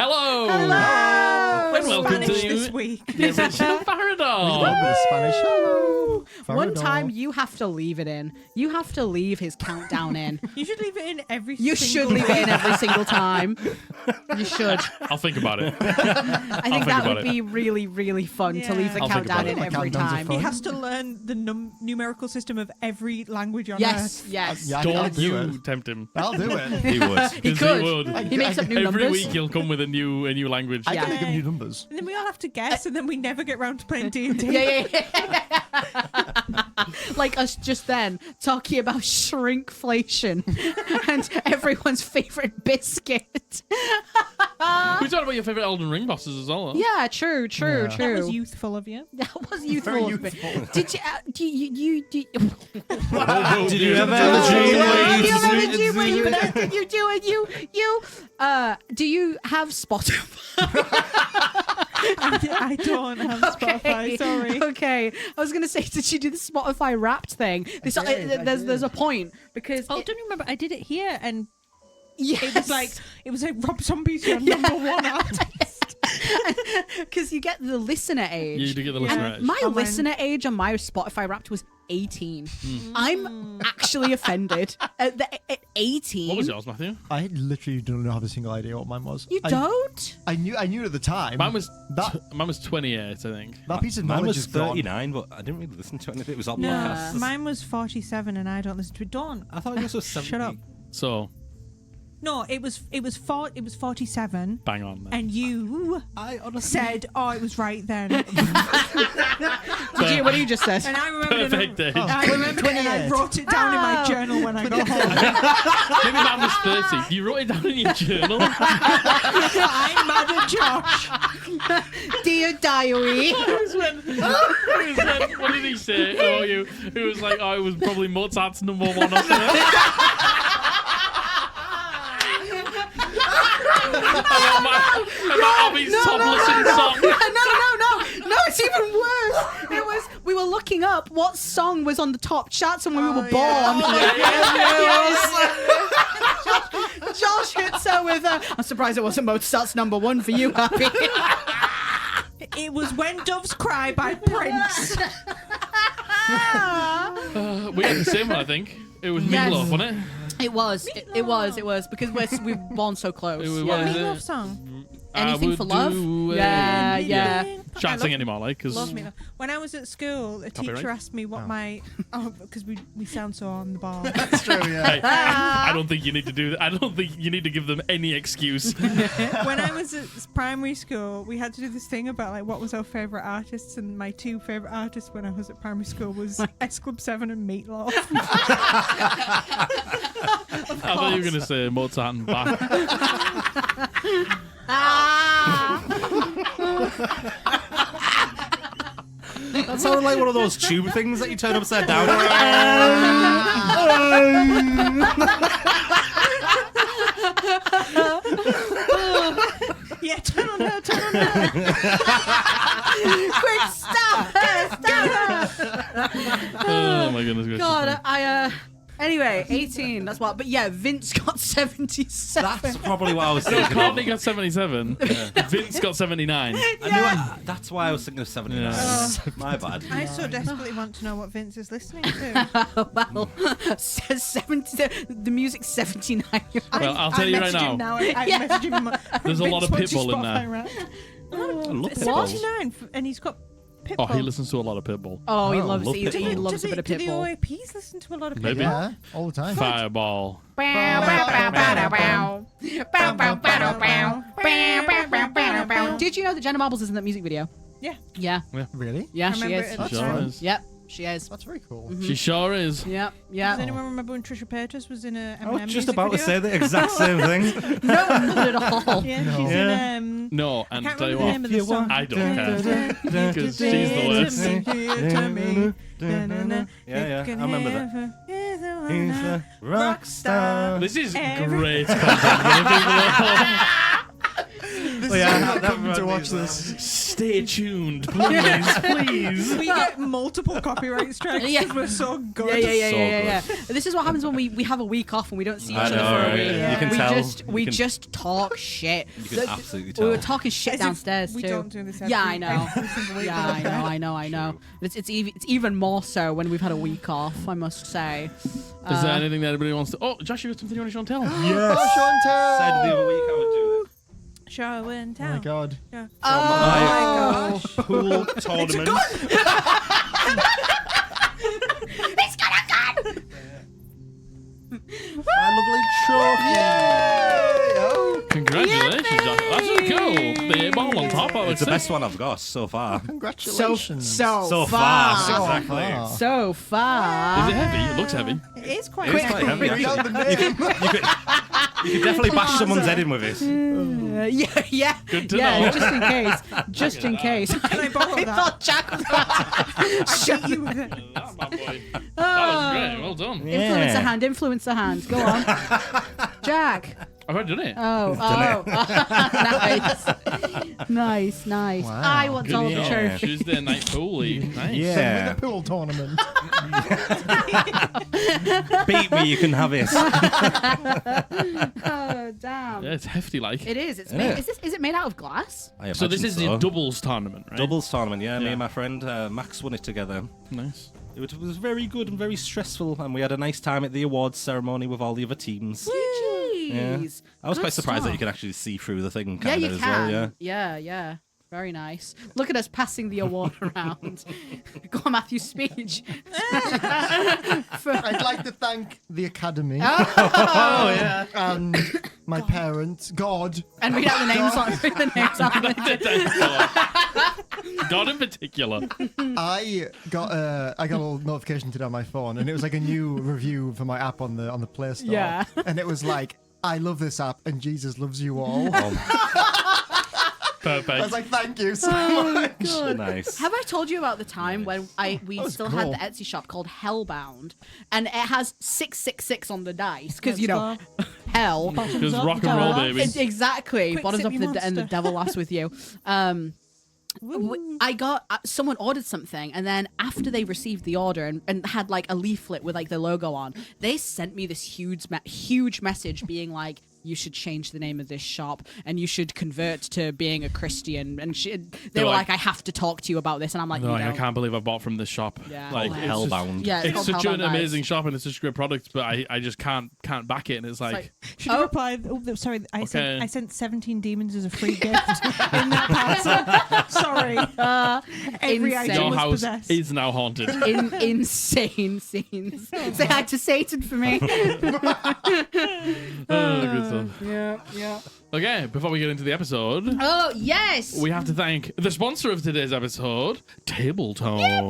Hello! Hello! And welcome Spanish to this week. the Ascension of Farrahdor. The Spanish. Hello. One Farrahdor. time you have to leave it in. You have to leave his countdown in. You should leave it in every You should single leave it in every single time. You should. I'll think about it. I think that about would it. be really, really fun to Yeah. leave the I'll think countdown about in it. every Countdowns are time. fun. He has to learn the numerical system of every language on Yes, Earth. yes. Yeah, I'll Don't do you it. tempt him. I'll do it. He would. He could. would. He makes up new Every numbers. week he'll come with a new language. I Yeah. can make up new numbers. And then we all have to guess, and then we never get round to playing D&D. Yeah. Like us just then talking about shrinkflation and everyone's favorite biscuit. We talked about your favourite Elden Ring bosses as well. Though. Yeah, true. Yeah. That was youthful of you. That was youthful. Very of me. youthful. Did you Did you ever do have a dream do you have Spotify? I don't have Spotify, sorry. Okay. I was gonna say, did you do the Spotify Wrapped thing? This, did, I there's a point because Oh, don't you remember? I did it here, and yes. it was like Rob Zombie's your number one artist. because you get the listener age. You do get the listener And edge. my Oh, mine- listener age on my Spotify Wrapped was 18. I'm actually offended at 18. What was yours, Matthew? I literally don't have a single idea what mine was. You don't? I knew it at the time. Mine was that 28, I think. that piece of Mine knowledge was is gone. 39, but I didn't really listen to it. It was all No, podcasts. mine was 47, and I don't listen to it. Don't. I thought yours was 70. Shut up. So, No, it was 47, bang on then. and you I honestly said, "Oh, it was right then." What do you just said? And I remember. Perfect age. I remember, and I 28. wrote it down in my Oh. journal when I got home. Maybe mine was 30. You wrote it down in your journal. I'm mad at Josh. Dear diary. What did he say? Oh, you. It was like, oh, it was probably Mozart's number one or something. About Abby's top listened song. No, it's even worse. It was, we were looking up what song was on the top charts and when we were born. Josh hits her with I'm surprised it wasn't Mozart's number one for you, Happy. It was "When Doves Cry" by Prince. We had the same one, I think. It was Yes. Meatloaf, wasn't it? It was because we were born so close. It was- Yeah. what is Meatloaf it? song. Anything I for would love? do Yeah, it. yeah. Shan't sing anymore, like, because Love Meatloaf. When I was at school, a Copyright? teacher asked me what my because we sound so on the ball. That's true, yeah. hey, I don't think you need to do that. I don't think you need to give them any excuse. When I was at primary school, we had to do this thing about like what was our favourite artists, and my two favourite artists when I was at primary school was S Club 7 and Meatloaf. I thought you were going to say Mozart and Bach. That sounded like one of those tube things that you turn upside down. Yeah, turn on her. Quick, stop her. Oh my goodness gracious. God, anyway, 18, that's what. But yeah, Vince got 77. That's probably what I was No, thinking. Courtney got 77. Vince got 79. That's why I was thinking of 79. My bad. I so desperately want to know what Vince is listening to. Well, says 70, the music's 79. Well, I'll tell you right message him now. I message him. There's a lot of Vince, what's your Pitbull in there. Spotify Wrapped? I love It's Pitbull. 79, and he's got Pitbull. Oh, he listens to a lot of Pitbull. Oh, he Oh, loves love he, Pitbull. he loves a bit of Do the Pitbull. OAPs listen to a lot of Pitbull? Maybe. Yeah, all the time. Fireball. Did you know that Jenna Marbles is in that music video? Yeah. Yeah. Really? Yeah, I she remember is. it. That's Sure right. is. Yep, she is. That's very cool. She sure is. Yep, Does yep. anyone remember when Trisha Paytas was in a I Eminem was just music about to video? say the exact same thing. No, not at all. Yeah, No. she's Yeah. in No, I and can't tell you remember the name what, of the song. I don't care. Because she's the worst. Yeah, I remember that. that. He's a rock star. This is Every- great content for the people at home. This Oh, is yeah, not that coming to watch reminds me this. Stay tuned, please. We get multiple copyright strikes Yeah. because we're so good. Yeah. This is what happens when we have a week off and we don't see each I other know, for a right? week. You can we tell. we You can- just talk shit. You can absolutely We were tell. talking shit As if downstairs we too. don't do this Yeah, I know. every single week, Yeah, but okay. I know. It's even more so when we've had a week off, I must say. Is there anything that anybody wants to? Oh, Josh, you got something you want to show and tell? Yes. Oh, show and tell. Said the other week I would do this. Show and Oh tell. my god. Yeah. Oh, My pool tournament. it's gonna gun! My lovely trophy. Oh, Congratulations, Josh. That's really cool. The 8-ball on top. I would It's the say. best one I've got so far. congratulations. So far. exactly. So far. Is it heavy? It looks heavy. It is quite It is quite heavy, Read out actually. the name. You could definitely bash someone's head in with it. Yeah. Good to yeah, know. just in case. Just in case. Can I borrow I that? thought Jack was about to shoot you with it. That bad boy. That was great. Well done. Influence the hand. Go on. Jack. I've already done it. Oh. Nice. Wow. I want Good all the job. trophy. Tuesday night pool league. Nice. Yeah. The pool tournament. Beat me, you can have it. Oh, damn. Yeah, it's hefty like. It is. It's Yeah. made. Is it made out of glass? I So this imagine is so. the doubles tournament, right? Doubles tournament, yeah. Me Yeah. and my friend Max won it together. Nice. It was very good and very stressful, and we had a nice time at the awards ceremony with all the other teams. Yeah. Jeez. I was Good quite surprised that you stuff. could actually see through the thing Yeah, kind you of as can. well, yeah. Yeah. Very nice. Look at us passing the award around. Go on, Matthew, speech. I'd like to thank the Academy Oh, yeah. and my parents, God. And read out the names on God in particular. I got a little notification today on my phone, and it was like a new review for my app on the Play Store. Yeah. And it was like, I love this app, and Jesus loves you all. Perfect. I was like, thank you so much. Nice. Have I told you about the time when we That was still had cool. the Etsy shop called Hellbound, and it has 666 on the dice because you know hell. Because rock and roll, baby. Exactly. Quick, Bottoms sip up your and the monster. devil laughs with you. I got someone ordered something, and then after they received the order and had like a leaflet with like the logo on, they sent me this huge message being like, you should change the name of this shop and you should convert to being a Christian. And they were like, I have to talk to you about this. And I'm like, No, you I don't. can't believe I bought from this shop. Yeah. Like, Oh, it's just- Hellbound. Yeah, It's called such an Hellbound, guys. amazing shop and it's such a great product, but I just can't back it. And it's like, Should you reply? Oh, sorry. I Okay. sent 17 demons as a free gift in that parcel. Sorry. Every Insane. item your was house possessed. is now haunted. Insane scenes. Say hi to Satan for me. Good stuff. Yeah. Okay, before we get into the episode, Oh, yes. we have to thank the sponsor of today's episode, Tabletone.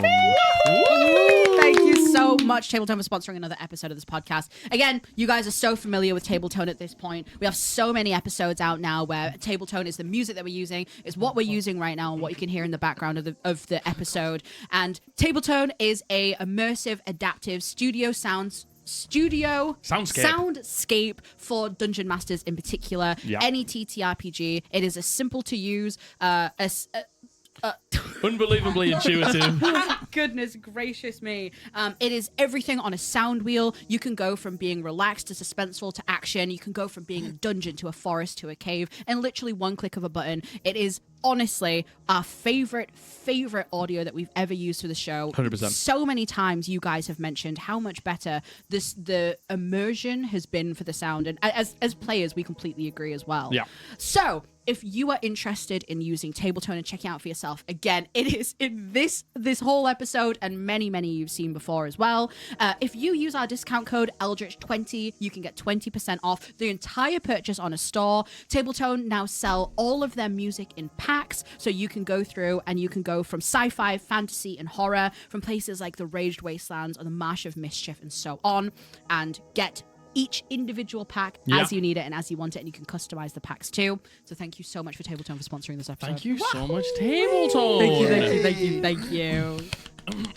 Thank you so much, Tabletone, for sponsoring another episode of this podcast. Again, you guys are so familiar with Tabletone at this point. We have so many episodes out now where Tabletone is the music that we're using, is what we're using right now, and what you can hear in the background of the episode. And Tabletone is a immersive, adaptive soundscape for dungeon masters in particular. Yeah. Any TTRPG. It is a simple to use, Unbelievably intuitive. Goodness gracious me. It is everything on a sound wheel. You can go from being relaxed to suspenseful to action. You can go from being a dungeon to a forest to a cave in literally one click of a button. It is honestly our favorite audio that we've ever used for the show. 100%. So many times you guys have mentioned how much better the immersion has been for the sound, and as players we completely agree as well. Yeah. So if you are interested in using Tabletone and checking out for yourself, again, it is in this whole episode and many you've seen before as well. If you use our discount code Eldritch20, you can get 20% off the entire purchase on a store. Tabletone now sell all of their music in packs, so you can go through and you can go from sci-fi, fantasy, and horror from places like the Raged Wastelands or the Marsh of Mischief and so on, and get each individual pack as you need it and as you want it, and you can customize the packs too. So thank you so much for Tabletone for sponsoring this episode. Thank you so much, Tabletone. Thank you.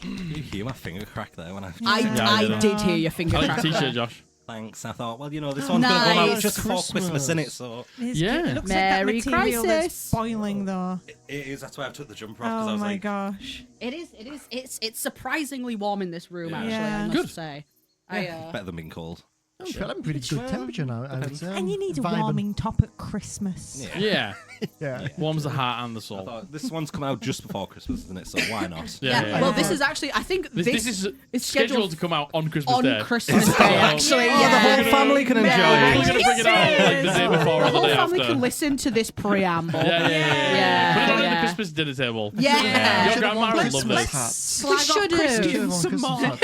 You hear my finger crack there when I... I did hear your finger I like crack. the there. t-shirt, Josh. Thanks. I thought, well, this one's going to come out Nice. just before Christmas, innit? So Yeah. It looks Merry like that material Crisis. that's spoiling, though. it is. That's why I took the jumper off, because I Oh was my like, gosh. It is. It's surprisingly warm in this room. Actually, I must Good. say. better than being cold. I'm feeling pretty good temperature now. I would say. And you need a Vibing. warming top at Christmas. Yeah. Yeah. Warms the heart and the I soul. thought, this one's come out just before Christmas, isn't it? So why not? Yeah. Well, this is actually. I think This is is scheduled to come out on Christmas on Day. Christmas Day. So- Actually, Oh, the whole family can enjoy We're it. going to bring it out like the day before The or the whole day family after. can listen to this preamble. Yeah. Put it on Yeah. the Christmas dinner table. Yeah. Your Should've grandma worn would Christmas love this. hats. Slag off should do. Christians. Some more.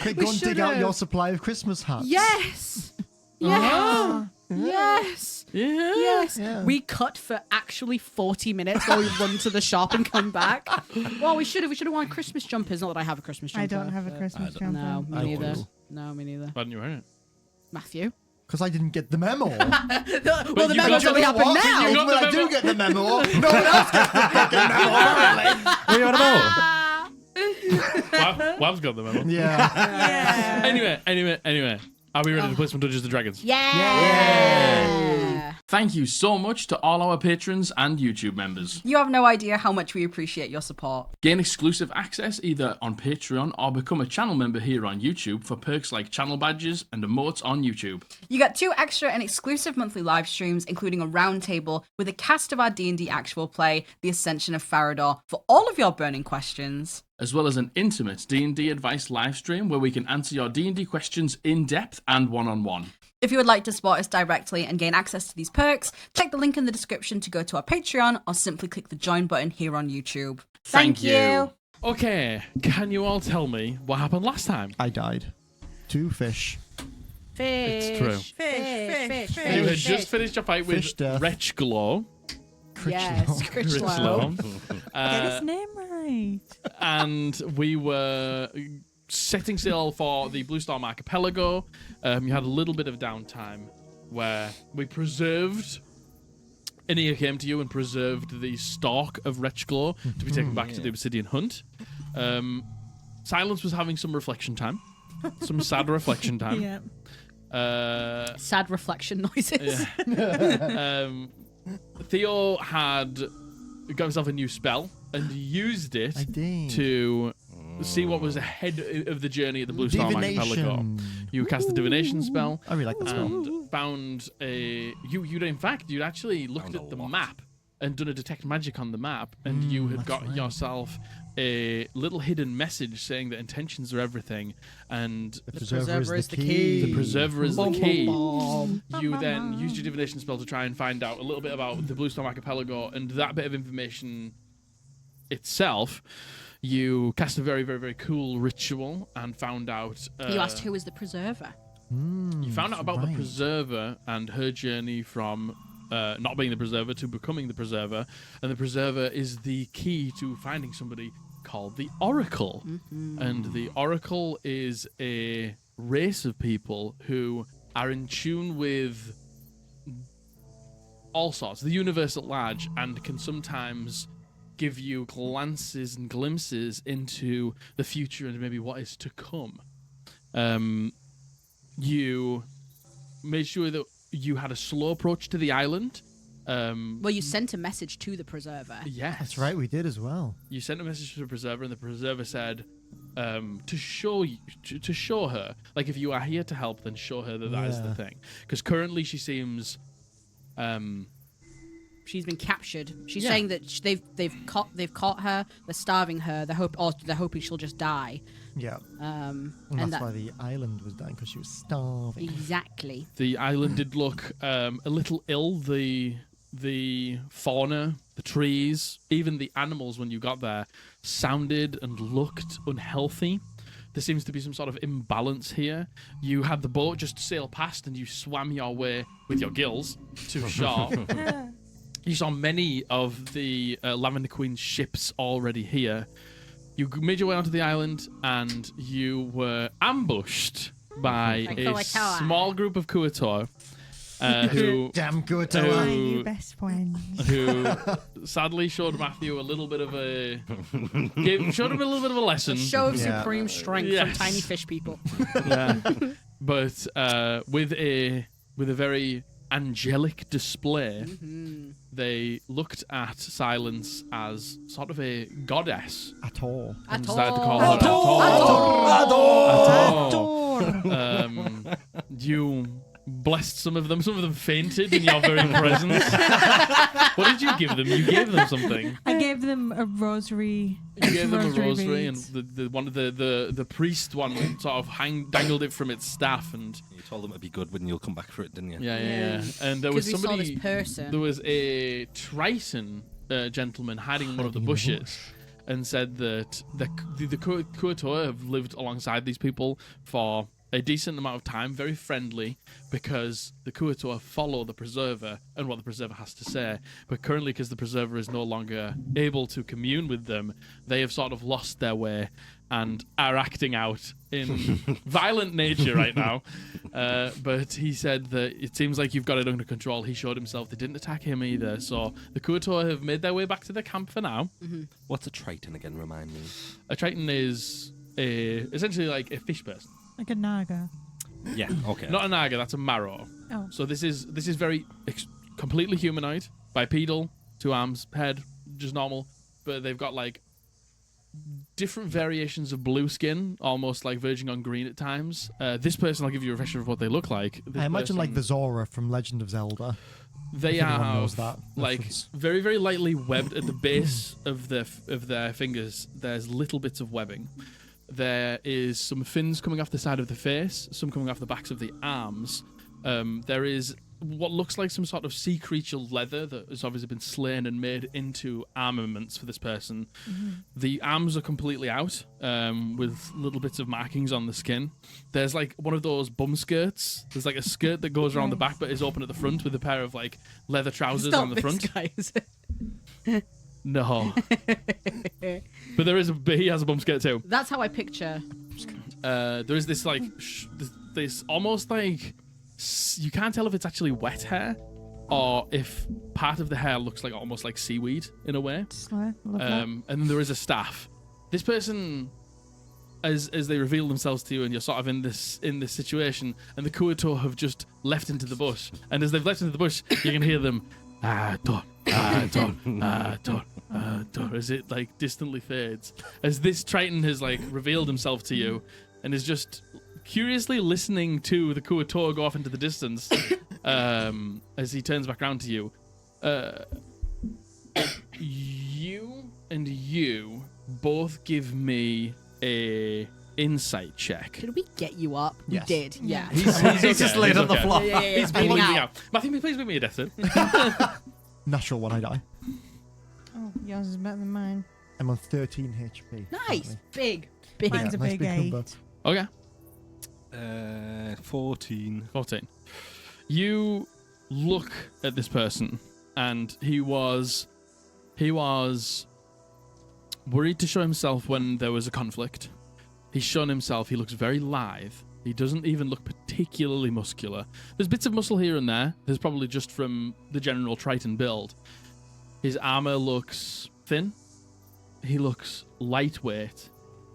Quick, go and dig out your supply of Christmas hats. Yes. Yes. Yes. Yeah. Yes. Yeah. We cut for actually 40 minutes while we run to the shop and come back. Well, we should have worn Christmas jumpers. Not that I have a Christmas jumper. I don't have a but- Christmas jumper. No, I me neither. do. No, me neither. Why didn't you wear it? Matthew. Because I didn't get the memo. Well, the you memo's got only the happened What? now. You got When the I do memo. get the memo, no one else gets the fucking memo. apparently. What are you on about? Wab's got the memo. Yeah. Anyway. Are we ready to play some Dungeons and Dragons? Yeah. Thank you so much to all our patrons and YouTube members. You have no idea how much we appreciate your support. Gain exclusive access either on Patreon or become a channel member here on YouTube for perks like channel badges and emotes on YouTube. You get 2 extra and exclusive monthly live streams, including a roundtable with a cast of our D&D actual play, The Ascension of Farrahdor, for all of your burning questions. As well as an intimate D&D advice live stream where we can answer your D&D questions in depth and one-on-one. If you would like to support us directly and gain access to these perks, check the link in the description to go to our Patreon or simply click the join button here on YouTube. Thank you. Okay, can you all tell me what happened last time? I died. 2 fish. Fish. It's true. Fish. You had just finished your fight with Fish death. Wretch Glow. Yes, Critchlow. Get his name right. And we were setting sail for the Blue Storm Archipelago. You had a little bit of downtime where we preserved. Inia came to you and preserved the stalk of Wretchglow to be taken back to the Obsidian Hunt. Silence was having some reflection time, some sad reflection time. Yeah. Sad reflection noises. Theo had got himself a new spell and used it I did. to see what was ahead of the journey at the Blue Storm Archipelago. Divination. You cast a divination spell I really like that spell. and found a. You'd actually looked Found a at the lot. map and done a detect magic on the map, and you had got yourself a little hidden message saying that intentions are everything, and The preserver is the the key. preserver is the key. Bum. You then used your divination spell to try and find out a little bit about the Blue Storm Archipelago, and that bit of information itself, you cast a very, very, very cool ritual and found out. You asked who is the preserver. You found out about the right. preserver and her journey from not being the preserver to becoming the preserver, and the preserver is the key to finding somebody called the Oracle. And the Oracle is a race of people who are in tune with all sorts, the universe at large, and can sometimes give you glances and glimpses into the future and maybe what is to come. You made sure that you had a slow approach to the island. Well, you sent a message to the preserver. Yes, That's right, we did as well. You sent a message to the preserver, and the preserver said to show you, to show her, like, if you are here to help, then show her that that is the Yeah. thing. Because currently she seems, She's been captured. She's Yeah. saying that they've caught her. They're starving her. They're hoping she'll just die. Yeah. And And that's that why the island was dying, because she was starving. exactly. the island did look a little ill. The fauna, the trees, even the animals when you got there sounded and looked unhealthy. There seems to be some sort of imbalance here. You had the boat just sail past and you swam your way with your gills to shore. You saw many of the Lavender Queen's ships already here. You made your way onto the island and you were ambushed by a Kuator. small group of Kuator. who Damn good. Who- My new best friend. who sadly showed Matthew a little bit of showed him a little bit of a lesson. Show of Yeah. supreme strength from Yes. tiny fish people. Yeah. But with a very angelic display, they looked at Silence as sort of a goddess At all. and At started to all. call her you blessed some of them. Some of them fainted in your very presence. What did you give them? You gave them something. I gave them a rosary. You gave them a rosary, beads. and the one of the priest one sort of dangled it from its staff, and You told them it'd be good when you'll come back for it, didn't you? yeah. And there was Because we saw somebody. this person. There was a Triton gentleman hiding in one of the bushes, and said that the Kuatoa have lived alongside these people for a decent amount of time, very friendly, because the Kuatoa follow the Preserver and what the Preserver has to say. But currently, because the Preserver is no longer able to commune with them, they have sort of lost their way and are acting out in violent nature right now. But he said that it seems like you've got it under control. He showed himself. They didn't attack him either. So the Kuatoa have made their way back to the camp for now. What's a Triton again? Remind me. A Triton is essentially like a fish person. Like a naga. Yeah. Okay. Not a naga, that's a marrow. Oh. So this is very completely humanoid, bipedal, 2 arms, head, just normal, but they've got like different variations of blue skin, almost like verging on green at times. This person, I'll give you a refresher of what they look like. This I imagine like the person, Zora from Legend of Zelda. they if anyone knows have that like reference. very very lightly webbed at the base of their fingers. There's little bits of webbing. There is some fins coming off the side of the face, some coming off the backs of the arms. There is what looks like some sort of sea creature leather that has obviously been slain and made into armaments for this person. The arms are completely out, with little bits of markings on the skin. There's like one of those bum skirts. There's like a skirt that goes around the back but is open at the front with a pair of like leather trousers on the front. Guy, is it? No. But he has a bum skirt too. That's how I picture. There is this like this almost like you can't tell if it's actually wet hair or if part of the hair looks like almost like seaweed in a way. Slay. Love that. And then there is a staff. This person, as they reveal themselves to you, and you're sort of in this situation, and the Kuato have just left into the bush, and as they've left into the bush, you can hear them. As it like distantly fades, as this Triton has like revealed himself to you, and is just curiously listening to the Kuatoa go off into the distance, as he turns back around to you. You and you both give me a insight check. Did we get you up? Yes. We did. Yeah. He's just laid on the okay. floor. Yeah. He's bleeding bleeding out. out. Matthew, please make me a death save. Natural one, I die. Oh, yours is better than mine. I'm on 13 HP. Nice. apparently. Big. Mine's a nice big number. 8. Okay. 14. 14. You look at this person, and he was worried to show himself when there was a conflict. He's shown himself. He looks very lithe. He doesn't even look particularly muscular. There's bits of muscle here and there. There's probably just from the general Triton build. His armor looks thin. He looks lightweight,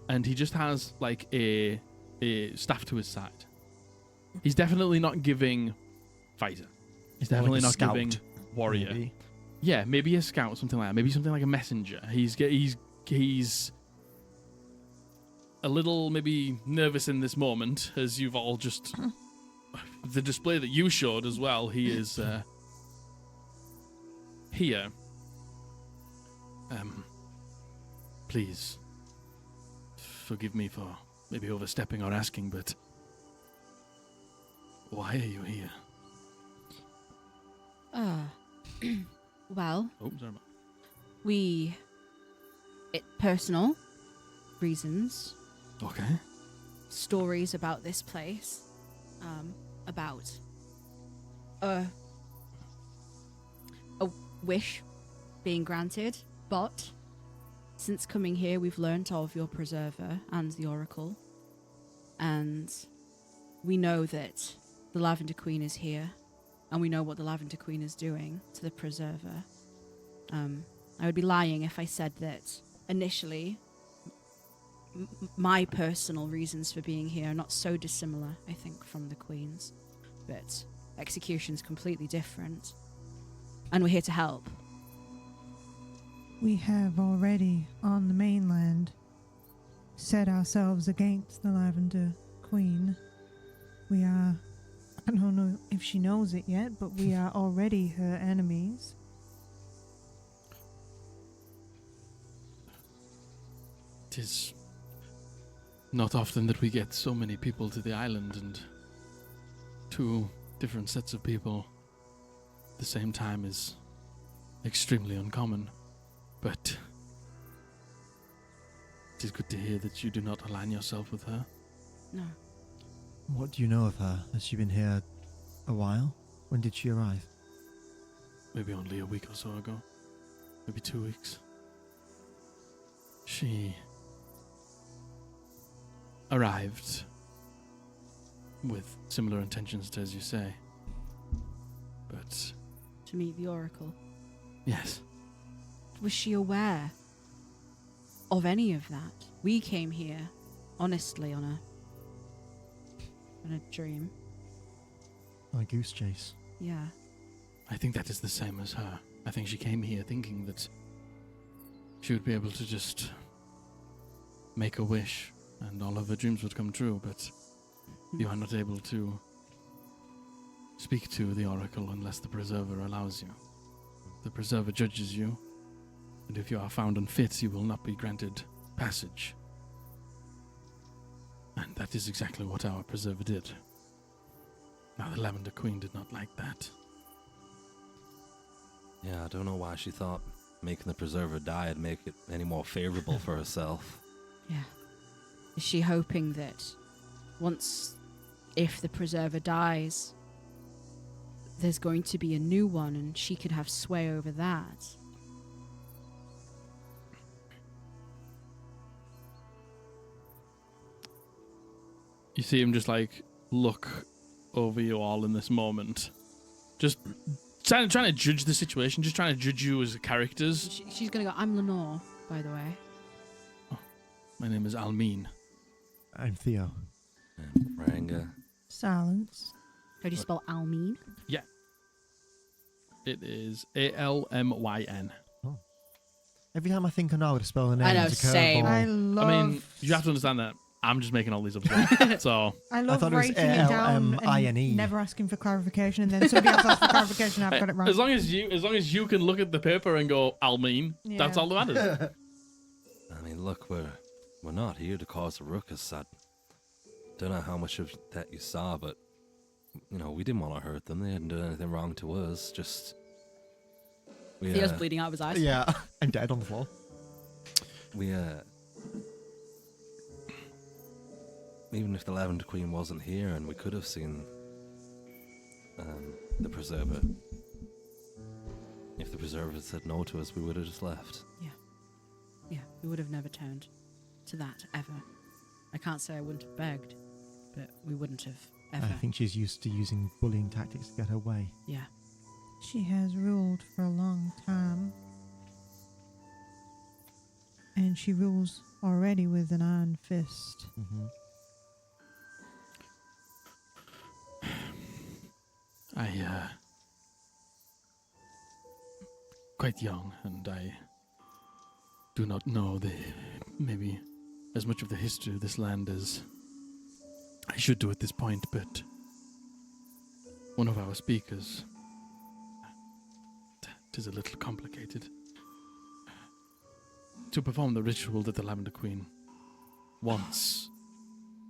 and he just has like a staff to his side. He's definitely not giving fighter. He's More definitely like a not scout, giving warrior. maybe. Yeah, maybe a scout, something like that. Maybe something like a messenger. He's a little maybe nervous in this moment, as you've all just the display that you showed as well. He is here. Please forgive me for maybe overstepping or asking, but why are you here? Well, Oh, sorry. personal reasons, Okay. stories about this place, about a wish being granted, but since coming here, we've learnt of your preserver and the oracle, and we know that the Lavender Queen is here, and we know what the Lavender Queen is doing to the Preserver. I would be lying if I said that initially my personal reasons for being here are not so dissimilar, I think, from the Queen's. But execution's completely different. And we're here to help. We have already, on the mainland, set ourselves against the Lavender Queen. We are, I don't know if she knows it yet, but we are already her enemies. It is not often that we get so many people to the island, and 2 different sets of people at the same time is extremely uncommon. But it is good to hear that you do not align yourself with her. No. What do you know of her? Has she been here a while? When did she arrive? Maybe only a week or so ago. Maybe 2 weeks. She arrived with similar intentions to, as you say. But To meet the Oracle. yes, Was she aware of any of that? We came here, honestly, on a dream. On a goose chase. Yeah. I think that is the same as her. I think she came here thinking that she would be able to just make a wish and all of her dreams would come true, but you are not able to speak to the Oracle unless the Preserver allows you. The Preserver judges you, and if you are found unfit, you will not be granted passage. And that is exactly what our Preserver did. Now, the Lavender Queen did not like that. Yeah, I don't know why she thought making the Preserver die would make it any more favorable for herself. Yeah. Is she hoping that if the Preserver dies, there's going to be a new one and she could have sway over that? You see him just like look over you all in this moment. Just trying to judge the situation, just trying to judge you as characters. She's going to go, I'm Lenore, by the way. My name is Almeen. I'm Theo. And Ranga. Silence. How do you spell Almeen? It is Almyn. Every time I think I know how to spell the name, I know, it's a same. curveball. I love. I mean, you have to understand that I'm just making all these up. So I love thought it was writing it down ALMINE. and never asking for clarification, and then somebody else asks for clarification. I've got it wrong. as long as you can look at the paper and go Almeen, that's Yeah. all that matters. I mean, look, we're not here to cause a ruckus. I don't know how much of that you saw, but, you know, we didn't want to hurt them. They hadn't done anything wrong to us. Just... Theo's bleeding out of his eyes. Yeah, I'm dead on the floor. Even if the Lavender Queen wasn't here and we could have seen the Preserver, if the Preserver had said no to us, we would have just left. Yeah, we would have never turned to that, ever. I can't say I wouldn't have begged, but we wouldn't have, ever. I think she's used to using bullying tactics to get her way. Yeah. She has ruled for a long time. And she rules already with an iron fist. Mm-hmm. Quite young, and I do not know maybe as much of the history of this land as I should do at this point, but one of our speakers, it is a little complicated. To perform the ritual that the Lavender Queen wants,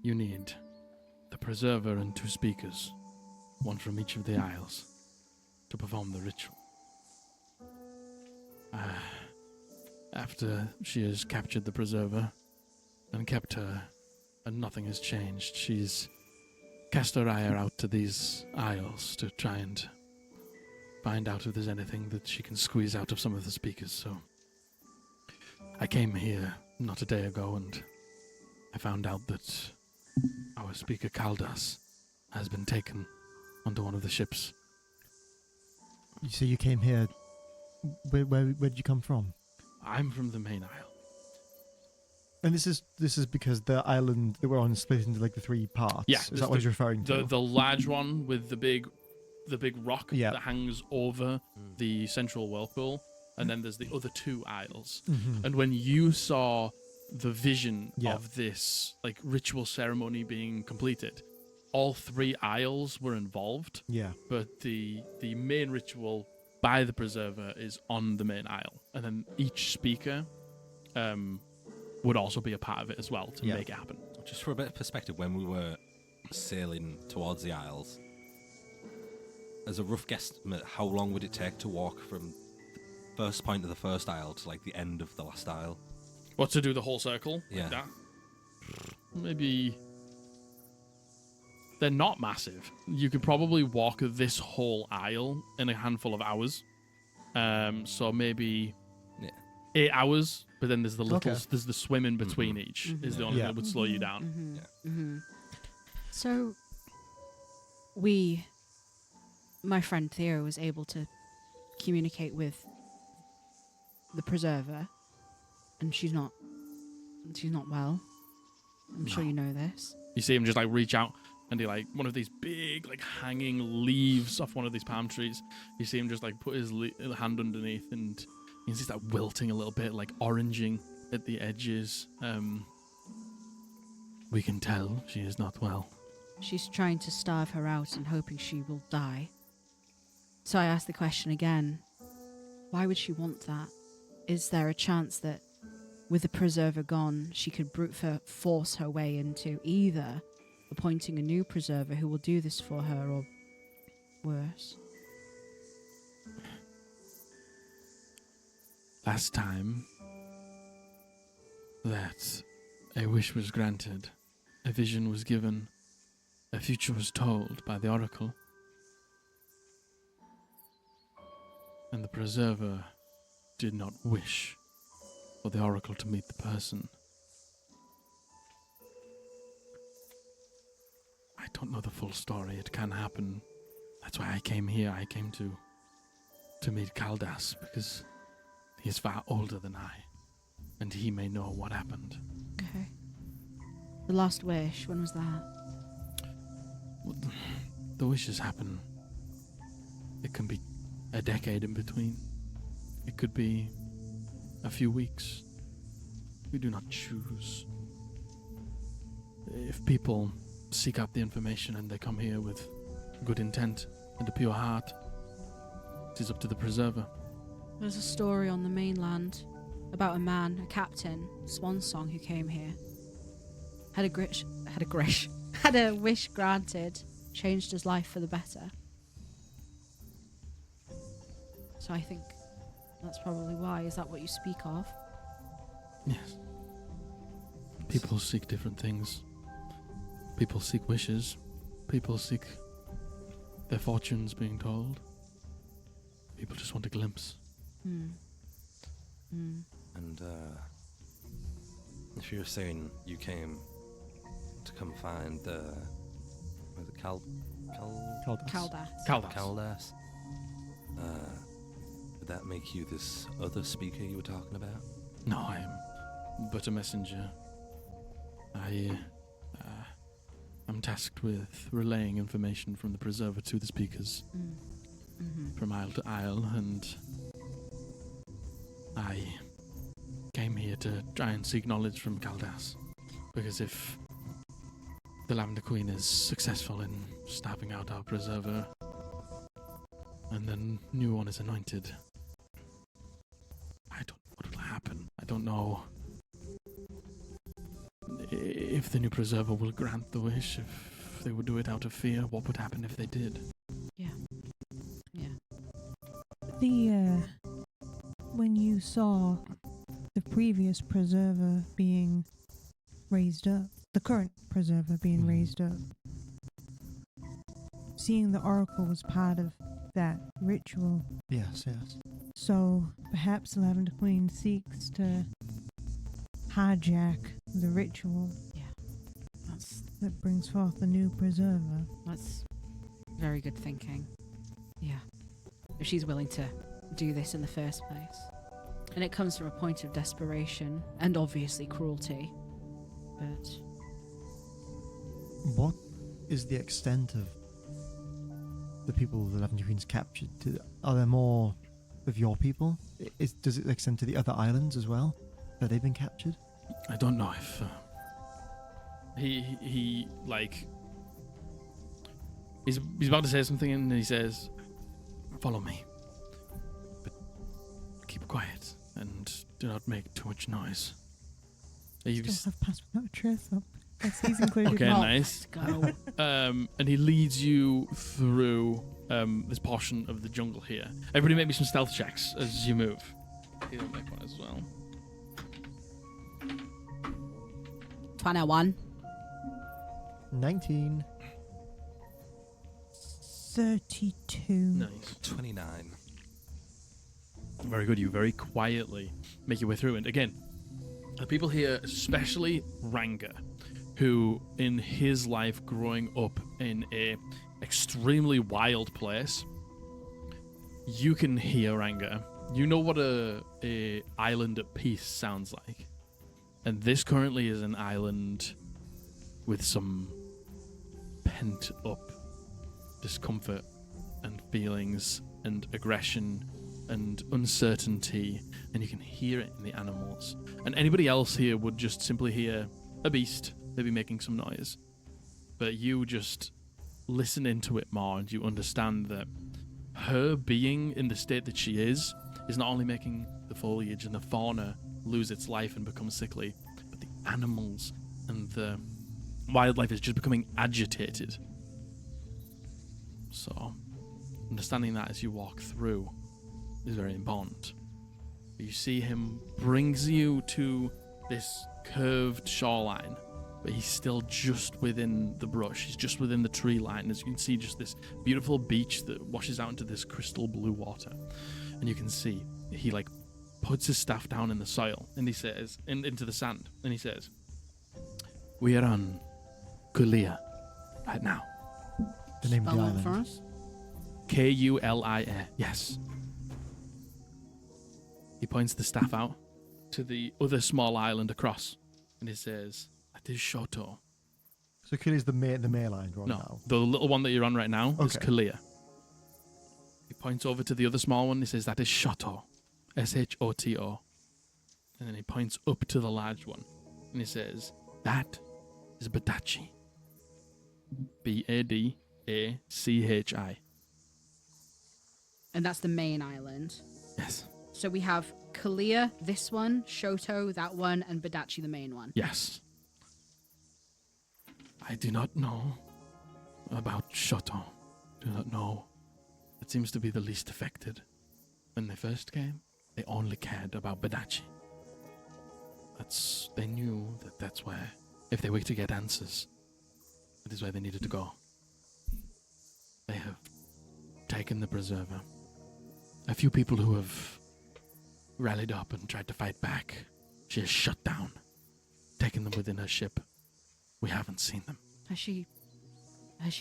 you need the Preserver and 2 speakers, one from each of the isles, to perform the ritual. After she has captured the Preserver and kept her, and nothing has changed, she's cast her ire out to these isles to try and find out if there's anything that she can squeeze out of some of the speakers. So I came here not a day ago, and I found out that our speaker Kaldas has been taken onto one of the ships So you came here. Where did you come from? I'm from the main isle. And this is because the island that we're on is split into like the 3 parts. Yeah, Is that what you're referring to? The large one with the big rock Yeah. that hangs over the central whirlpool, and then there's the other 2 isles. Mhm. And when you saw the vision Yeah. of this like ritual ceremony being completed, all 3 isles were involved, Yeah. but the main ritual by the preserver is on the main isle, and then each speaker would also be a part of it as well to Yeah. make it happen. Just for a bit of perspective, when we were sailing towards the Isles, as a rough guesstimate, how long would it take to walk from the first point of the first isle to like the end of the last isle? What, to do the whole circle? Yeah. Like that? Maybe. They're not massive. You could probably walk this whole aisle in a handful of hours. So maybe Yeah. 8 hours. But then there's the little, Okay. there's the swim in between each. Is the only Yeah. thing that would slow you down. So, my friend Theo was able to communicate with the preserver, and she's not well. I'm sure you know this. You see him just like reach out, and he like one of these big like hanging leaves off one of these palm trees. You see him just like put his hand underneath, and you can see that wilting a little bit, like oranging at the edges. We can tell she is not well. She's trying to starve her out and hoping she will die. So I asked the question again. Why would she want that? Is there a chance that with the preserver gone, she could brute force her way into either appointing a new preserver who will do this for her, or worse? Last time that a wish was granted, a vision was given, a future was told by the oracle, and the preserver did not wish for the oracle to meet the person. I don't know the full story. It can happen. That's why I came here. I came to meet Kaldas, because he is far older than I, and he may know what happened. Okay. The last wish, when was that? Well, the wishes happen. It can be a decade in between. It could be a few weeks. We do not choose. If people seek out the information and they come here with good intent and a pure heart, it is up to the preserver. There's a story on the mainland about a man, a captain, Swansong, who came here. Had a wish granted, changed his life for the better. So I think that's probably why. Is that what you speak of? Yes. People seek different things. People seek wishes. People seek their fortunes being told. People just want a glimpse. And if you're saying you came to come find was it Kaldas. Kaldas, would that make you this other speaker you were talking about? No, I am but a messenger. I'm tasked with relaying information from the preserver to the speakers from isle to isle, and I came here to try and seek knowledge from Kaldas, because if the Lavender Queen is successful in starving out our preserver and then new one is anointed, I don't know what will happen. I don't know if the new preserver will grant the wish, if they would do it out of fear. What would happen if they did? Yeah. When you saw the previous preserver being raised up, the current preserver being raised up, seeing the oracle was part of that ritual. Yes, yes. So perhaps the Lavender Queen seeks to hijack the ritual that brings forth the new preserver. That's very good thinking. Yeah. if she's willing to do this in the first place. And it comes from a point of desperation and obviously cruelty. But What is the extent of the people the Lavender Queen's captured? Are there more of your people? Does it extend to the other islands as well? Have they been captured? I don't know if he like he's about to say something and he says, "Follow me, but keep quiet and do not make too much noise." Still have passed without a trace up. Yes, he's included. Okay, Oh, nice. let's go. And he leads you through this portion of the jungle here. Everybody make me some stealth checks as you move. He'll make one as well. 21. 19. 32. Nice. 29. Very good. You very quietly make your way through. And again, the people here, especially Ranga, who in his life growing up in a extremely wild place, you can hear Ranga. You know what a island at peace sounds like. And this currently is an island with some pent up discomfort and feelings and aggression and uncertainty, and you can hear it in the animals. And anybody else here would just simply hear a beast, maybe making some noise. But you just listen into it more, and you understand that her being in the state that she is not only making the foliage and the fauna lose its life and become sickly, but the animals and the wildlife is just becoming agitated. So, understanding that as you walk through is very important. You see him brings you to this curved shoreline, but he's still just within the brush. He's just within the tree line. As you can see, just this beautiful beach that washes out into this crystal blue water. And you can see he like puts his staff down in the soil, and he says, into the sand, and he says, "We are on Kulia right now." The name of the Spell that for island. us. Kulia. Yes. He points the staff out to the other small island across, and he says, "That is Shoto." So Kulia's the main island right No, now. the little one that you're on right now is Okay. Kulia. He points over to the other small one. He says, "That is Shoto, Shoto." And then he points up to the large one, and he says, "That is Badachi, Badachi." And that's the main island. Yes. So we have Kalia, this one, Shoto, that one, and Badachi, the main one. Yes. I do not know about Shoto. Do not know. It seems to be the least affected. When they first came, they only cared about Badachi. They knew that that's where, if they were to get answers, that is where they needed to go. They have taken the Preserver. A few people who have rallied up and tried to fight back, she has shut down, taken them within her ship. We haven't seen them. Has she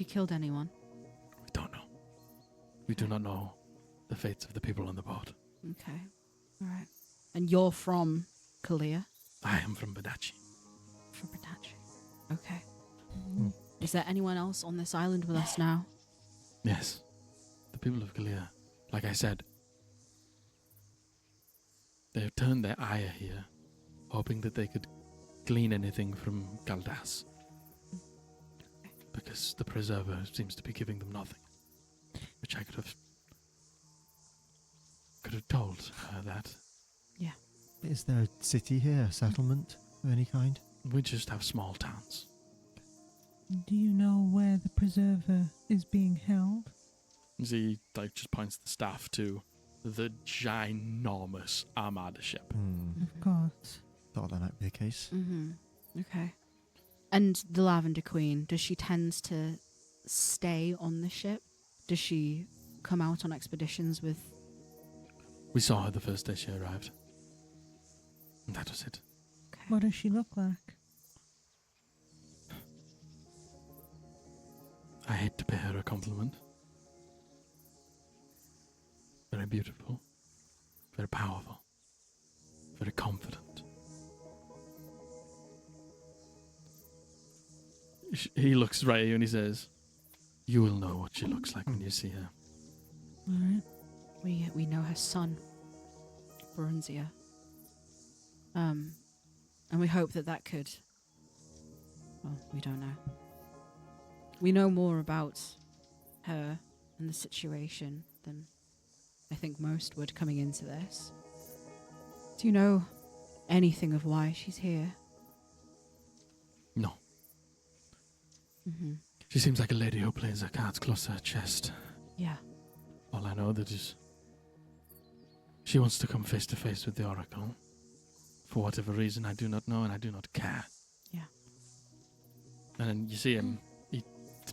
killed anyone? We don't know. We do not know the fates of the people on the boat. Okay. All right. And you're from Kalia? I am from Badachi. From Badachi. Okay. Is there anyone else on this island with us now? Yes. The people of Galia, like I said, they have turned their ire here, hoping that they could glean anything from Galdas. Because the Preserver seems to be giving them nothing. Which I could have told her that. Yeah. Is there a city here, a settlement of any kind? We just have small towns. Do you know where the preserver is being held? He just points the staff to the ginormous Armada ship. Of course. Thought that might be the case. Mm-hmm. Okay. And the Lavender Queen, does she tend to stay on the ship? Does she come out on expeditions with... We saw her the first day she arrived. And that was it. Okay. What does she look like? I hate to pay her a compliment. very beautiful, very powerful, very confident. He looks right at you and he says, "You will know what she looks like when you see her." All right. We know her son, Brunzia. And we hope that could. Well, we don't know. We know more about her and the situation than I think most would coming into this. Do you know anything of why she's here? No. Mm-hmm. She seems like a lady who plays her cards close to her chest. Yeah. All I know that is she wants to come face to face with the Oracle. For whatever reason, I do not know and I do not care. Yeah. And then you see him, he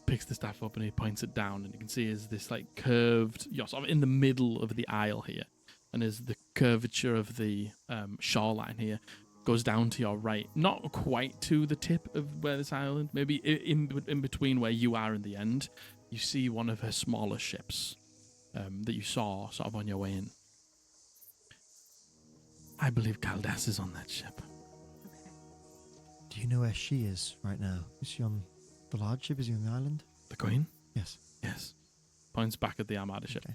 picks the staff up and he points it down, and you can see is this like curved, you're sort of in the middle of the aisle here, and as the curvature of the shoreline here goes down to your right, not quite to the tip of where this island, maybe in between where you are and the end, you see one of her smaller ships that you saw sort of on your way in. I believe Caldas is on that ship. Do you know where she is right now? Is she on the large ship? Is she on the island? The Queen? Yes. Yes. Points back at the Armada ship.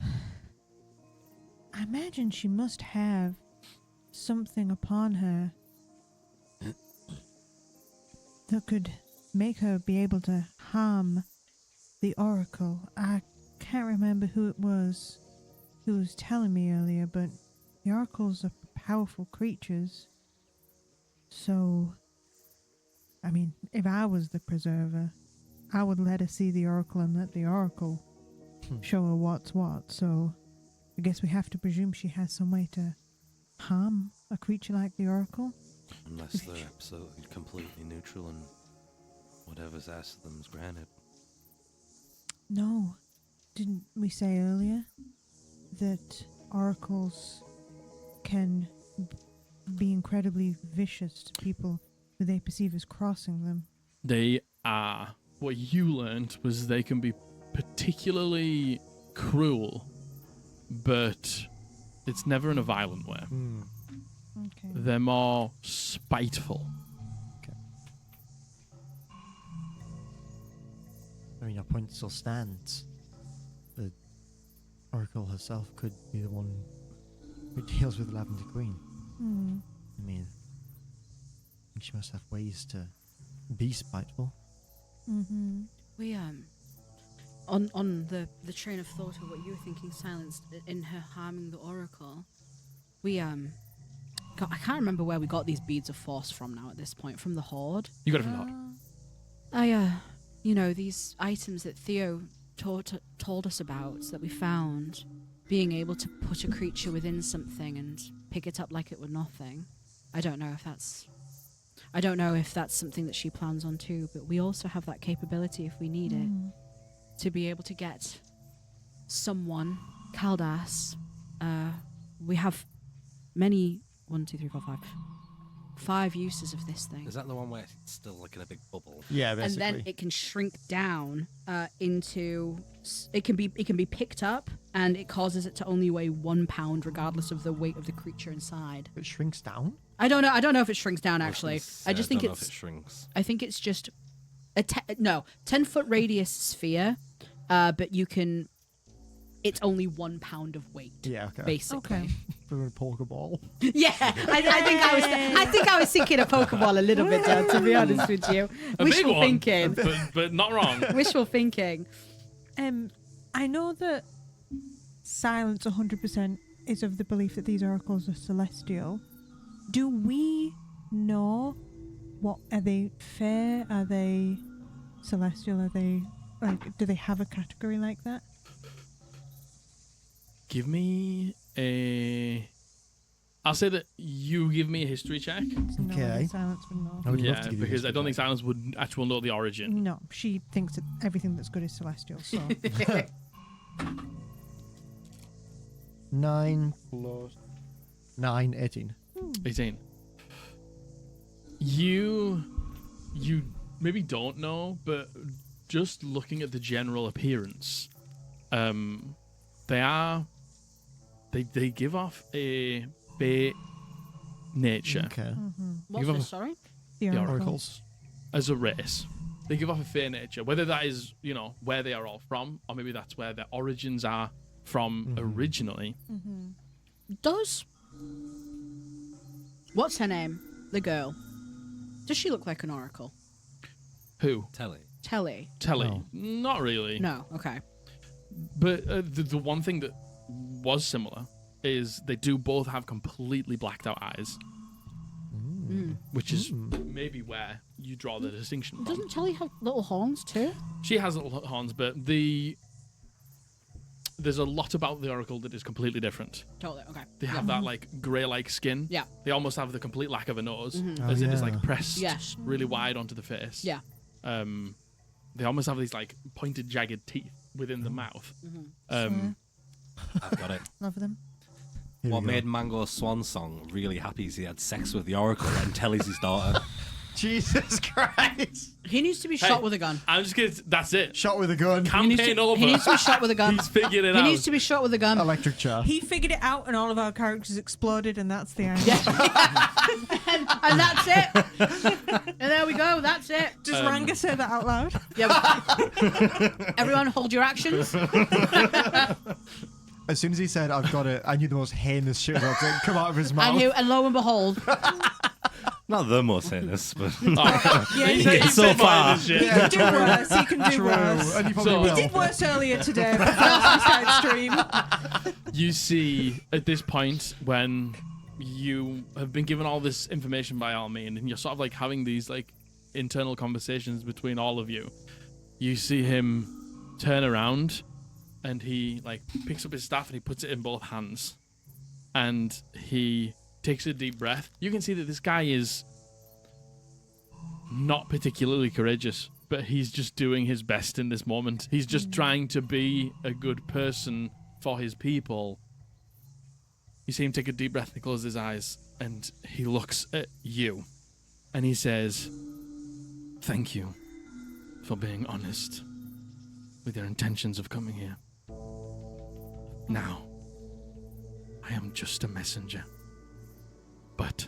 Okay. I imagine she must have something upon her that could make her be able to harm the Oracle. I can't remember who it was who was telling me earlier, but the Oracles are powerful creatures. So, I mean, if I was the preserver, I would let her see the Oracle and let the Oracle show her what's what. So, I guess we have to presume she has some way to harm a creature like the Oracle. Unless they're absolutely completely neutral and whatever's asked of them is granted. No, didn't we say earlier that oracles can be incredibly vicious to people who they perceive as crossing them? They are. What you learned was they can be particularly cruel, but it's never in a violent way. Okay. They're more spiteful. I mean, our point still stands. The Oracle herself could be the one who deals with the Lavender Queen. I mean, she must have ways to be spiteful. Mm-hmm. We on the train of thought of what you were thinking, Silence, in her harming the Oracle, we God, I can't remember where we got these beads of force from now at this point. From the Horde? You got it from Lord. These items that Theo told us about that we found, being able to put a creature within something and pick it up like it were nothing. I don't know if that's something that she plans on too, but we also have that capability if we need it, to be able to get someone, Caldas. We have many, 5 uses of this thing. Is that the one where it's still like in a big bubble? Yeah, And basically. then it can shrink down into. It can be picked up, and it causes it to only weigh 1 pound, regardless of the weight of the creature inside. It shrinks down? I don't know if it shrinks down actually. I just think don't know if it's. it shrinks. I think it's just a 10-foot radius sphere, but you can. It's only 1 pound of weight. Yeah, okay. Basically. Okay. For a Pokeball. Yeah, I think I was thinking a Pokeball a little bit, to be honest with you. A big Wishful one, thinking. but not wrong. Wishful thinking. I know that Silence 100% is of the belief that these oracles are celestial. Do we know are they fair? Are they celestial? Are they do they have a category like that? Give me a. I'll say that you give me a history check. No, Okay. Silence would know. I would love Yeah, to give you because this I don't think feedback. Silence would actually know the origin. No, she thinks that everything that's good is celestial. So 9 plus 9, 18. 18. You maybe don't know, but just looking at the general appearance, They give off a fae nature Okay. What's You've this, sorry? The The oracles. as a race. They give off a fae nature, whether that is, where they are all from, or maybe that's where their origins are from originally. What's her name? The girl. Does she look like an oracle? Who? Telly. Telly. Telly? No. Not really. No. Okay. But the one thing that was similar is they do both have completely blacked out eyes, which is maybe where you draw the distinction from. Doesn't Telly have little horns too? She has little horns, but there's a lot about the Oracle that is completely different. Totally. Okay. They have that like grey-like skin. Yeah. They almost have the complete lack of a nose, Oh, as it is yeah. like pressed Yes. really wide onto the face. Yeah. They almost have these like pointed, jagged teeth within the mouth. I've got it. Love them. Here What we go. made Mango's swan song really happy is he had sex with the Oracle and Telly's his daughter. Jesus Christ! He needs to be shot with a gun. I'm just kidding. That's it. Shot with a gun. Campaign over. He needs to be shot with a gun. He's figured it He out. needs to be shot with a gun. Electric chair. He figured it out, and all of our characters exploded, and that's the end. And that's it. And there we go. That's it. Does Ranga say that out loud? Yeah. Everyone, hold your actions. As soon as he said, "I've got it," I knew the most heinous shit was about to come out of his mouth. And lo and behold, Not the most heinous, but Yeah, he He's can, so far. he can do worse. He can do worse. And you probably So- will. He did worse earlier today before we started stream. You see at this point when you have been given all this information by Almin and you're sort of like having these like internal conversations between all of you, you see him turn around and he like picks up his staff and he puts it in both hands and he takes a deep breath. You can see that this guy is not particularly courageous, but he's just doing his best in this moment. He's just trying to be a good person for his people. You see him take a deep breath and close his eyes, and he looks at you, and he says, "Thank you for being honest with your intentions of coming here. Now, I am just a messenger, but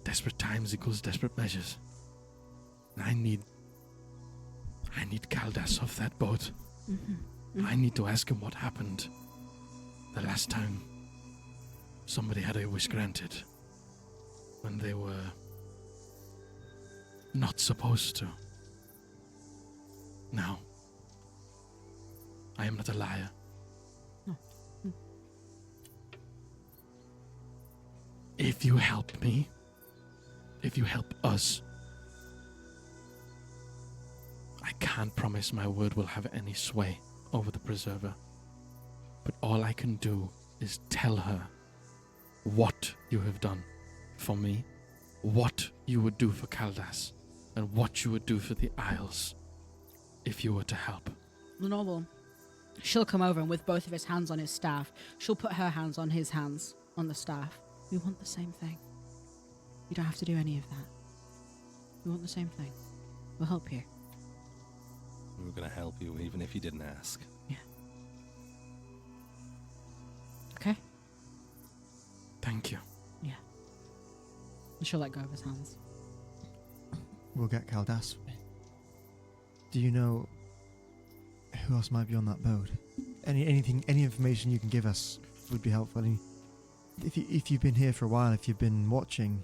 desperate times equals desperate measures. And I need Kaldas off that boat. I need to ask him what happened the last time somebody had a wish granted when they were not supposed to. Now, I am not a liar. If you help me, if you help us, I can't promise my word will have any sway over the Preserver. But all I can do is tell her what you have done for me, what you would do for Kaldas, and what you would do for the Isles if you were to help." Lenore, she'll come over and with both of his hands on his staff, she'll put her hands on his hands on the staff. We want the same thing. You don't have to do any of that. We want the same thing. We'll help you. We were going to help you even if you didn't ask. Okay? Thank you. Yeah. And she'll let go of his hands. We'll get Kaldas. Do you know who else might be on that boat? Any information you can give us would be helpful. I mean, if you've been here for a while, if you've been watching,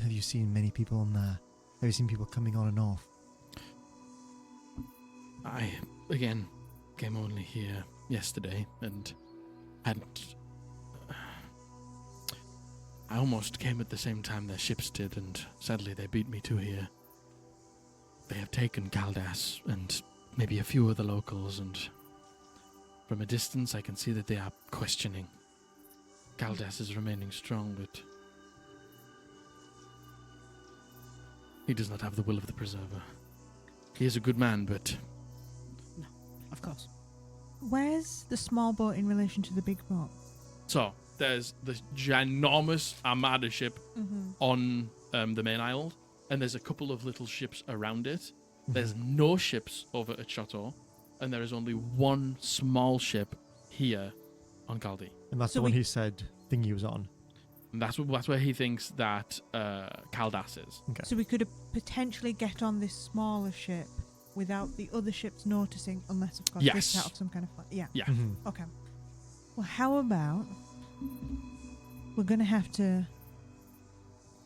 have you seen many people on there? Have you seen people coming on and off? I, again, came only here yesterday and hadn't... I almost came at the same time their ships did, and sadly they beat me to here. They have taken Kaldas and maybe a few of the locals, and from a distance I can see that they are questioning. Kaldas is remaining strong, but he does not have the will of the Preserver. He is a good man, but Of course. Where's the small boat in relation to the big boat? so there's this ginormous armada ship on the main island, and there's a couple of little ships around it. There's no ships over at Chateau. and there is only one small ship here on Caldi. And that's So the one we- he said Thingy was on. And that's where he thinks that Caldas is. Okay. So we could potentially get on this smaller ship without the other ships noticing, unless of course Yes. they set off some kind of yeah. Yeah. Mhm. Okay. Well, how about we're gonna have to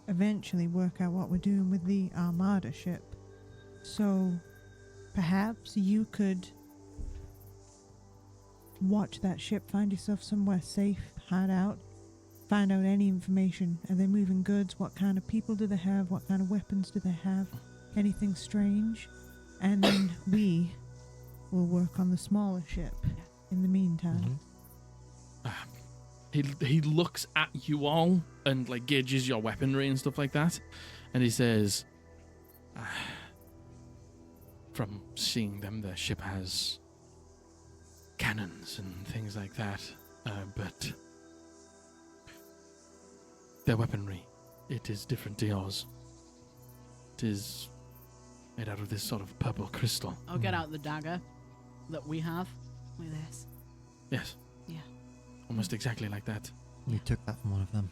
eventually work out what we're doing with the Armada ship. So perhaps you could watch that ship, find yourself somewhere safe, hide out, find out any information. Are they moving goods? What kind of people do they have? What kind of weapons do they have? Anything strange? And then we will work on the smaller ship in the meantime. He looks at you all and like gauges your weaponry and stuff like that, and he says, "From seeing them, their ship has cannons and things like that, but their weaponry, it is different to yours. It is made out of this sort of purple crystal." I'll get out the dagger that we have with this. Yes. Yeah. Almost exactly like that. You took that from one of them.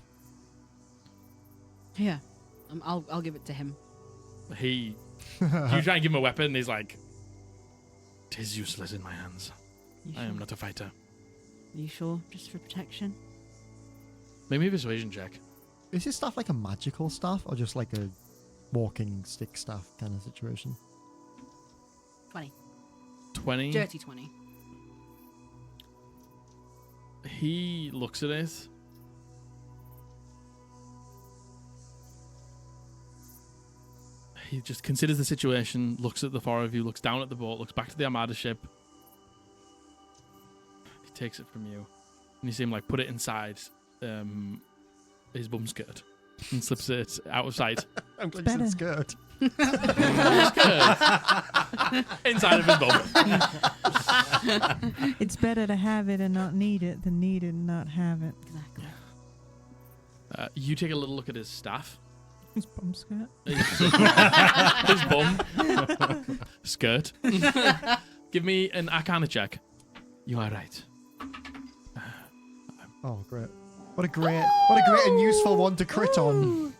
Here. I'll give it to him. You try and give him a weapon, and he's like, "It is useless in my hands. You I am sure? not a fighter." Are you sure? Just for protection? Maybe a persuasion check. Is his staff like a magical staff or just like a walking stick staff kind of situation? 20. 20. Dirty 20. He looks at it. He just considers the situation, looks at the four of you, looks down at the boat, looks back to the Armada ship. He takes it from you. And you see him like put it inside his bum skirt and slips it out of sight. I'm glad better. you said skirt. Inside of his bum. It's better to have it and not need it than need it and not have it. Exactly. You take a little look at his staff. His bum skirt. His bum. Skirt. Give me an Arcana check. You are right. Oh, great. What a great and useful one to crit on.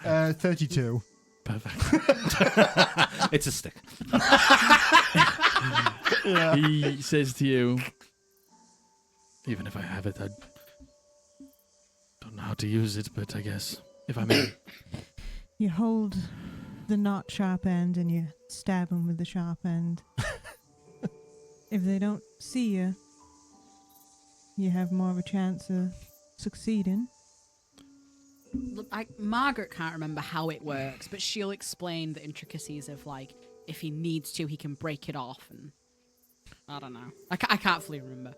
32. Perfect. It's a stick. Yeah. He says to you, "Even if I have it, I don't know how to use it, but I guess if I may." You hold the not sharp end and you stab them with the sharp end. If they don't see you, you have more of a chance of succeeding. Look, Margaret can't remember how it works, but she'll explain the intricacies of, like, if he needs to, he can break it off. And I don't know. I can't fully remember.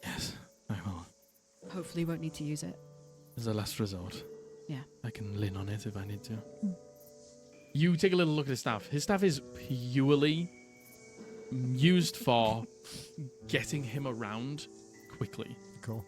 Yes, I will. Hopefully, you won't need to use it. As a last resort. Yeah. I can lean on it if I need to. You take a little look at his staff. His staff is purely used for getting him around quickly. Cool.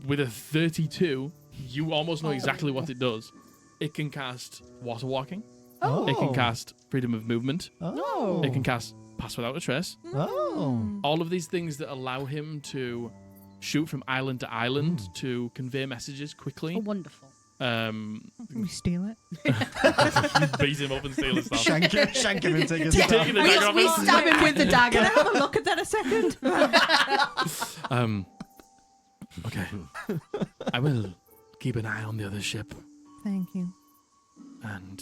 With a 32, you almost know exactly what it does. It can cast water walking. Oh. It can cast freedom of movement. Oh. It can cast pass without a trace. Oh. All of these things that allow him to shoot from island to island to convey messages Oh, quickly. wonderful. We steal it. Beat him up and steal his stuff. Shank him and take his Taking stuff. the dagger off We him. stab him with the dagger. Can I have a look at that a second? Okay. I will keep an eye on the other ship, Thank you. and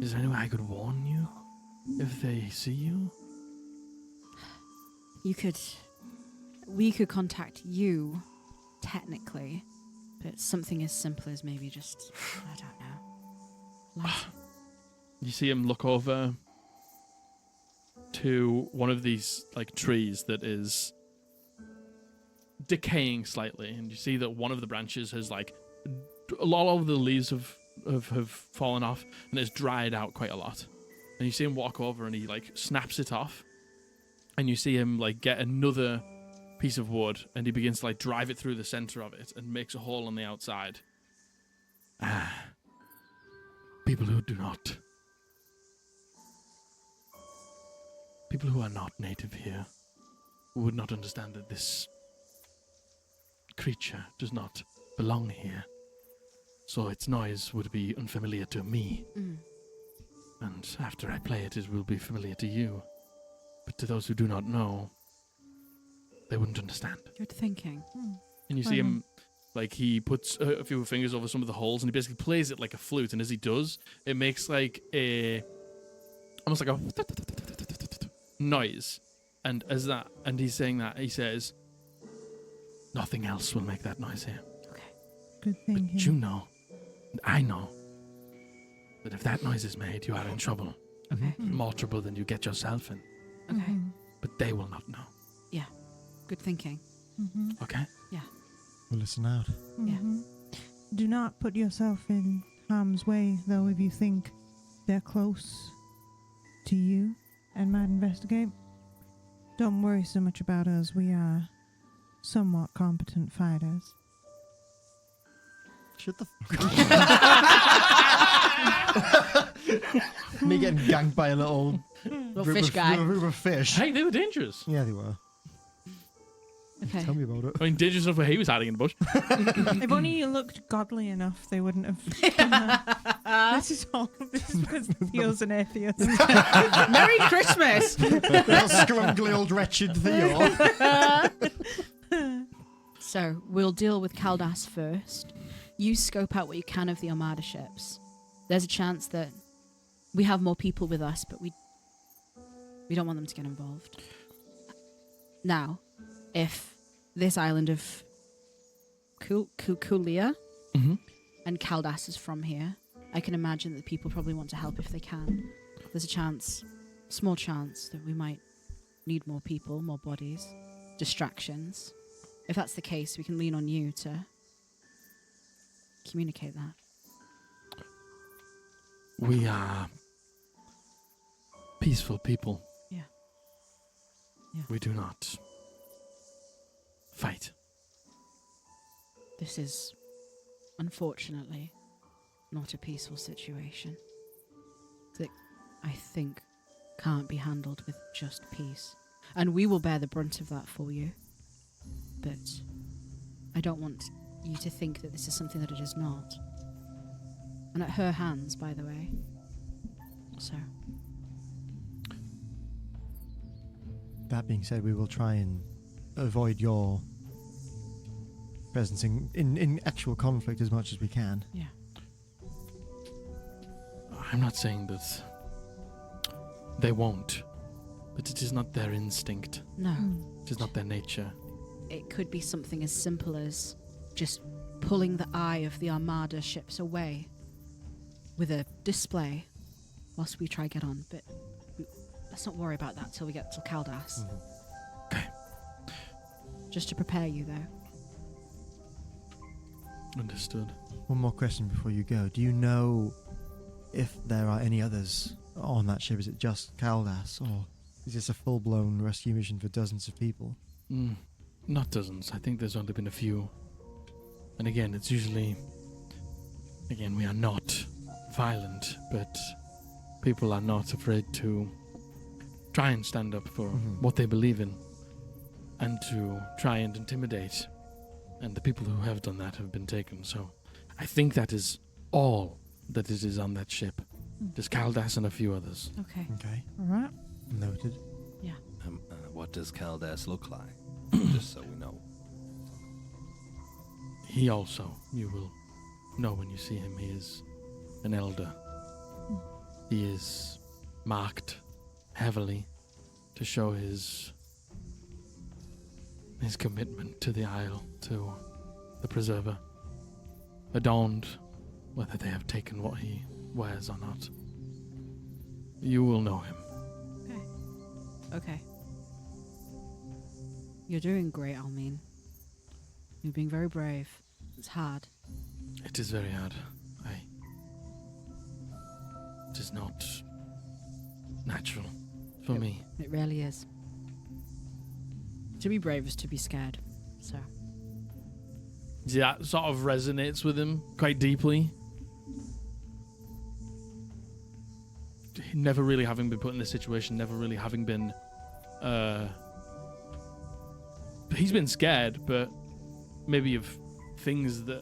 is there any way I could warn you if they see you? We could contact you, technically, but something as simple as maybe just, I don't know. Light. You see him look over to one of these like trees that is decaying slightly, and you see that one of the branches has like a lot of the leaves have fallen off and it's dried out quite a lot. And you see him walk over and he like snaps it off, and you see him like get another piece of wood and he begins to like drive it through the center of it and makes a hole on the outside. people who do not. People who are not native here would not understand that this creature does not belong here. So its noise would be unfamiliar to me. And after I play it, it will be familiar to you. But to those who do not know, they wouldn't understand. Good thinking. And you see him, like, he puts a few fingers over some of the holes, and he basically plays it like a flute. And as he does, it makes like almost like a noise. And he's saying that, he says, nothing else will make that noise here. Good But thinking. you know, and I know, that if that noise is made, you are in trouble. Okay. More trouble than you get yourself in. Okay. But they will not know. Good thinking. Okay? We'll listen out. Do not put yourself in harm's way, though, if you think they're close to you and might investigate. Don't worry so much about us. We are somewhat competent fighters. Shut the fuck up. Me getting ganked by a little fish guy. River fish. Hey, they were dangerous. Yeah, they were. Okay. Tell me about it. I mean, dangerous enough where he was hiding in the bush. If only you looked godly enough, they wouldn't have done that. This is because Theo's an atheist. Merry Christmas! That scrumbly old wretched Theo. So we'll deal with Caldas first. You scope out what you can of the Armada ships. There's a chance that we have more people with us, but we don't want them to get involved. Now, if this island of Kulia and Caldas is from here, I can imagine that people probably want to help if they can. There's a chance, small chance, that we might need more people, more bodies, distractions. If that's the case, we can lean on you to communicate that. We are peaceful people. Yeah. We do not fight. This is, unfortunately, not a peaceful situation. That I think can't be handled with just peace. And we will bear the brunt of that for you. But I don't want you to think that this is something that it is not. And at her hands, by the way. So, That being said, we will try and avoid your presence in actual conflict as much as we can. yeah. I'm not saying that they won't, but it is not their instinct. No. It is not their nature. It could be something as simple as just pulling the eye of the Armada ships away with a display whilst we try get on. But let's not worry about that till we get to Caldas. Okay. Just to prepare you, though. Understood. One more question before you go. Do you know if there are any others on that ship? Is it just Caldas, or is this a full-blown rescue mission for dozens of people? Not dozens. I think there's only been a few. And again, it's usually... Again, we are not violent, but people are not afraid to try and stand up for what they believe in and to try and intimidate. And the people who have done that have been taken. So I think that is all that it is on that ship. There's Caldas and a few others. Okay. Okay, All right. noted. What does Caldas look like? Just so we know. He also, you will know when you see him, he is an elder. He is marked heavily to show his commitment to the Isle, to the Preserver. Adorned, whether they have taken what he wears or not. You will know him. Okay. You're doing great, Almeen. You're being very brave. It's hard. It is very hard. It is not natural for me. It really is. To be brave is to be scared. So, That sort of resonates with him quite deeply. never really having been put in this situation, never really having been, he's been scared, but maybe of things that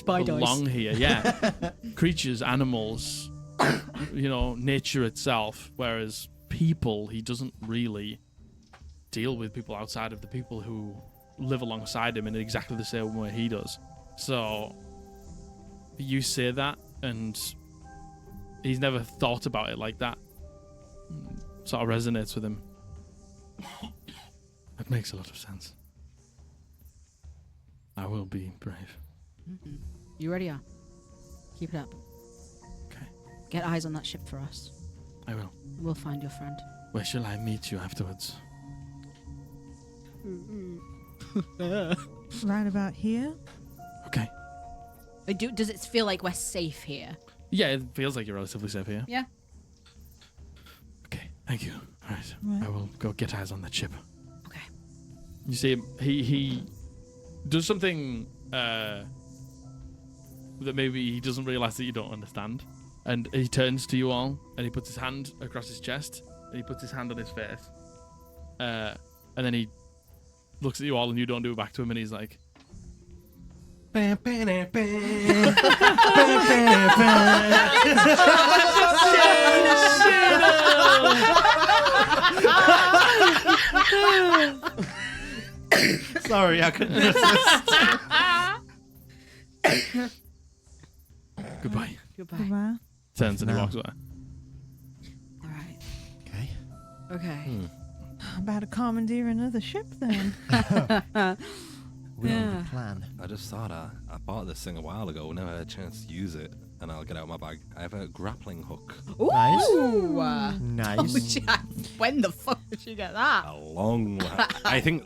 belong here. Yeah, creatures, animals, nature itself. Whereas people, he doesn't really deal with people outside of the people who live alongside him in exactly the same way he does. So you say that, and he's never thought about it like that. Sort of resonates with him. That makes a lot of sense. I will be brave. Mm-hmm. You ready? Are? Keep it up. Okay. Get eyes on that ship for us. I will. We'll find your friend. Where shall I meet you afterwards? Right about here. Okay. Does it feel like we're safe here? Yeah, it feels like you're relatively safe here. Yeah. Okay, thank you. All right. Right. I will go get eyes on that ship. Okay. You see, he does something that maybe he doesn't realize that you don't understand. And he turns to you all, and he puts his hand across his chest, and he puts his hand on his face. And then he looks at you all, and you don't do it back to him, and he's like, Sorry, I couldn't resist. goodbye. Goodbye. Goodbye. Turns and he No. walks away. All right. Okay. Okay. About to commandeer another ship then. We Yeah. have a plan. I just thought I bought this thing a while ago, never had a chance to use it, and I'll get out my bag. I have a grappling hook. Ooh. Nice. When the fuck did you get that? A long I think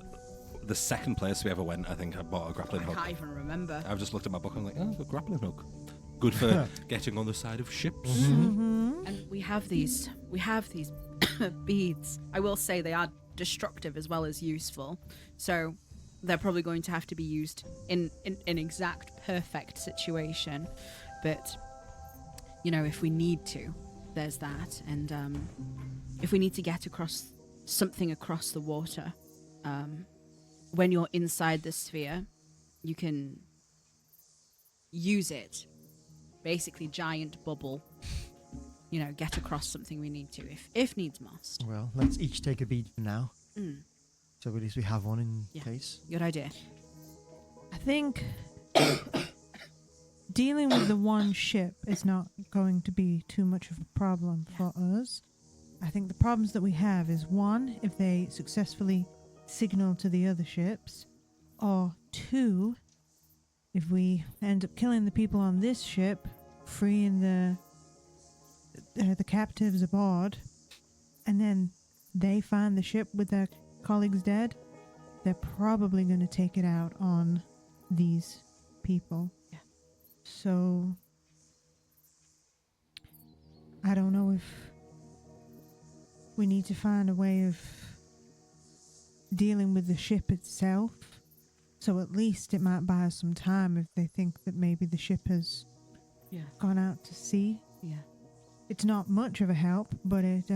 the second place we ever went, I think I bought a grappling I hook. can't even remember. I've just looked at my book and I'm like, oh, a grappling hook. Good for getting on the side of ships. And we have these beads. I will say they are destructive as well as useful. So they're probably going to have to be used in an exact perfect situation. But if we need to, there's that. And if we need to get something across the water, when you're inside the sphere, you can use it. Basically, giant bubble. Get across something we need to, if needs must. Well, let's each take a bead for now. Mm, So at least we have one in Yeah. case. good idea. I think dealing with the one ship is not going to be too much of a problem for us. I think the problems that we have is one, if they successfully signal to the other ships, or two, if we end up killing the people on this ship, freeing the captives aboard, and then they find the ship with their colleagues dead, they're probably going to take it out on these people. Yeah. So I don't know if we need to find a way of dealing with the ship itself. So at least it might buy us some time if they think that maybe the ship has Yeah. gone out to sea. Yeah. It's not much of a help, but it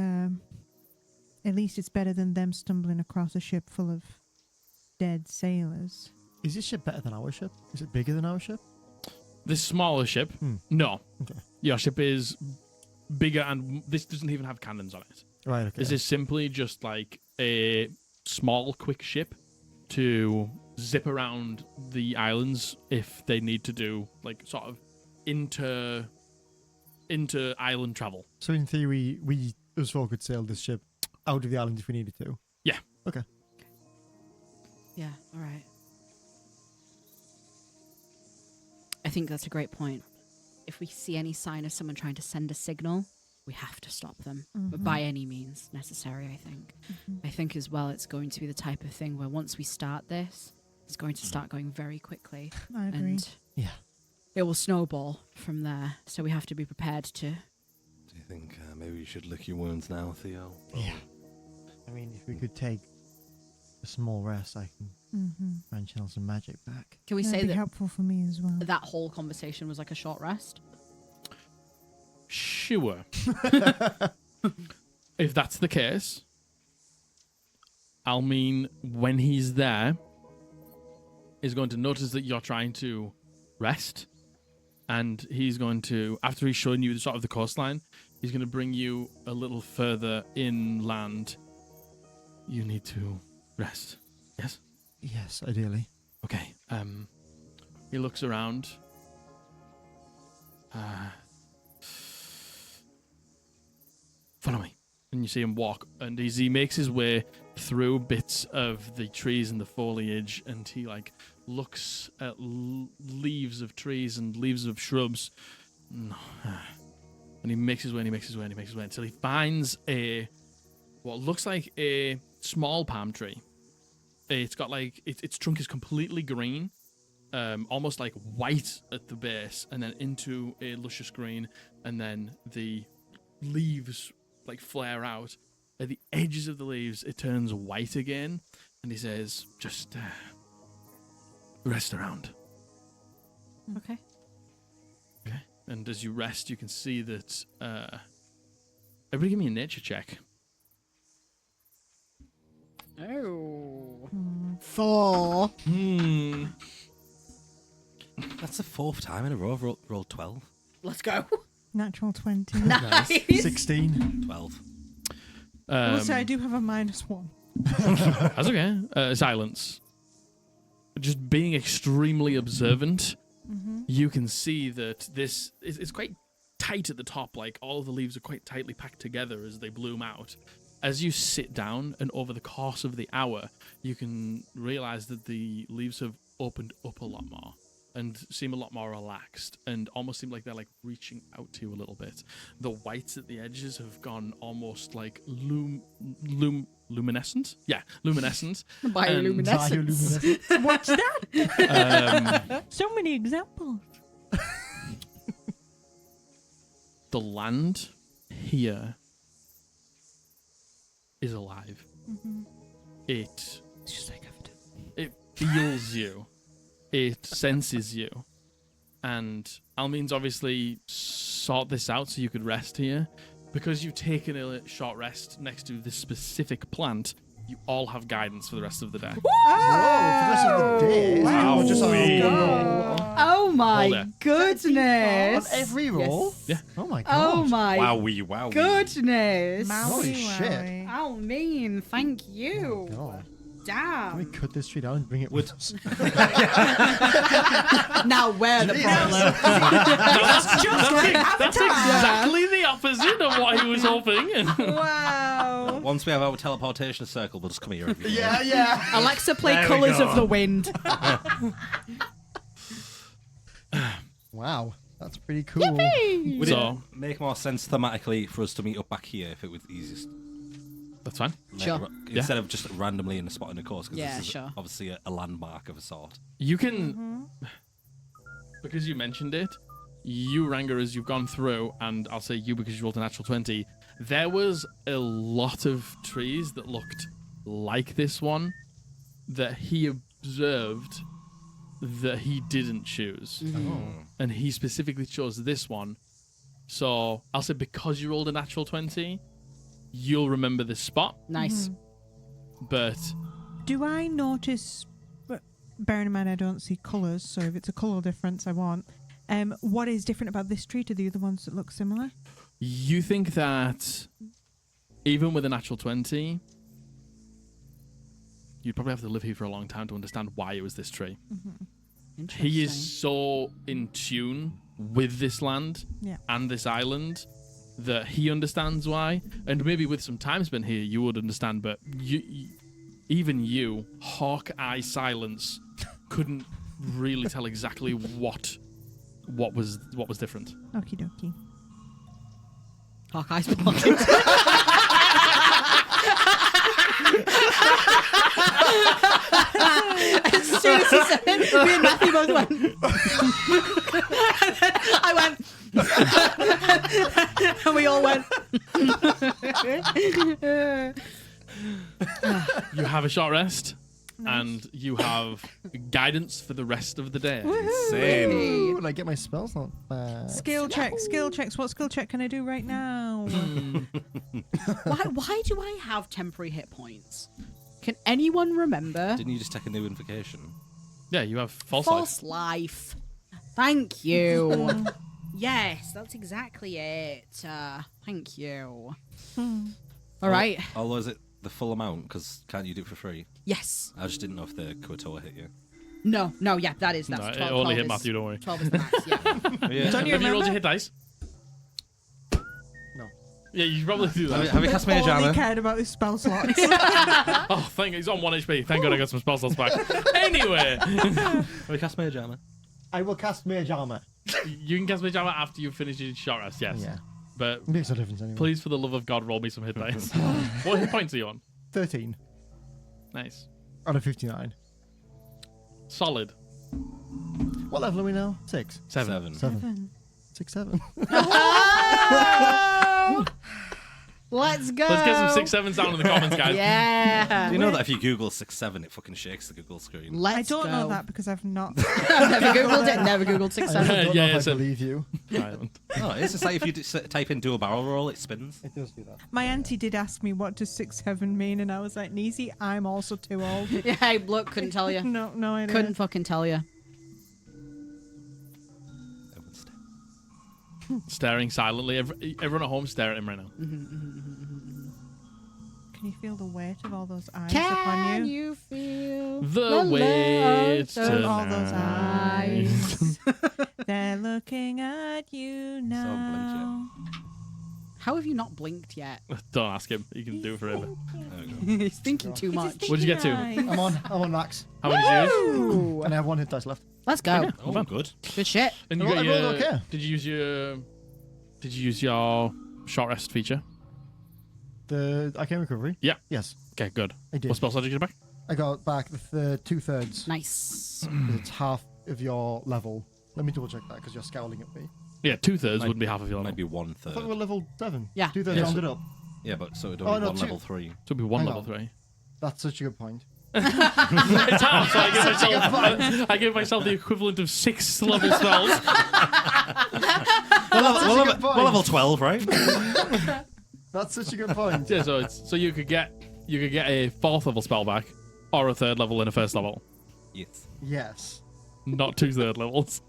at least it's better than them stumbling across a ship full of dead sailors. Is this ship better than our ship? Is it bigger than our ship? This smaller ship, Hmm. no. Okay. Your ship is bigger, and this doesn't even have cannons on it. Right, okay. This is simply just like a small, quick ship to zip around the islands if they need to do like sort of inter island travel. So in theory, we us four could sail this ship out of the island if we needed to. Yeah. Okay. Yeah, all right. I think that's a great point. If we see any sign of someone trying to send a signal, we have to stop them. But by any means necessary, I think. I think as well it's going to be the type of thing where once we start this, it's going to start going very quickly. I agree. And Yeah. it will snowball from there. So we have to be prepared to... Do you think maybe you should lick your wounds now, Theo? Yeah. I mean, if we could take a small rest, I can try and channel some magic back. Can we That'd say be that helpful for me as well. that whole conversation was like a short rest? Sure. If that's the case, Almeen, when he's there, is going to notice that you're trying to rest, and he's going to, after he's shown you the sort of the coastline, he's going to bring you a little further inland. You need to rest. Yes? Yes, ideally. Okay. He looks around. Follow me. And you see him walk, and as he makes his way through bits of the trees and the foliage, and he like looks at leaves of trees and leaves of shrubs, and he makes his way, and he makes his way, and he makes his way until he finds what looks like a small palm tree. It's got like its trunk is completely green, almost like white at the base, and then into a luscious green, and then the leaves like flare out. At the edges of the leaves, it turns white again, and he says, "Just rest around." Okay. Okay. And as you rest, you can see that. Everybody, give me a nature check. Oh. 4. That's the 4th time in a row I've rolled 12. Let's go. Natural 20. Nice. 16. 12. I will say I do have a -1. That's okay. Silence. Just being extremely observant, you can see that this it's quite tight at the top. Like all of the leaves are quite tightly packed together as they bloom out. As you sit down, and over the course of the hour, you can realize that the leaves have opened up a lot more and seem a lot more relaxed, and almost seem like they're like reaching out to you a little bit. The whites at the edges have gone almost like luminescent. Yeah, luminescent. Bioluminescence. What's that? So many examples. The land here is alive. It It's just like after. it feels you. It senses you. And Almeen's obviously sought this out so you could rest here. Because you've taken a short rest next to this specific plant, you all have guidance for the rest of the day. Whoa, for the rest of the day. Wow. Just on Sweet. Oh Hold my it. goodness. every roll? Yeah. Oh my god. Oh my Wow. goodness. Holy Maui, shit. wowie. Oh, mean. Thank you. God. Damn. Can we cut this tree down and bring it with us? Now we're the problem. That's exactly the opposite of what he was hoping. Wow. Once we have our teleportation circle, we'll just come here every day. yeah. Alexa, play There we Colours go. of the Wind. Wow. That's pretty cool. Would So- it make more sense thematically for us to meet up back here if it was easiest? That's fine. Sure. Instead of just randomly in a spot in the course, because Yeah, this is sure. obviously a landmark of a sort. You can, because you mentioned it, you, Ranga, as you've gone through, and I'll say you because you rolled a natural 20, there was a lot of trees that looked like this one that he observed that he didn't choose. And he specifically chose this one. So I'll say because you rolled a natural 20, you'll remember this spot, Nice. but Do I notice, bearing in mind I don't see colours, so if it's a colour difference I want, what is different about this tree to the other ones that look similar? you think that even with a natural 20, you'd probably have to live here for a long time to understand why it was this tree. Interesting. He is so in tune with this land Yeah. and this island that he understands why. And maybe with some time spent here, you would understand. But even you, Hawkeye Silence, couldn't really tell exactly what was different. Okie dokie. Hawkeye's pocket. As soon as he said it, me and Matthew both went. I went. And we all went. You have a short rest, and you have guidance for the rest of the day. Insane. Will I get my spells on? Skill checks. What skill check can I do right now? no. Why do I have temporary hit points? Can anyone remember? Didn't you just take a new invocation? Yeah, you have false life. life. Thank you. Yes, that's exactly it. Thank you. All right. Or is it the full amount? Because can't you do it for free? Yes. I just didn't know if the Kotoa hit you. No, yeah, that's No, 12. it only 12 hit is- Matthew, don't worry. 12 is the max, yeah. Yeah. Don't you Have you rolled remember? your hit dice? No. Yeah, you should probably do that. Have you cast me a All he jammer? cared about his spell slots. Oh, thank you. He's on 1 HP. Thank God I got some spell slots back. Anyway, Have you cast me a jammer? I will cast Mage Armor. you can cast me jammer after you finish your short rest, yes. Yeah. But Makes no difference anyway. please, for the love of God, roll me some hit dice. What hit points are you on? 13 Nice. out of 59. Solid. What level are we now? 6. 7. 7. 6, 7. Let's go. Let's get some 6 7s down in the comments, guys. Yeah. Do you know that if you Google 6-7, it fucking shakes the Google screen? Let's I don't know go. that because I've not. Never Googled it. Never Googled 6 I 7. don't know Yeah, if I so- believe you. Silent. No, it's just like if you type in do a barrel roll, it spins. It does do that. My auntie did ask me what does 6-7 mean, and I was like, Neezy, I'm also too old. Yeah, look, couldn't tell you. No idea. Couldn't fucking tell you. Everyone's dead. Staring silently. Everyone at home stare at him right now. Can you feel the weight of all those eyes Can upon you? you feel The weight of all those tonight. eyes. They're looking at you blinked yet. now. How have you not blinked yet? Don't ask him. He can do it forever. There we go. He's thinking too much. What'd you get to? I'm on max. How many did you use? Ooh. And I have 1 hit dice left. Let's go. Oh, fun. good. Good shit. And you Well, got I your. rolled okay. Did you use your short rest feature? The Arcane Recovery? Yeah. Yes, Okay, good. I did. What spell slot did you get back? I got back the 2/3. Nice. It's half of your level. Let me double check that because you're scowling at me. Yeah, 2/3 Might- wouldn't be half of your Might level. be 1/3. I thought we were level 7. Yeah. 2/3 Yes. rounded up. Yeah, but so it'd Oh, only no, one two- level 3. So it'd be 1 Hang level on. 3. That's such a good point. It's half, so I give myself the equivalent of 6 level spells. Well, good point. level 12, right? That's such a good point. Yeah, so you could get a 4th level spell back, or a 3rd level and a 1st level, Yes. Yes. not 2 3rd levels.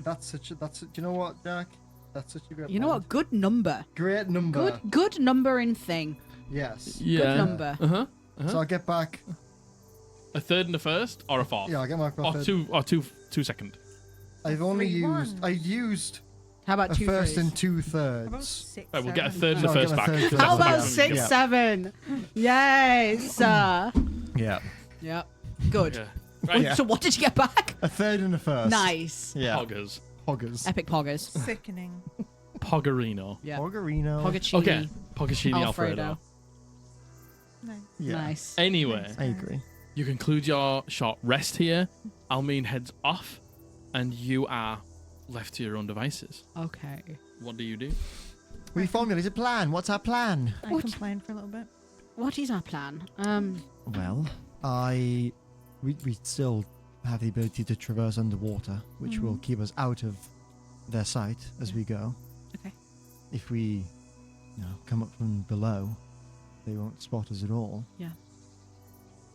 That's do you know what, Jack? That's such a great You know point. what? Good number. Great number. Good numbering thing. Yes. Yeah. number. Uh-huh. So I'll get back. A 3rd and a 1st, or a 4th, Yeah, I'll get back. or two second. I've only Three used. ones. I used How about a 2 first threes? and 2/3. About 6, Right, we'll get a 7. 3rd and a No, I'll get 1st my back. third, 'cause fifth, that's How the about Yeah. maximum you 6 get. 7? Yes. Yeah. Yep. Good. Yeah. Right. Yeah. So what did you get back? A 3rd and a 1st. Nice. Yeah. Poggers. Poggers. Epic poggers. Sickening. Poggerino. Yeah. Poggerino. Poggachini. Okay. Poggachini Alfredo. Alfredo. Nice. Yeah. Nice. Anyway, I agree. you conclude your short rest here. Almeen heads off, and you are left to your own devices. Okay. What do you do? We formulated a plan. What's our plan? I What? complained for a little bit. What is our plan? Well, we still have the ability to traverse underwater, which will keep us out of their sight as we go. Okay. If we, come up from below, they won't spot us at all. Yeah.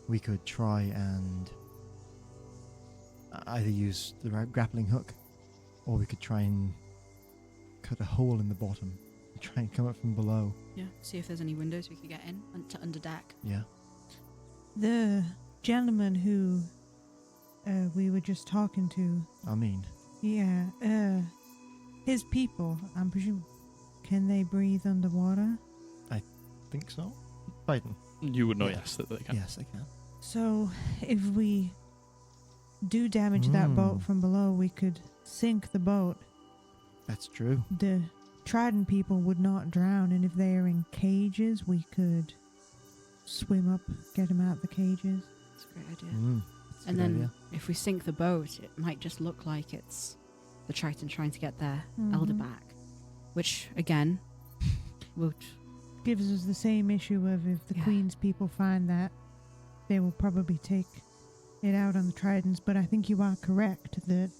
We could try and either use the grappling hook, or we could try and cut a hole in the bottom and try and come up from below. Yeah. See if there's any windows we could get in to under deck. Yeah. The gentleman who we were just talking to, I mean, his people, I'm presuming, can they breathe underwater? think so. Biden. You would know, Yeah. yes, that they can. Yes, I can. So if we do damage that boat from below, we could sink the boat. That's true. The Trident people would not drown, and if they are in cages, we could swim up, get them out the cages. That's a great idea. That's a And good then idea. if we sink the boat, it might just look like it's the Triton trying to get their elder back. Which, again, would... Gives us the same issue of if the Yeah. Queen's people find that, they will probably take it out on the Tridents. But I think you are correct that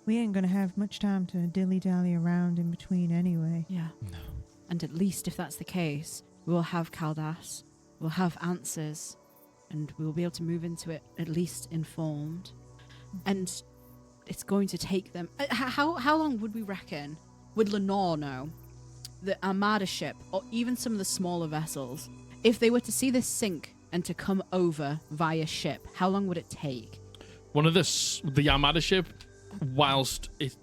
We ain't gonna have much time to dilly-dally around in between anyway. Yeah. No. And at least if that's the case, we'll have Caldas, we'll have answers, and we'll be able to move into it at least informed. And it's going to take them... How long would we reckon? Would Lenore know? The Armada ship, or even some of the smaller vessels, if they were to see this sink and to come over via ship, how long would it take? One of the Armada ship, whilst it,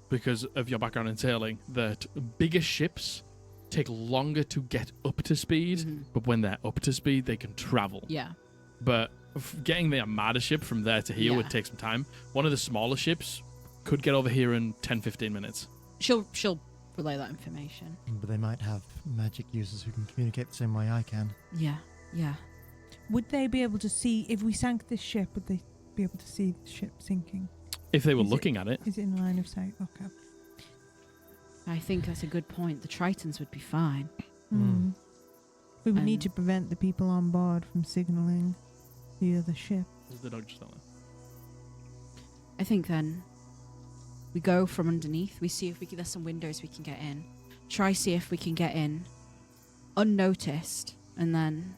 because of your background in sailing, that bigger ships take longer to get up to speed, but when they're up to speed, they can travel. Yeah. But getting the Armada ship from there to here would take some time. One of the smaller ships could get over here in 10-15 minutes. She'll relay that information. But they might have magic users who can communicate the same way I can. Yeah. Would they be able to see, if we sank this ship, would they be able to see the ship sinking? If they were Is it- looking at it. Is it in line of sight? Okay. I think that's a good point. The Tritons would be fine. Hmm. We would need And- to prevent the people on board from signaling the other ship. The dog just fell in. I think then we go from underneath. We see if there's some windows we can get in. Try see if we can get in unnoticed, and then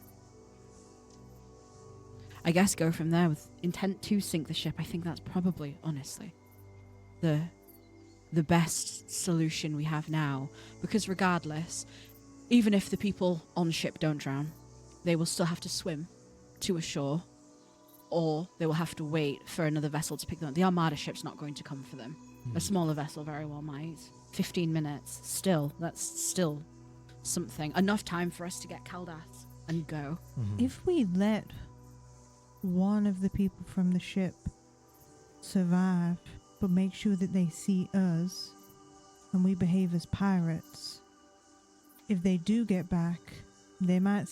I guess go from there with intent to sink the ship. I think that's probably, honestly, the best solution we have now, because regardless, even if the people on ship don't drown, they will still have to swim to a shore, or they will have to wait for another vessel to pick them up. The Armada ship's not going to come for them. A smaller vessel very well might. 15 minutes. Still, that's still something. Enough time for us to get Caldas and go. If we let one of the people from the ship survive, but make sure that they see us and we behave as pirates, if they do get back, they might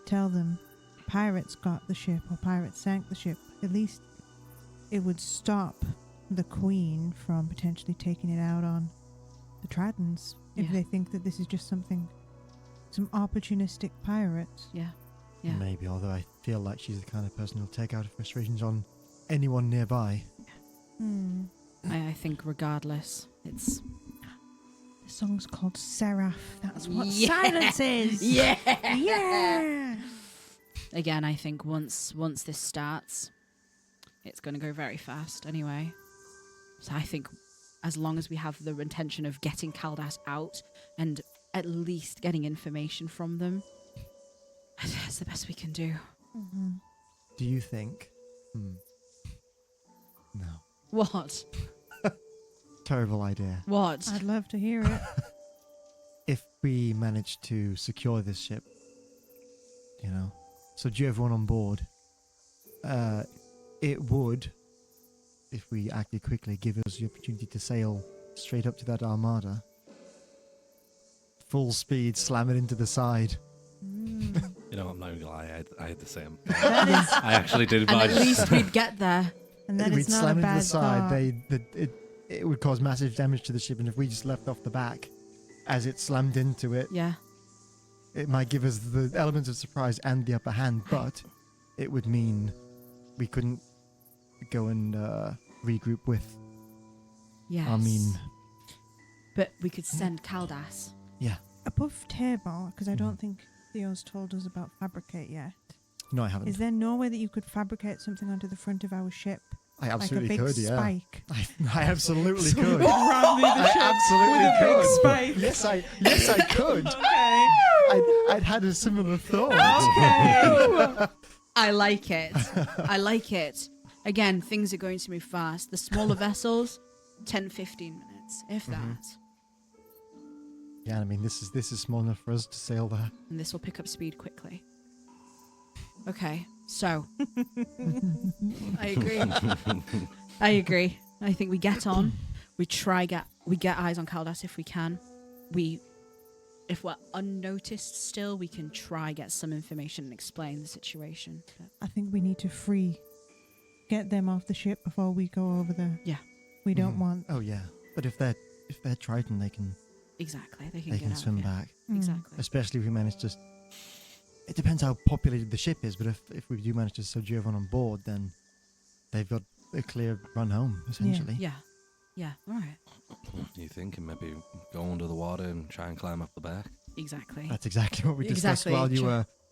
tell them pirates got the ship or pirates sank the ship. At least it would stop the Queen from potentially taking it out on the Tritons if Yeah. they think that this is just some opportunistic pirates. Yeah. Maybe, although I feel like she's the kind of person who'll take out her frustrations on anyone nearby. I think regardless, it's... The song's called Seraph. That's what Yeah. silence is. Yeah! Yeah. Again, I think once this starts, it's going to go very fast anyway. So I think as long as we have the intention of getting Caldas out and at least getting information from them, that's the best we can do. Do you think... No. What? Terrible idea. What? I'd love to hear it. If we manage to secure this ship, subdue everyone on board, it would, if we acted quickly, give us the opportunity to sail straight up to that armada. Full speed, slam it into the side. You know, I'm not even gonna lie, I had the same. That is, I actually did, And but I at just, least we'd get there. and that We'd is not slam a it into bad the side. thought. It would cause massive damage to the ship, and if we just left off the back as it slammed into it, Yeah. it might give us the elements of surprise and the upper hand, but it would mean we couldn't go and regroup with Yes. But we could send Caldas. Above table, because I don't think Theo's told us about fabricate yet. No, I haven't. Is there no way that you could fabricate something onto the front of our ship? I absolutely like a big could, yeah. spike. I absolutely So we could. could run through the I ship absolutely with a big could. spike. Yes, I could. Okay. I'd had a similar thought. Okay. I like it. I like it. Again, things are going to move fast. The smaller vessels, 10, 15 minutes, if that. Yeah, I mean, this is small enough for us to sail there. And this will pick up speed quickly. Okay, so. I agree. I agree. I think we get on. We get eyes on Caldas if we can. If we're unnoticed still, we can try get some information and explain the situation. But I think we need to get them off the ship before we go over there. Yeah. We don't want. Oh yeah, but if they're Triton, they can exactly, they can get out swim of here. back. Exactly. Especially if we manage to. It depends how populated the ship is, but if we do manage to subdue everyone on board, then they've got a clear run home, essentially. Yeah. Yeah. All right. You thinking maybe go under the water and try and climb up the back? Exactly. That's exactly what we discussed Exactly.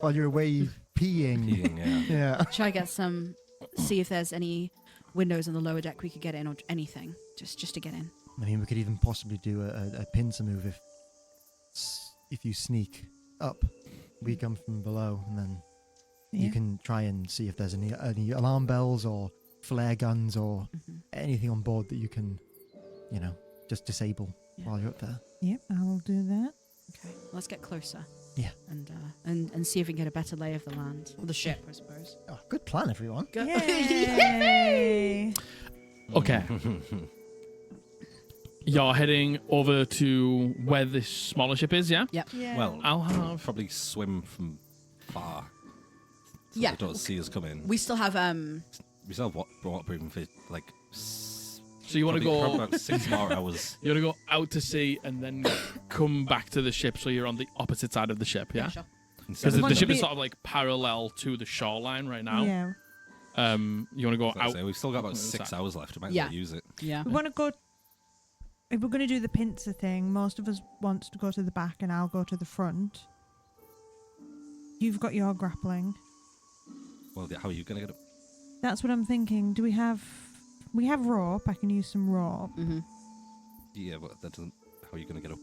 while you were away peeing. Peeing, yeah. Yeah. Try get some. See if there's any windows on the lower deck we could get in, or anything, just to get in. I mean, we could even possibly do a pincer move if you sneak up, we come from below, and then you can try and see if there's any alarm bells or flare guns or anything on board that you can, just disable while you're up there. Yep, I will do that. Okay, let's get closer. Yeah. And see if we can get a better lay of the land, or the ship, I suppose. Oh, good plan, everyone. Yay! Okay. You're heading over to where this smaller ship is, yeah? Yep. Yeah. Well, I'll have... probably swim from far. So Yeah. they don't see us come in. We still have We still have waterproofing for like. So you want to probably go... about 6 more hours. You want to go out to sea and then come back to the ship, so you're on the opposite side of the ship, yeah? Sure. Because Instead the of ship be- is sort of like parallel to the shoreline right now. Yeah. You want to go Like I out... say, we've still got about on the 6 side. hours left. We might as Yeah. well use it. Yeah. We want to go. If we're going to do the pincer thing, most of us wants to go to the back, and I'll go to the front. You've got your grappling. Well, how are you going to get up? That's what I'm thinking. Do we have? We have rope. I can use some rope. Mm-hmm. Yeah, but that doesn't. How are you going to get up?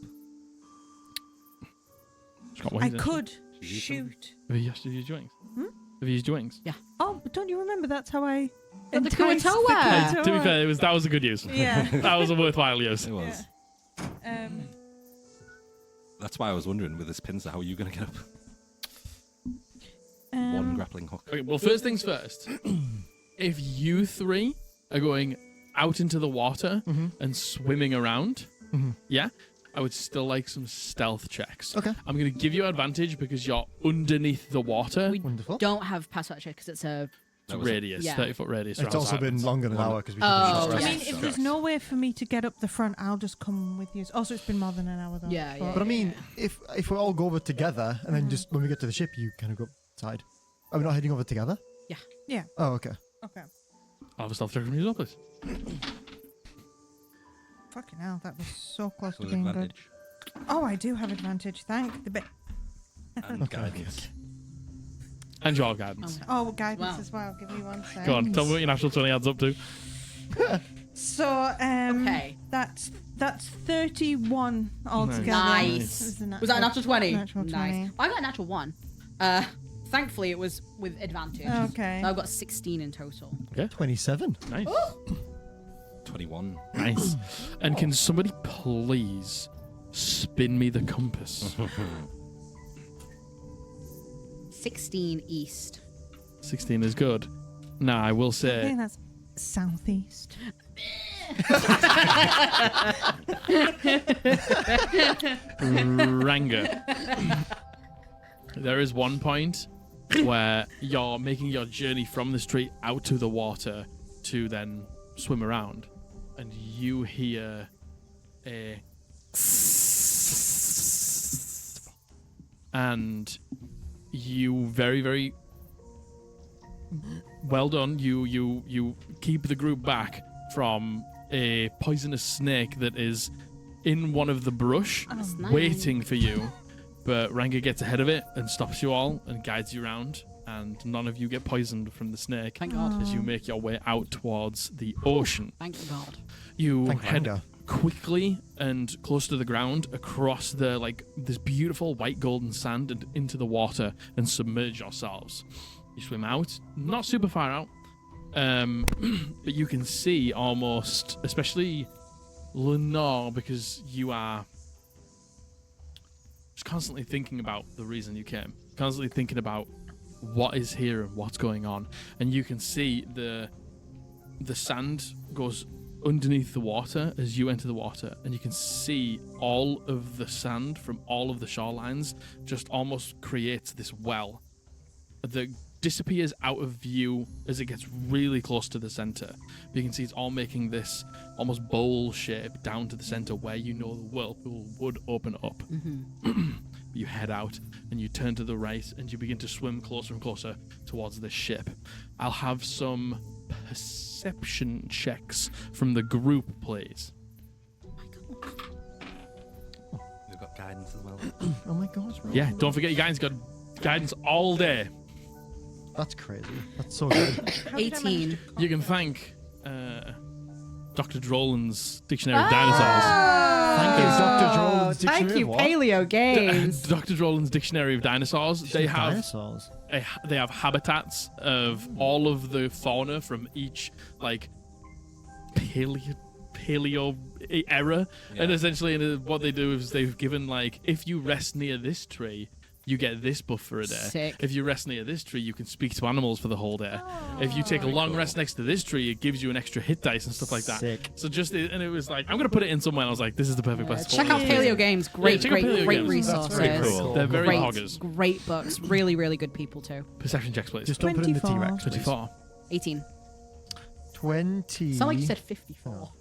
It's got I wings, actually. could Should you use shoot. Have you used your wings? Hmm? Have you used your wings? Oh, but don't you remember? That's how I. Got the enticed Kuatoa. the To be Kuatoa. fair, that was a good use. Yeah. That was a worthwhile use. It was. That's why I was wondering with this pincer, how are you going to get up? One grappling hook. Okay, well, first things first. If you three are going out into the water and swimming around, yeah, I would still like some stealth checks. Okay. I'm going to give you advantage because you're underneath the water. We Wonderful. don't have password check because it's a. It's a That was it. radius, Yeah. 30-foot radius. It's around also the been islands. longer than an hour because we. Oh, couldn't I yeah. mean, if there's no way for me to get up the front, I'll just come with you. Also, it's been more than an hour though. Yeah, yeah. But I mean, if we all go over together and then just when we get to the ship, you kind of go upside. Are we not heading over together? Yeah. Yeah. Oh, okay. Okay. I'll have a stealth check from you as well, please. Fucking hell, that was so close to With being advantage. good. Oh, I do have advantage. Thank the bit. And Okay. guidance. And your guidance. Oh, guidance Wow. as well. Give me one second. Go on, tell me what your natural 20 adds up to. So, Okay. that's 31 altogether. Nice. It was Was that a natural 20? Natural 20. Nice. I got a natural 1. Thankfully, it was with advantage. Okay. I've got 16 in total. 27. Nice. 21. Nice. And can somebody please spin me the compass? 16 east. 16 is good. Now, I will I say... think that's southeast. Ranga. There is one point where you're making your journey from the street out to the water to then swim around, and you hear a and you very, very well done. You keep the group back from a poisonous snake that is in one of the brush, That's nice. waiting for you. But Ranga gets ahead of it and stops you all and guides you around, and none of you get poisoned from the snake Thank God. as you make your way out towards the ocean. Thank God. You Thank head Ranga. quickly and close to the ground across the this beautiful white golden sand and into the water and submerge yourselves. You swim out, not super far out, but you can see almost, especially Lenore, because you are just constantly thinking about the reason you came, constantly thinking about what is here and what's going on, and you can see the sand goes underneath the water as you enter the water, and you can see all of the sand from all of the shorelines just almost creates this well that disappears out of view as it gets really close to the center. But you can see it's all making this almost bowl shape down to the center where you know the whirlpool would open up. You head out and you turn to the right and you begin to swim closer and closer towards this ship. I'll have some perception checks from the group, please. We've got guidance as well. Oh my god. Yeah, don't forget you guys got guidance all day. That's crazy. That's so good. 18. You can thank Dr. Drolan's Dictionary of Dinosaurs. Thank you, Dr. Drolan's Dictionary Thank you, of what? Paleo Games. Dr. Drolan's Dictionary of Dinosaurs. They have Dinosaurs. they have habitats of all of the fauna from each like paleo era, and essentially what they do is they've given like, if you rest near this tree, you get this buff for a day. Sick. If you rest near this tree, you can speak to animals for the whole day. If you take a long rest next to this tree, it gives you an extra hit dice and stuff like that. Sick. So and it was like, I'm gonna put it in somewhere. And I was like, this is the perfect place. to Check put out it. Paleo Games. Great, check out Paleo great Games. resources. That's very cool. They're very Great, hoggers. great books. Really, really good people too. Perception checks, please. Just don't put in the 24. T-Rex. please. 24. 18. 20. Sound like you said 54.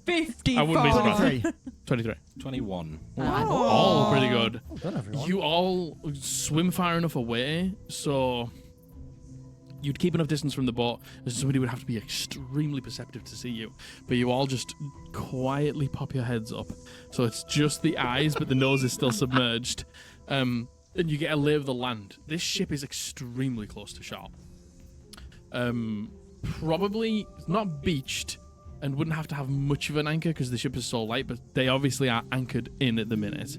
50. I wouldn't be surprised. 23. 23. 21. All pretty good. Well done, everyone. You all swim far enough away, so you'd keep enough distance from the boat, as somebody would have to be extremely perceptive to see you. But you all just quietly pop your heads up, so it's just the eyes, but the nose is still submerged. And you get a lay of the land. This ship is extremely close to shore. Probably not beached, and wouldn't have to have much of an anchor because the ship is so light, but they obviously are anchored in at the minute.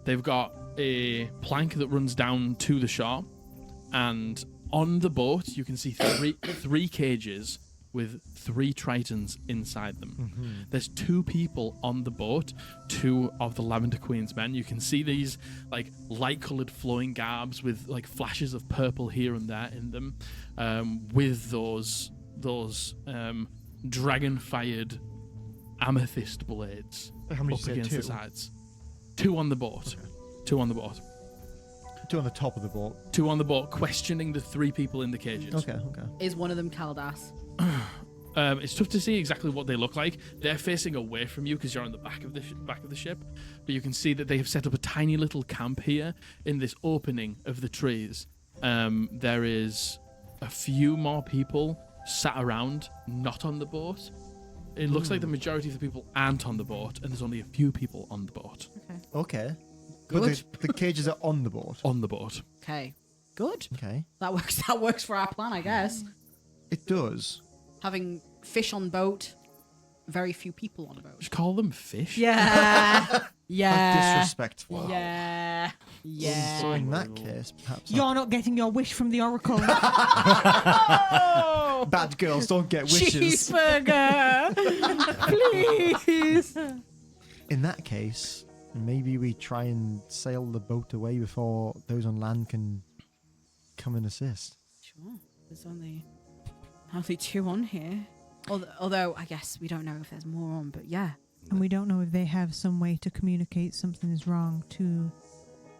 They've got a plank that runs down to the shore, and on the boat you can see three cages with 3 tritons inside them. There's 2 people on the boat, 2 of the Lavender Queen's men. You can see these like light-colored flowing garbs with like flashes of purple here and there in them, with those dragon-fired amethyst blades How many up did you against say? the 2? sides. 2 on the boat. Okay. 2 on the boat. 2 on the top of the boat. 2 on the boat, questioning the 3 people in the cages. Okay. Is one of them Caldas? It's tough to see exactly what they look like. They're facing away from you because you're on the back of the ship, but you can see that they have set up a tiny little camp here in this opening of the trees. There is a few more people sat around, not on the boat. It looks like the majority of the people aren't on the boat, and there's only a few people on the boat. Okay. But the cages are on the boat. On the boat. Okay. Good. Okay. That works. That works for our plan, I guess. It does. Having fish on boat, very few people on boat. Just call them fish. Yeah. How yeah. disrespectful. Yeah. Yeah. So in that case, perhaps You're not getting your wish from the Oracle. bad girls don't get wishes. Cheeseburger. Please. In that case, maybe we try and sail the boat away before those on land can come and assist. Sure. There's only 2 on here. Although I guess we don't know if there's more on, but yeah. And we don't know if they have some way to communicate something is wrong to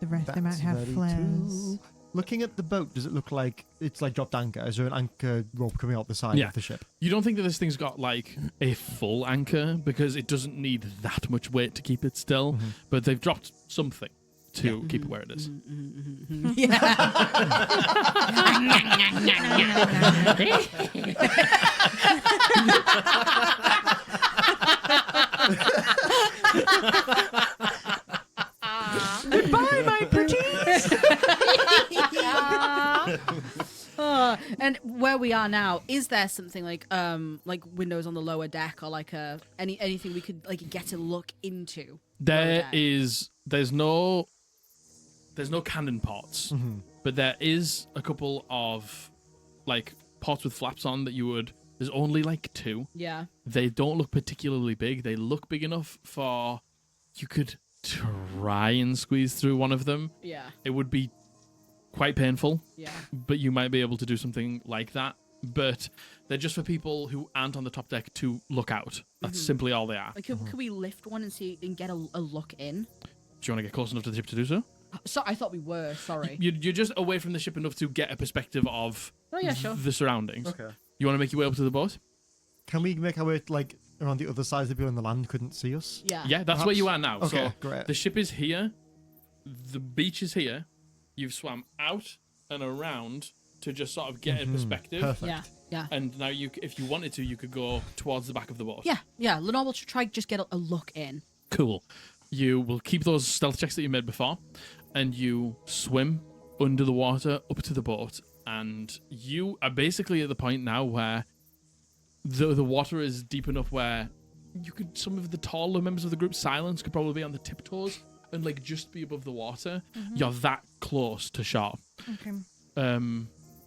the rest. They might That's have very flares. true. Looking at the boat, does it look like it's like dropped anchor? Is there an anchor rope coming out the side Yeah. of the ship? You don't think that this thing's got like a full anchor because it doesn't need that much weight to keep it still, but they've dropped something to keep it where it is. Goodbye, my pretties. And where we are now, is there something like windows on the lower deck or like anything we could like get a look into? There's no cannon pots, but there is a couple of like pots with flaps on that there's only like 2. Yeah. They don't look particularly big. They look big enough for you could try and squeeze through one of them. Yeah. It would be quite painful, Yeah. but you might be able to do something like that. But they're just for people who aren't on the top deck to look out. That's simply all they are. Like, could we lift one and see and get a look in? Do you want to get close enough to the ship to do so? So I thought we were. Sorry. You're just away from the ship enough to get a perspective of Oh yeah, sure. the surroundings. Okay. You want to make your way up to the boat? Can we make our way like around the other side so the people on the land couldn't see us? Yeah. Yeah, that's where you are now. Okay, So great. the ship is here, the beach is here. You've swam out and around to just sort of get a perspective. Perfect. Yeah. Yeah. And now if you wanted to, you could go towards the back of the boat. Yeah. Lenore will try just get a look in. Cool. You will keep those stealth checks that you made before, and you swim under the water up to the boat, and you are basically at the point now where the water is deep enough where some of the taller members of the group, Silence, could probably be on the tiptoes and like just be above the water. You're that close to shore. Okay.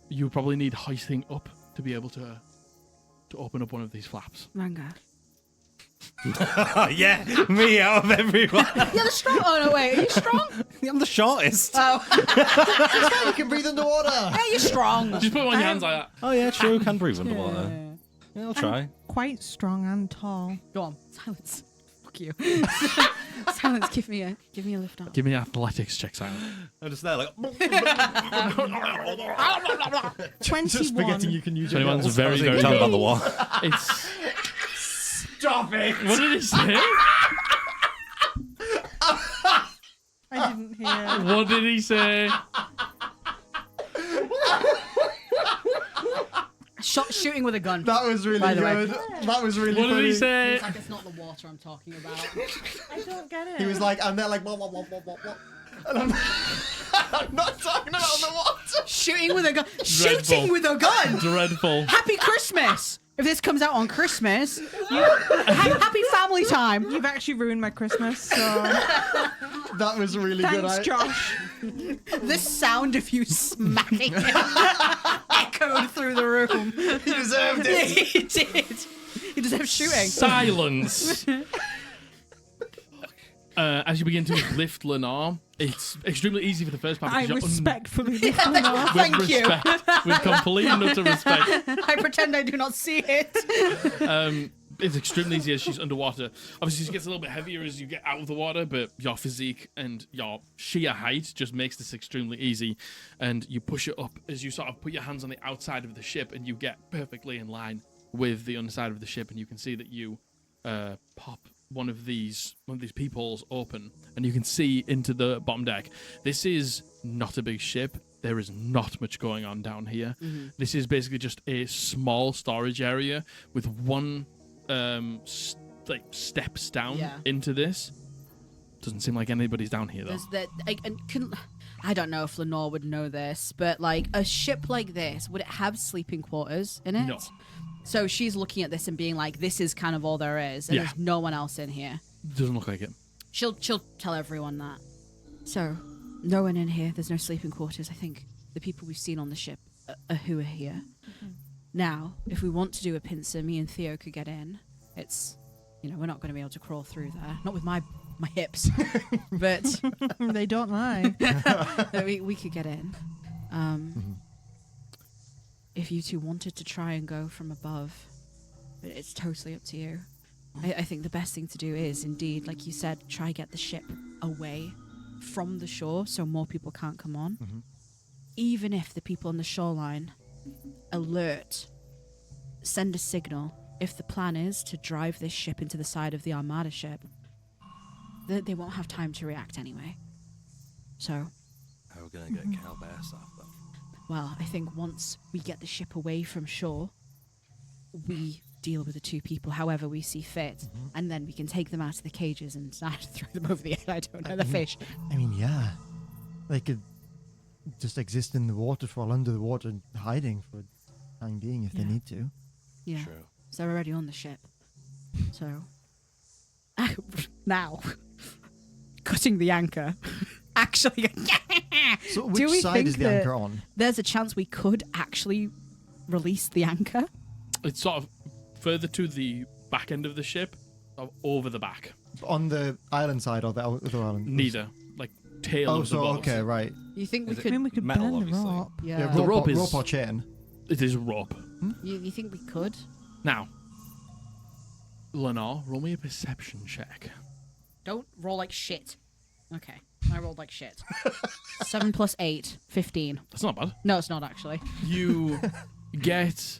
You probably need hoisting up to be able to open up one of these flaps. Ranga. Yeah, me out of everyone. You're the strong. Oh no, wait. Are you strong? I'm the shortest. Oh, You can breathe underwater. yeah, you're strong. Just put it on your hands like that. Oh yeah, true. Can breathe underwater. Yeah, I'll try. Quite strong and tall. Go on, Silence. Fuck you. Silence, give me a lift up. Give me an athletics check, Silence. I'm just there like. 21. Just forgetting you can use your 21's nails. very, very Jump on good. the wall. It's. Stop it! What did he say? I didn't hear. What did he say? Shooting with a gun. That was really By the way. good. That was really What funny. did he say? It's like it's not the water I'm talking about. I don't get it. He was like, and they're like, what? And I'm not talking about the water. Shooting with a gun. Shooting with a gun. Dreadful. Happy Christmas. If this comes out on Christmas, happy family time. You've actually ruined my Christmas, so That was really good. thanks, Josh. The sound of you smacking it echoed through the room. He deserved it. He did. He deserves shooting. Silence. As you begin to lift Lenore, it's extremely easy for the first part. I because you're respectfully lift Lenore. with Thank you. respect, with complete and utter respect. I pretend I do not see it. It's extremely easy as she's underwater. Obviously, she gets a little bit heavier as you get out of the water, but your physique and your sheer height just makes this extremely easy. And you push it up as you sort of put your hands on the outside of the ship, and you get perfectly in line with the underside of the ship, and you can see that you pop one of these peepholes open, and you can see into the bottom deck. This is not a big ship. There is not much going on down here. This is basically just a small storage area with one steps down into this. Doesn't seem like anybody's down here though. I don't know if Lenore would know this, but like a ship like this, would it have sleeping quarters in it? No. So she's looking at this and being like, "This is kind of all there is, and Yeah. there's no one else in here." Doesn't look like it. She'll tell everyone that. So, no one in here. There's no sleeping quarters. I think the people we've seen on the ship are who are here. Now, if we want to do a pincer, me and Theo could get in. It's, we're not going to be able to crawl through there. Not with my hips, but They don't lie. we could get in. If you two wanted to try and go from above, but it's totally up to you. I think the best thing to do is, indeed, like you said, try get the ship away from the shore so more people can't come on. Even if the people on the shoreline alert, send a signal. If the plan is to drive this ship into the side of the Armada ship, they won't have time to react anyway. So, How are we gonna get Cal by ourselves though? well, I think once we get the ship away from shore, we deal with the two people however we see fit, and then we can take them out of the cages and throw them over the edge. I don't know, the fish. I mean, yeah. They could just exist in the water, fall under the water, hiding for the time being if they Yeah. need to. Yeah. True. So they're already on the ship. So now, cutting the anchor. Actually, So Do we which side think is the that- anchor on? there's a chance we could actually release the anchor. It's sort of further to the back end of the ship, or over the back. On the island side or the other island? Neither, like tail Oh, of the so boat. okay, right. You think we Is it- I mean, could? we could Metal, burn the obviously. rope. Yeah. The rope is- rope or chain. It is rope. You think we could? Now, Lenore, roll me a perception check. Don't roll like shit. Okay, I rolled like shit. 7 + 8, 15. That's not bad. No, it's not actually. You get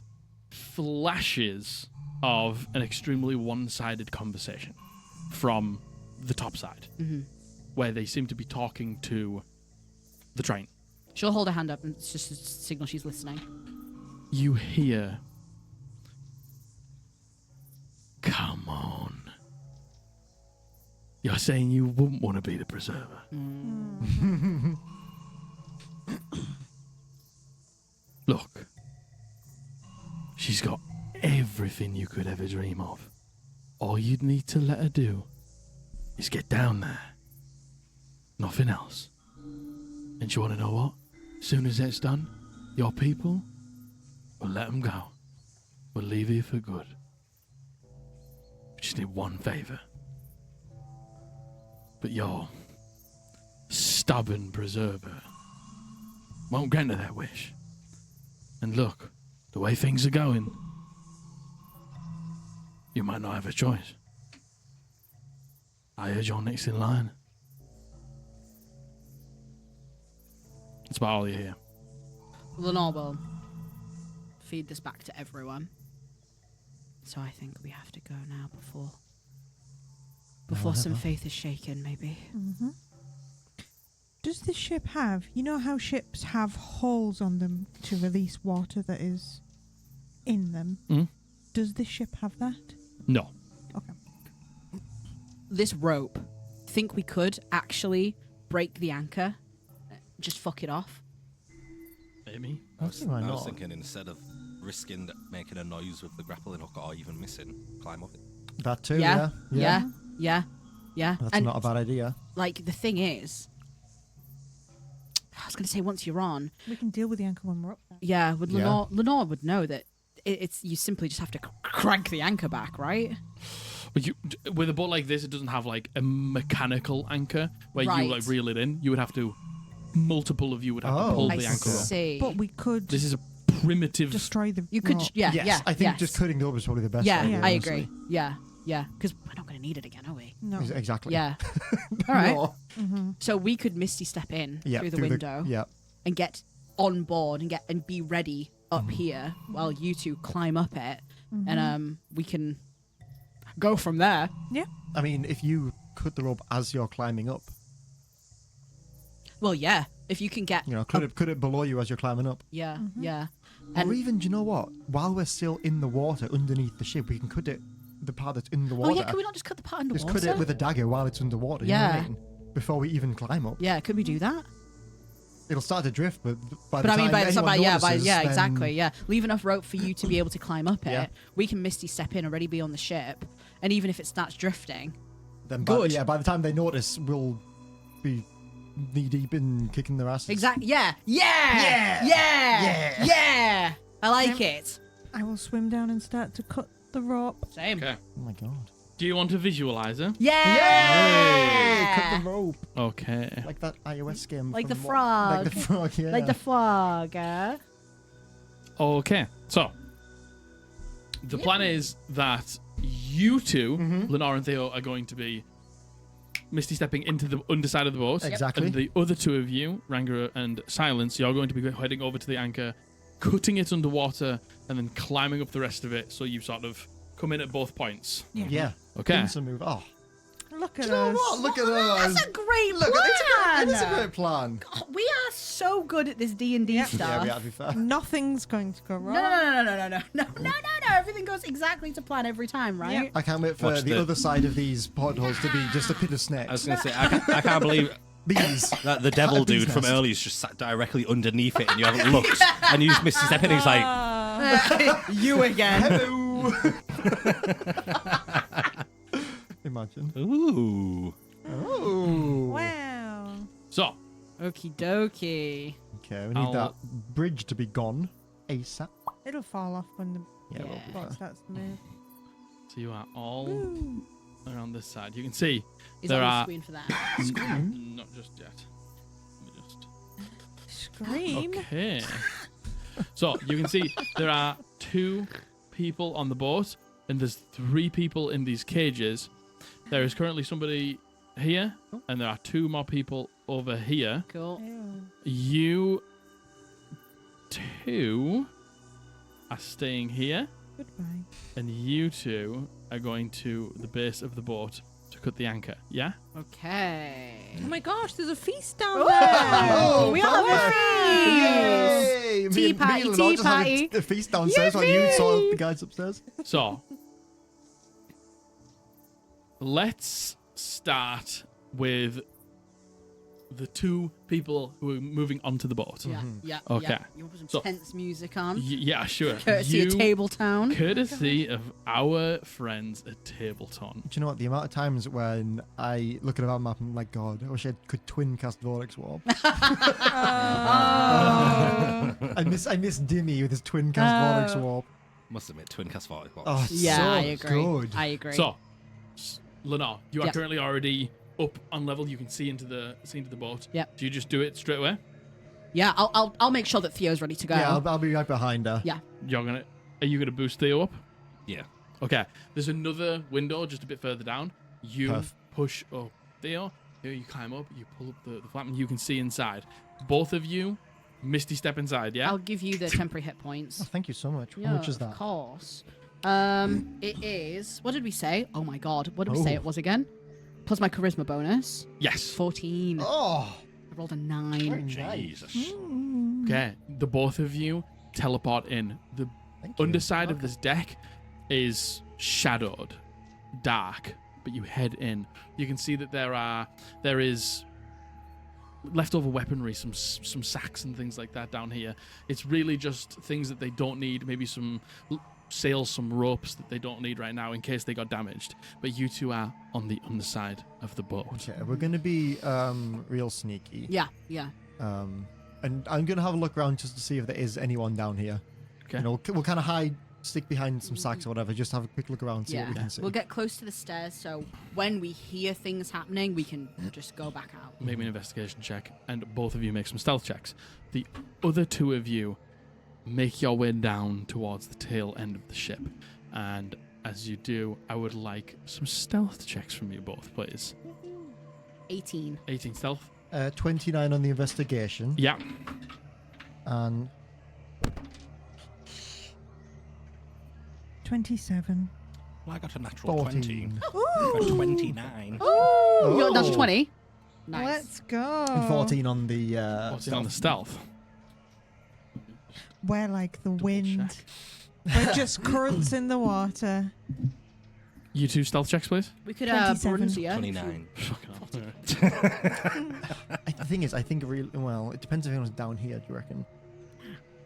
flashes of an extremely one-sided conversation from the top side, where they seem to be talking to the train. She'll hold her hand up and it's just a signal she's listening. You hear You're saying you wouldn't want to be the preserver? Look, she's got everything you could ever dream of. All you'd need to let her do is get down there. Nothing else. And you want to know what? As soon as that's done, your people will let them go. We'll leave you for good. We just need one favour. But your stubborn preserver won't grant her that wish. And look, the way things are going, you might not have a choice. I heard you're next in line. That's about all you hear. Lenore will feed this back to everyone. So I think we have to go now before some faith is shaken, maybe. Mm-hmm. Does the ship have, you know how ships have holes on them to release water that is in them? Mm. Does this ship have that? No. Okay. This rope, think we could actually break the anchor? Just fuck it off? Maybe. I see why I was not. thinking instead of risking making a noise with the grappling hook or even missing, climb up it. That too, Yeah. yeah. Yeah. That's not a bad idea. Like, the thing is, I was going to say once you're on, We can deal with the anchor when we're up there. yeah, would Yeah. Lenore would know that it's you simply just have to crank the anchor back, right? But with a boat like this, it doesn't have like a mechanical anchor where Right. you like reel it in. You would have to, multiple of you would have to pull I the anchor up. see. But we could This is a primitive. destroy the You could, rope. yeah, I think just cutting the rope is probably the best Yeah, idea. I honestly. agree. Yeah, because we're not going to need it again, are we? No. Exactly. Yeah. All right. No. Mm-hmm. So we could Misty step in Yeah, through the window yeah. and get on board and be ready up here while you two climb up it, and we can go from there. Yeah. I mean, if you cut the rope as you're climbing up, Well, yeah, if you can get, you know, cut it below you as you're climbing up. yeah, yeah, Or and even, do you know what? While we're still in the water underneath the ship, we can cut it, the part that's in the oh water. yeah, can we not just cut the part underwater? Just cut it with a dagger while it's underwater, you know what Yeah. I mean? Before we even climb up. Yeah, could we do that? It'll start to drift, but by But the I mean, time anyone notices, yeah, then- exactly, yeah. Leave enough rope for you to be able to climb up it. Yeah. We can Misty step in, already be on the ship, and even if it starts drifting, Then Good. by the time they notice, we'll be knee deep in kicking their asses. exactly. Yeah. I like it. I will swim down and start to cut the rope. Same. Okay. Oh my god. Do you want to visualize it? Yeah. Cut the rope. Okay. Like that iOS game. Like from the what- frog. Like the frog, yeah. Like the frog. Okay. So the plan is that you two, Lenore and Theo, are going to be Misty stepping into the underside of the boat. Exactly. And the other two of you, Ranga and Silence, you're going to be heading over to the anchor, cutting it underwater, and then climbing up the rest of it. So you sort of come in at both points. Yeah. Okay. Pincer move. Oh. Look Do at you know us. what? Look at us. That's a great Look, plan. it is a great plan. We are so good at this D&D stuff. Yeah, we have to be fair. Nothing's going to go wrong. No. Everything goes exactly to plan every time, right? I can't wait for Watch the the- other side of these potholes to be just a pit of snakes. I was going to say, I can't believe These. that the devil These dude from nest. earlier is just sat directly underneath it and you haven't looked. And you just missed a step in and he's like, You again. Hello. Imagine. ooh. Oh. Wow. So Okie dokie. Okay, we need that bridge to be gone ASAP. It'll fall off when the Yeah, Yeah. well, boat starts to move. So you are all around this side. You can see Is there on the are screen for that. not just yet. Let me just Scream. okay. So you can see there are 2 people on the boat, and there's 3 people in these cages. There is currently somebody here, and there are 2 more people over here. Cool. Ew. You 2 are staying here, Goodbye. and you 2 are going to the base of the boat to cut the anchor. Yeah? Okay. Oh my gosh, there's a feast down Oh, there. we all have a feast. Yay! Tea party, and tea Lenore just having party. a feast downstairs while you saw the guys upstairs. So let's start with the two people who are moving onto the boat. Yeah. Okay. Yeah. You want some So- tense music on? Yeah, sure. Courtesy of Tabletown. Courtesy of our friends at Tableton. Do you know what? The amount of times when I look at a map and I'm like, God, I wish I could twin cast Vortex Warp. I miss Dimmy with his twin cast Vortex Warp. Must admit, twin cast 40. Oh, it's Yeah, so I agree. good. I agree. So, Lenore, you are Yep. currently already up on level. You can see into the boat. Yep. Do you just do it straight away? yeah, I'll make sure that Theo's ready to go. Yeah, I'll be right behind her. Yeah. Are you gonna boost Theo up? Yeah. Okay. There's another window just a bit further down. You Perf. push up Theo. Here you climb up. You pull up the flap, and you can see inside. Both of you, Misty step inside. Yeah. I'll give you the temporary hit Oh, points. thank you so much. Yeah, How much is of that? course. It is. What did we say? Oh my god. What did we say Oh. it was again? Plus my charisma bonus. Yes. 14. Oh, I rolled a 9. Jesus. Okay. The both of you teleport in. The thank you. underside of this deck is shadowed, dark, but you head in. You can see that there is leftover weaponry, some sacks and things like that down here. It's really just things that they don't need, maybe some sails, some ropes that they don't need right now in case they got damaged. But you two are on the underside of the boat. Okay, we're gonna be real sneaky. Yeah, yeah. And I'm gonna have a look around just to see if there is anyone down here. Okay. You know, we'll kind of hide, stick behind some sacks or whatever. Just have a quick look around, see Yeah. what we can see. We'll get close to the stairs so when we hear things happening, we can just go back out. Make me an investigation check, and both of you make some stealth checks. The other two of you make your way down towards the tail end of the ship. And as you do, I would like some stealth checks from you both, please. 18. 18 stealth. 29 on the investigation, Yeah. and 27. Well, I got a natural 14. 20. I got 29. You got natural 20? Nice. Let's go. And 14 on the 14 on the stealth. We're like the wind. check. We're just currents in the water. You two stealth checks, please. We could 27. bronze you. 29. Fucking hell. The thing is, I think well, it depends if anyone's down here. Do you reckon?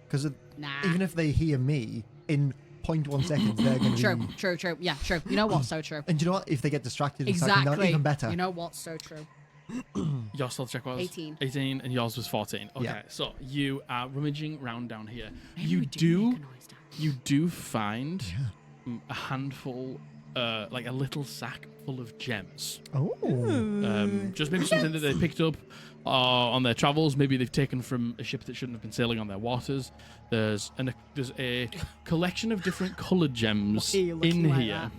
Because Nah. even if they hear me in 0.1 seconds, they're going to be. True. Yeah, true. You know what? So true. And do you know what? If they get distracted and start coming down, Exactly. even better. You know what? So true. Your stealth check was 18. 18, and yours was 14. Okay, Yeah. so you are rummaging round down here. Maybe You we do make a noise down. you do find a handful, like a little sack full of gems. Oh. Just maybe something that they picked up on their travels. Maybe they've taken from a ship that shouldn't have been sailing on their waters. There's a collection of different coloured gems Why are you looking in like here.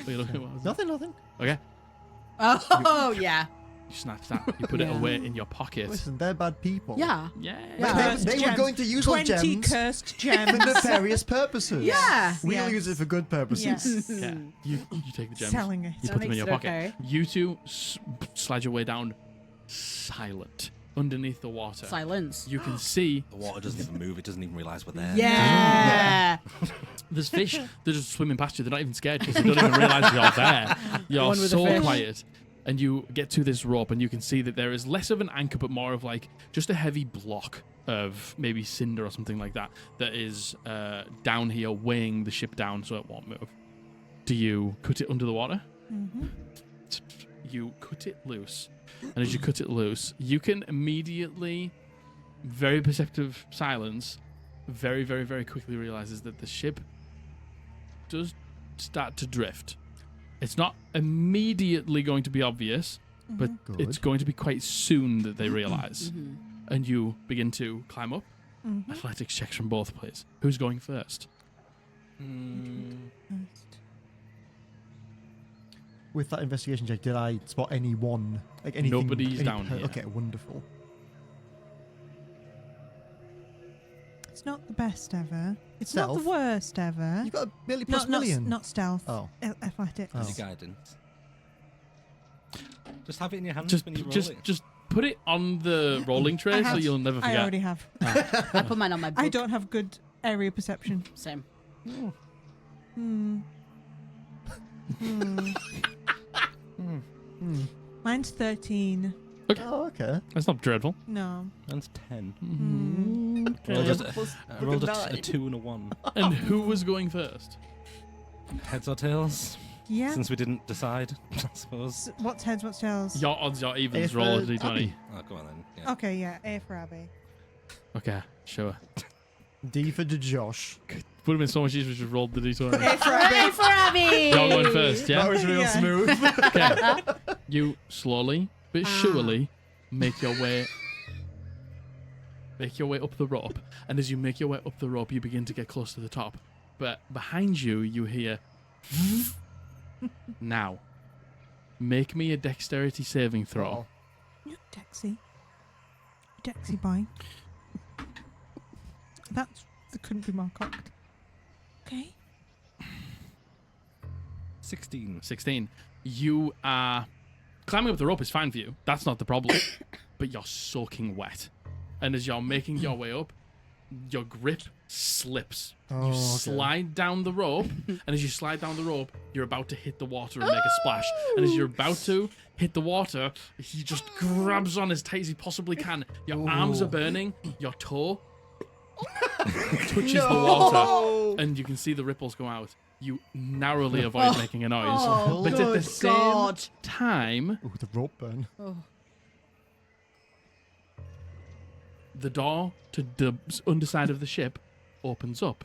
What are you looking at? Nothing. Okay, Oh, yeah. you snatch that. You put it Yeah. away in your pocket. Listen, they're bad people. Yeah. Yeah. But they were Gems. going to use those 20 gems cursed for gems. nefarious purposes. Yeah. We'll Yes. use it for good purposes. Yes. Yeah. You take the gems. Selling it. You That put them in makes your it pocket. okay. You two slide your way down, silent, underneath the water. Silence. You can see The water doesn't even move. It doesn't even realise we're there. Yeah. there's fish. They're just swimming past you. They're not even scared because they don't even realise you're there. You're One with the so fish. quiet. And you get to this rope, and you can see that there is less of an anchor, but more of like just a heavy block of maybe cinder or something like that that is down here, weighing the ship down so it won't move. Do you cut it under the water? Mm-hmm. You cut it loose, and as you cut it loose, you can immediately, very perceptive silence, very, very, very quickly realizes that the ship does start to drift. It's not immediately going to be obvious, but Good. it's going to be quite soon that they realize. Mhm. And you begin to climb up. Mm-hmm. Athletics checks from both, please. Who's going first? With that investigation check, did I spot anyone? Like anything? Nobody's any down here. Okay, wonderful. It's not the best ever. It's not Stealth? the worst ever. You got a plus million. Not stealth. Oh. Athletics. Oh. Your guidance. Just have it in your hands Just, when you roll just, it. just put it on the rolling tray I so have. you'll never I forget. already have. I put mine on my book. I don't have good area perception. Same. Hmm. Hmm. Mine's 13. Oh, okay. That's not dreadful. No. Mine's 10. Okay. I rolled a 2 and a 1. And who was going first? Heads or tails? Yeah. Since we didn't decide, I suppose. What's heads, what's tails? Your odds, your evens. If, Roll a Abby. d20. Oh, go on then. Yeah. Okay, yeah. A for Abby. Okay, sure. D for the Josh. Would have been so much easier if you just rolled the d20. Hooray for Abby! You're going first, yeah? That was real Yeah. smooth. Okay. You slowly but surely make your way up the rope, and as you make your way up the rope, you begin to get close to the top. But behind you, you hear. Now, make me a dexterity saving throw. You Dexy. Dexy boy. That couldn't be more cocked. Okay. 16. 16. You are climbing up the rope is fine for you. That's not the problem. But you're soaking wet, and as you're making your way up, your grip slips. Oh, You okay. slide down the rope, and as you slide down the rope, you're about to hit the water and make a splash. And as you're about to hit the water, he just grabs on as tight as he possibly can. Your arms are burning. Your toe touches the water, and you can see the ripples go out. You narrowly avoid making a noise. Oh, But at the good same God. time, Ooh, the rope burn. the door to the underside of the ship opens up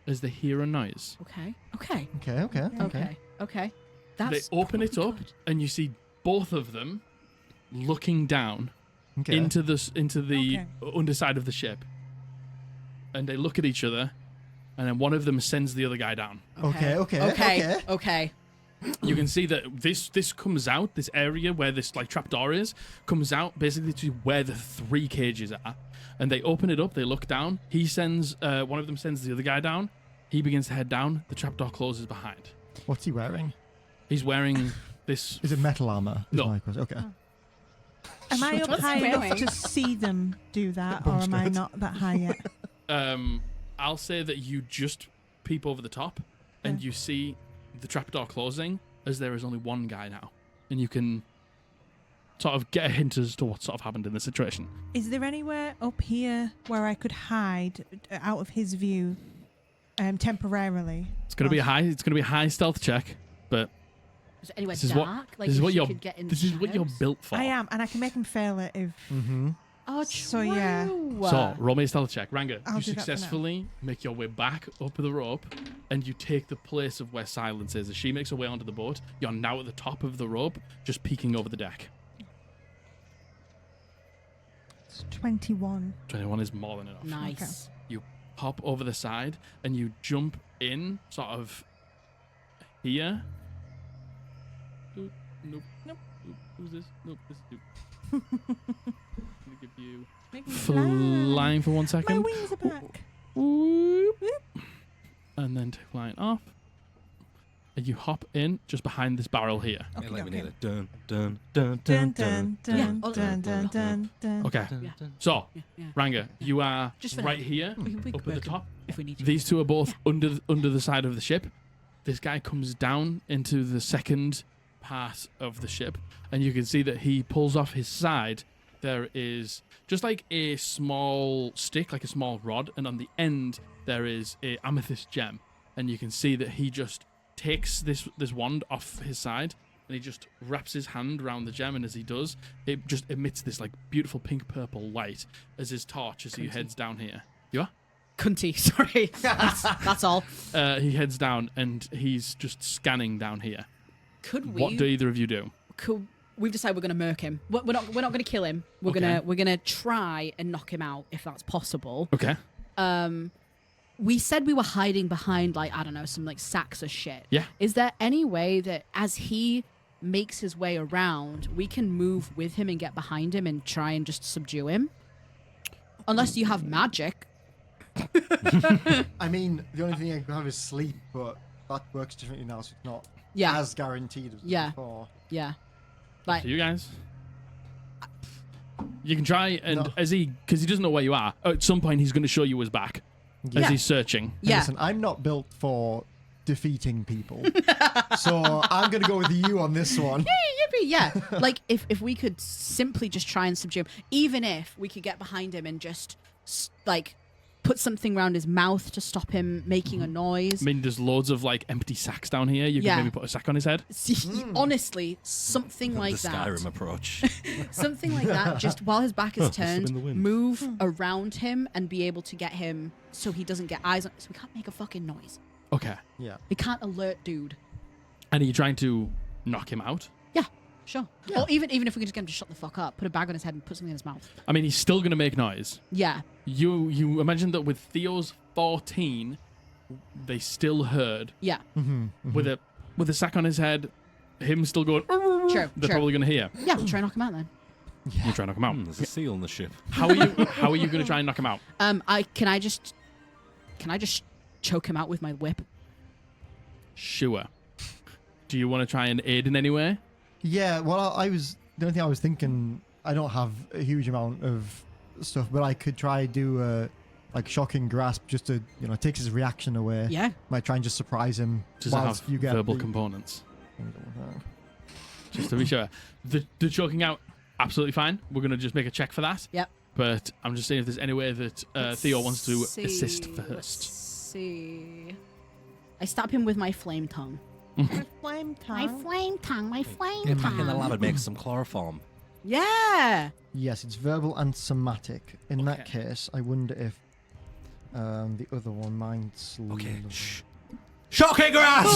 as they hear a noise. Okay. Okay. Okay, okay, Okay. Okay. That's They open it up, good. and you see both of them looking down okay. into the Okay. underside of the ship, and they look at each other, and then one of them sends the other guy down. Okay, okay, Okay. okay. Okay. You can see that this comes out, this area where this like trapdoor is, comes out basically to where the 3 cages are, and they open it up. They look down. He sends one of them sends the other guy down. He begins to head down. The trapdoor closes behind. What's he wearing? He's wearing this. Is it metal armor? Is No. my question. Okay. Am I up What's high he enough wearing? to see them do that, or Bump am I skirt. not that high yet? I'll say that you just peep over the top, and Yeah. you see the trapdoor closing as there is only one guy now, and you can sort of get a hint as to what sort of happened in the situation. Is there anywhere up here where I could hide out of his view, temporarily? It's gonna be a high stealth check, but Is it anywhere this is dark? what Like this is if what she you're could get in this the is what you're shadows? built for. I am, and I can make him fail it if. Mm-hmm. Oh, true. So, yeah. So roll me a stealth check, Ranga. I'll You do that for now. successfully make your way back up the rope, and you take the place of where Silence is. As she makes her way onto the boat, you're now at the top of the rope, just peeking over the deck. It's 21. 21 is more than enough. Nice. You hop over the side and you jump in, sort of here. Oop, nope. Nope. Oop, who's this? Nope. This is you. I'm gonna give you Make me flying for 1 My second. wings are back. Whoop. And then take flying off. And you hop in just behind this barrel here. Yeah, like we okay. need a dun dun dun Dun dun dun dun. dun Yeah. dun dun dun dun. Okay. Yeah. So, Yeah. Yeah. Ranga, you are Just for right now. here, We up can at the work top. if we need to. These two are both under the side of the ship. This guy comes down into the second part of the ship, and you can see that he pulls off his side. There is just like a small stick, like a small rod, and on the end there is a amethyst gem. And you can see that he just takes this wand off his side, and he just wraps his hand around the gem, and as he does, it just emits this like beautiful pink purple light as his torch as he heads down here. You are? Cunty, sorry. That's all. He heads down and he's just scanning down here. Could we? What do either of you do? We've decided we're going to murk him. We're not going to kill him. We're Okay. gonna try and knock him out if that's possible. Okay. We said we were hiding behind like I don't know some like sacks of shit. Yeah. Is there any way that as he makes his way around, we can move with him and get behind him and try and just subdue him? Unless you have magic. I mean, the only thing I can have is sleep, but that works differently now, so it's not Yeah. as guaranteed as Yeah. before. Yeah. Like So you guys, you can try and No. because he doesn't know where you are. At some point, he's going to show you his back as Yeah. he's searching. And yeah. Listen, I'm not built for defeating people. So I'm going to go with you on this one. Yippee, yeah. Like, if we could simply just try and subdue him, even if we could get behind him and just, like, put something around his mouth to stop him making a noise. I mean, there's loads of like empty sacks down here. You Yeah. can maybe put a sack on his head. See, honestly, something like the that. Skyrim approach. Something like that, just while his back is Whistle in turned, the wind. move around him and be able to get him so he doesn't get eyes on. So we can't make a fucking noise. Okay. Yeah. We can't alert dude. And are you trying to knock him out? Yeah, sure. Or even if we could just get him to shut the fuck up, put a bag on his head and put something in his mouth. I mean, he's still going to make noise. Yeah. You imagine that with Theo's 14, they still heard Yeah. with a sack on his head, him still going. Sure. They're probably going to hear. Yeah, we'll try and knock him out then. You try and knock him out. There's a seal on the ship. How are you going to try and knock him out? Can I just choke him out with my whip? Sure. Do you want to try and aid in any way? Yeah, well, the only thing I was thinking, I don't have a huge amount of stuff, but I could try do a like shocking grasp just to, take his reaction away. Yeah. Might try and just surprise him. Does it whilst have you get verbal the- components? Just to be sure. The choking out, absolutely fine. We're going to just make a check for that. Yep. But I'm just saying if there's any way that Theo wants to assist Let's first. see. I stab him with my flame tongue. Flame My tongue. flame tongue. My flame Get back in the tongue. lab and make some chloroform. Yeah. Yes, it's verbal and somatic. In that Okay. case, I wonder if the other one, mind Okay, slowly- shh. Shocking grass!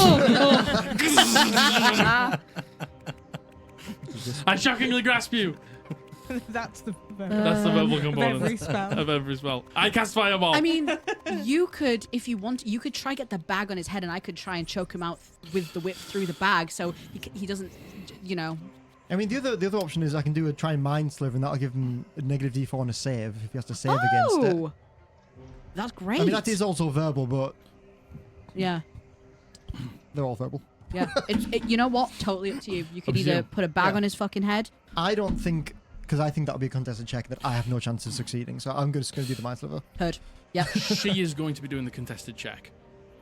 I shockingly grasp you. That's the That's the verbal of every component spell. of every spell. I cast fireball. I mean, you could, if you want, you could try get the bag on his head, and I could try and choke him out with the whip through the bag, so he doesn't, I mean, the other option is I can do a try and mind sliver, and that'll give him a negative D4 on a save if he has to save against it. Oh, that's great. I mean, that is also verbal, but Yeah. they're all verbal. Yeah. You know what? Totally up to you. You could Up to either you. put a bag Yeah. on his fucking head. I don't think, because I think that'll be a contested check that I have no chance of succeeding, so I'm just going to do the mind sliver. Heard. Yeah. she is going to be doing the contested check.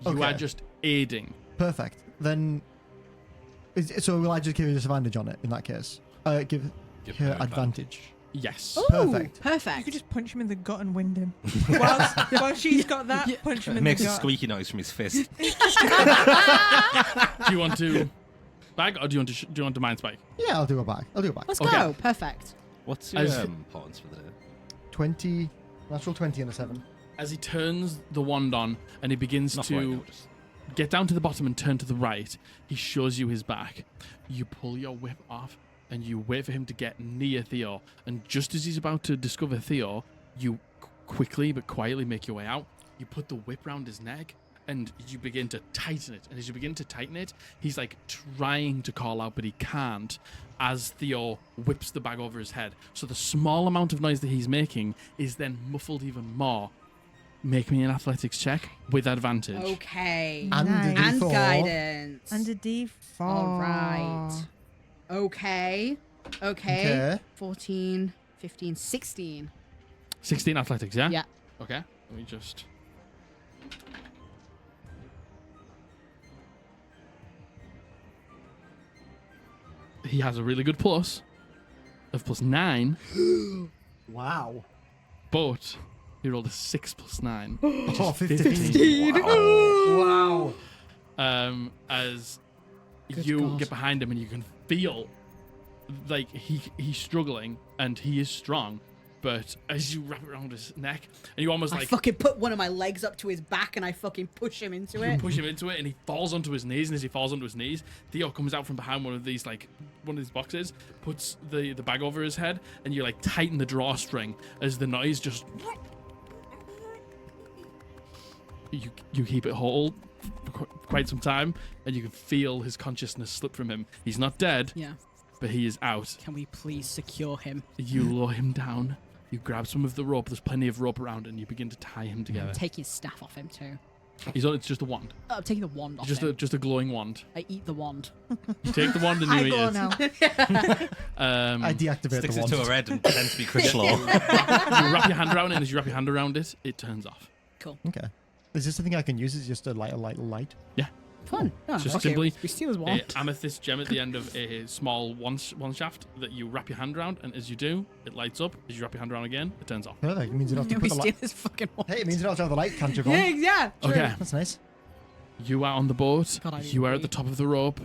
You Okay. are just aiding. Perfect. Then, so will I just give you disadvantage on it in that case? Give Give her her advantage. Yes. Ooh, Perfect. Perfect. You could just punch him in the gut and wind him. while she's got that, punch him It in makes the a gut. squeaky noise from his fist. Do you want to bag or do you want to mind spike? Yeah, I'll do a bag. Let's Okay. go. Perfect. What's your As- points for the day? 20, natural 20 and a 7. As he turns the wand on and he begins Not to right now, just get down to the bottom and turn to the right, he shows you his back. You pull your whip off and you wait for him to get near Theo. And just as he's about to discover Theo, you quickly but quietly make your way out. You put the whip round his neck and you begin to tighten it. And as you begin to tighten it, he's like trying to call out, but he can't as Theo whips the bag over his head. So the small amount of noise that he's making is then muffled even more. Make me an athletics check with advantage. Okay. And a Nice. And D4. guidance. And a D4. All right. Okay. Okay. 14, 15, 16. 16 athletics, yeah? Yeah. Okay. Let me just... He has a really good plus of +9, Wow. but he rolled a 6 + 9. Oh, 15. Wow. As Good you God. get behind him and you can feel like he's struggling and he is strong, but as you wrap it around his neck and you almost I like fucking put one of my legs up to his back and I fucking push him into you it. push him into it and he falls onto his knees, and as he falls onto his knees, Theo comes out from behind one of these boxes, puts the bag over his head, and you like tighten the drawstring as the noise just you keep it hold for quite some time, and you can feel his consciousness slip from him. He's not dead, Yeah. but he is out. Can we please secure him? You lower him down, you grab some of the rope, there's plenty of rope around, and you begin to tie him together. Take his staff off him too. It's just a wand. Oh, I'm taking the wand off Just him. a glowing wand. I eat the wand. You take the wand and you I eat go it. now. I deactivate sticks the it wand. to her head and pretends to be Critchlaw. You wrap your hand around it, and as you wrap your hand around it, it turns off. Cool. Okay. Is this something I can use? Is just a light? Yeah. Fun. Oh, It's just okay, simply we steal his a wand. amethyst gem at the end of a small one shaft that you wrap your hand around, and as you do, it lights up. As you wrap your hand around again, it turns off. Perfect. It means you don't have to We put the steal light. his fucking wand. Hey, it means you don't have to have the light cantrip on. Yeah. True. Okay, That's nice. you are on the boat. God, I You are at agree. the top of the rope.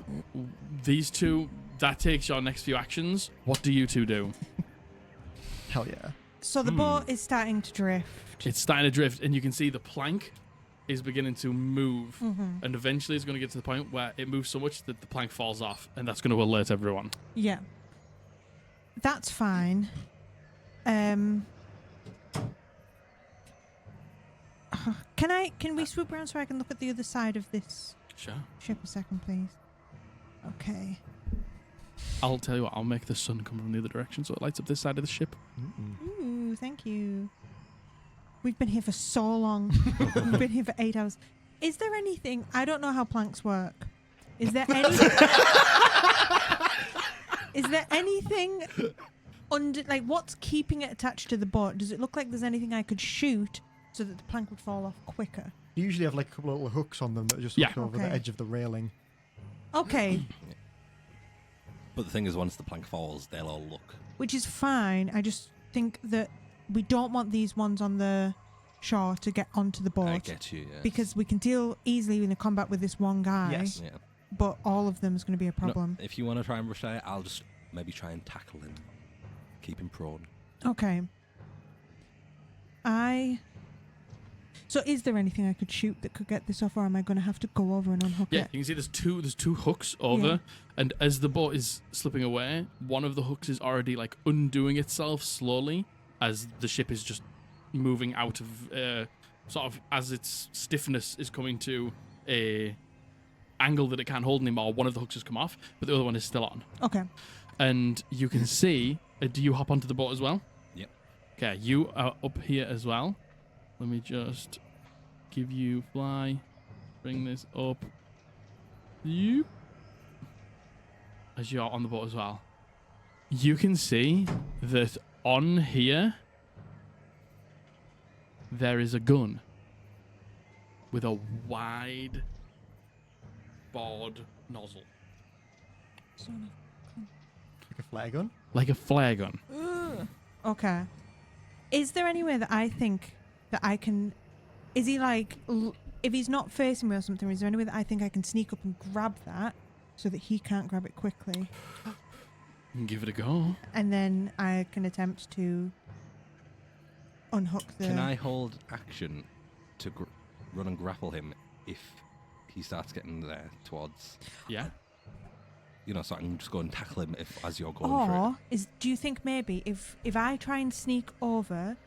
These two, that takes your next few actions. What do you two do? Hell yeah. So the boat is starting to drift. It's starting to drift, and you can see the plank is beginning to move, Mm-hmm. and eventually it's going to get to the point where it moves so much that the plank falls off, and that's going to alert everyone. Yeah. That's fine. Can we swoop around so I can look at the other side of this Sure. ship a second, please? Okay. I'll tell you what, I'll make the sun come from the other direction so it lights up this side of the ship. Ooh, thank you. We've been here for so long. We've been here for 8 hours. Is there anything? I don't know how planks work. Is there any? Is there anything under? Like, what's keeping it attached to the boat? Does it look like there's anything I could shoot so that the plank would fall off quicker? You usually have like a couple of little hooks on them that are just Yeah. hooked over Okay. the edge of the railing. Okay, But the thing is, once the plank falls, they'll all look. which is fine. I just think that we don't want these ones on the shore to get onto the boat. I get you, yeah. Because we can deal easily in a combat with this one guy, Yes. Yeah. but all of them is going to be a No, problem. if you want to try and rush out, I'll just maybe try and tackle him. Keep him prone. Okay. So is there anything I could shoot that could get this off, or am I going to have to go over and unhook Yeah, it? you can see there's two hooks over, Yeah. and as the boat is slipping away, one of the hooks is already like undoing itself slowly as the ship is just moving out of sort of as its stiffness is coming to a angle that it can't hold anymore. One of the hooks has come off, but the other one is still on. Okay. And you can see. Do you hop onto the boat as well? Yep. Okay, you are up here as well. Let me just give you fly. Bring this up. You. As you're on the boat as well. You can see that on here there is a gun with a wide bored nozzle. Like a flare gun. Like a flare gun. Okay. Is there any way that I think that I can... Is he like... If he's not facing me or something, is there any way that I think I can sneak up and grab that so that he can't grab it quickly? You can give it a go. And then I can attempt to unhook the... Can I hold action to run and grapple him if he starts getting there towards... Yeah. You know, so I can just go and tackle him as you're going for it. Do you think maybe if I try and sneak over,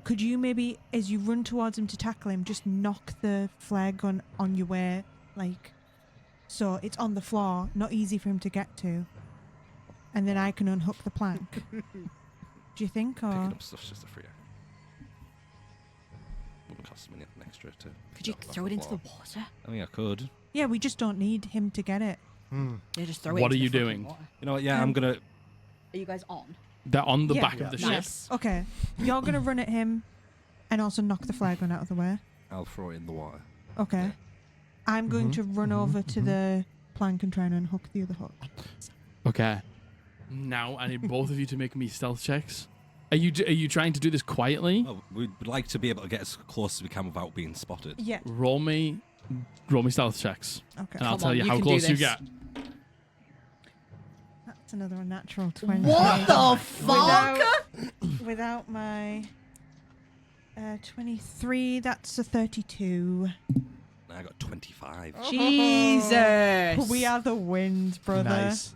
could you maybe, as you run towards him to tackle him, just knock the flare gun on your way, like, so it's on the floor, not easy for him to get to, and then I can unhook the plank? Do you think, or... Picking up stuff's just a free. Wouldn't cost me anything extra to... Could you knock off throw it into the floor. water? I mean, I could. Yeah, we just don't need him to get it. Yeah, just throw it What into are you the fucking doing? water. You know what? Yeah, I'm gonna... Are you guys on? They're on the Yeah. back of the ship. Nice. Okay, you're going to run at him and also knock the flare gun out of the way. I'll throw it in the water. Okay. Yeah. I'm going to run over to the plank and try and unhook the other hook. Okay. Now I need both of you to make me stealth checks. Are you trying to do this quietly? Well, we'd like to be able to get as close as we can without being spotted. Yeah. Roll me stealth checks, Okay. and I'll Come tell on, you you how can do close you this. get. That's another unnatural 20. What the fuck? Without my 23, that's a 32. I got 25. Jesus. We are the wind, brother. Nice.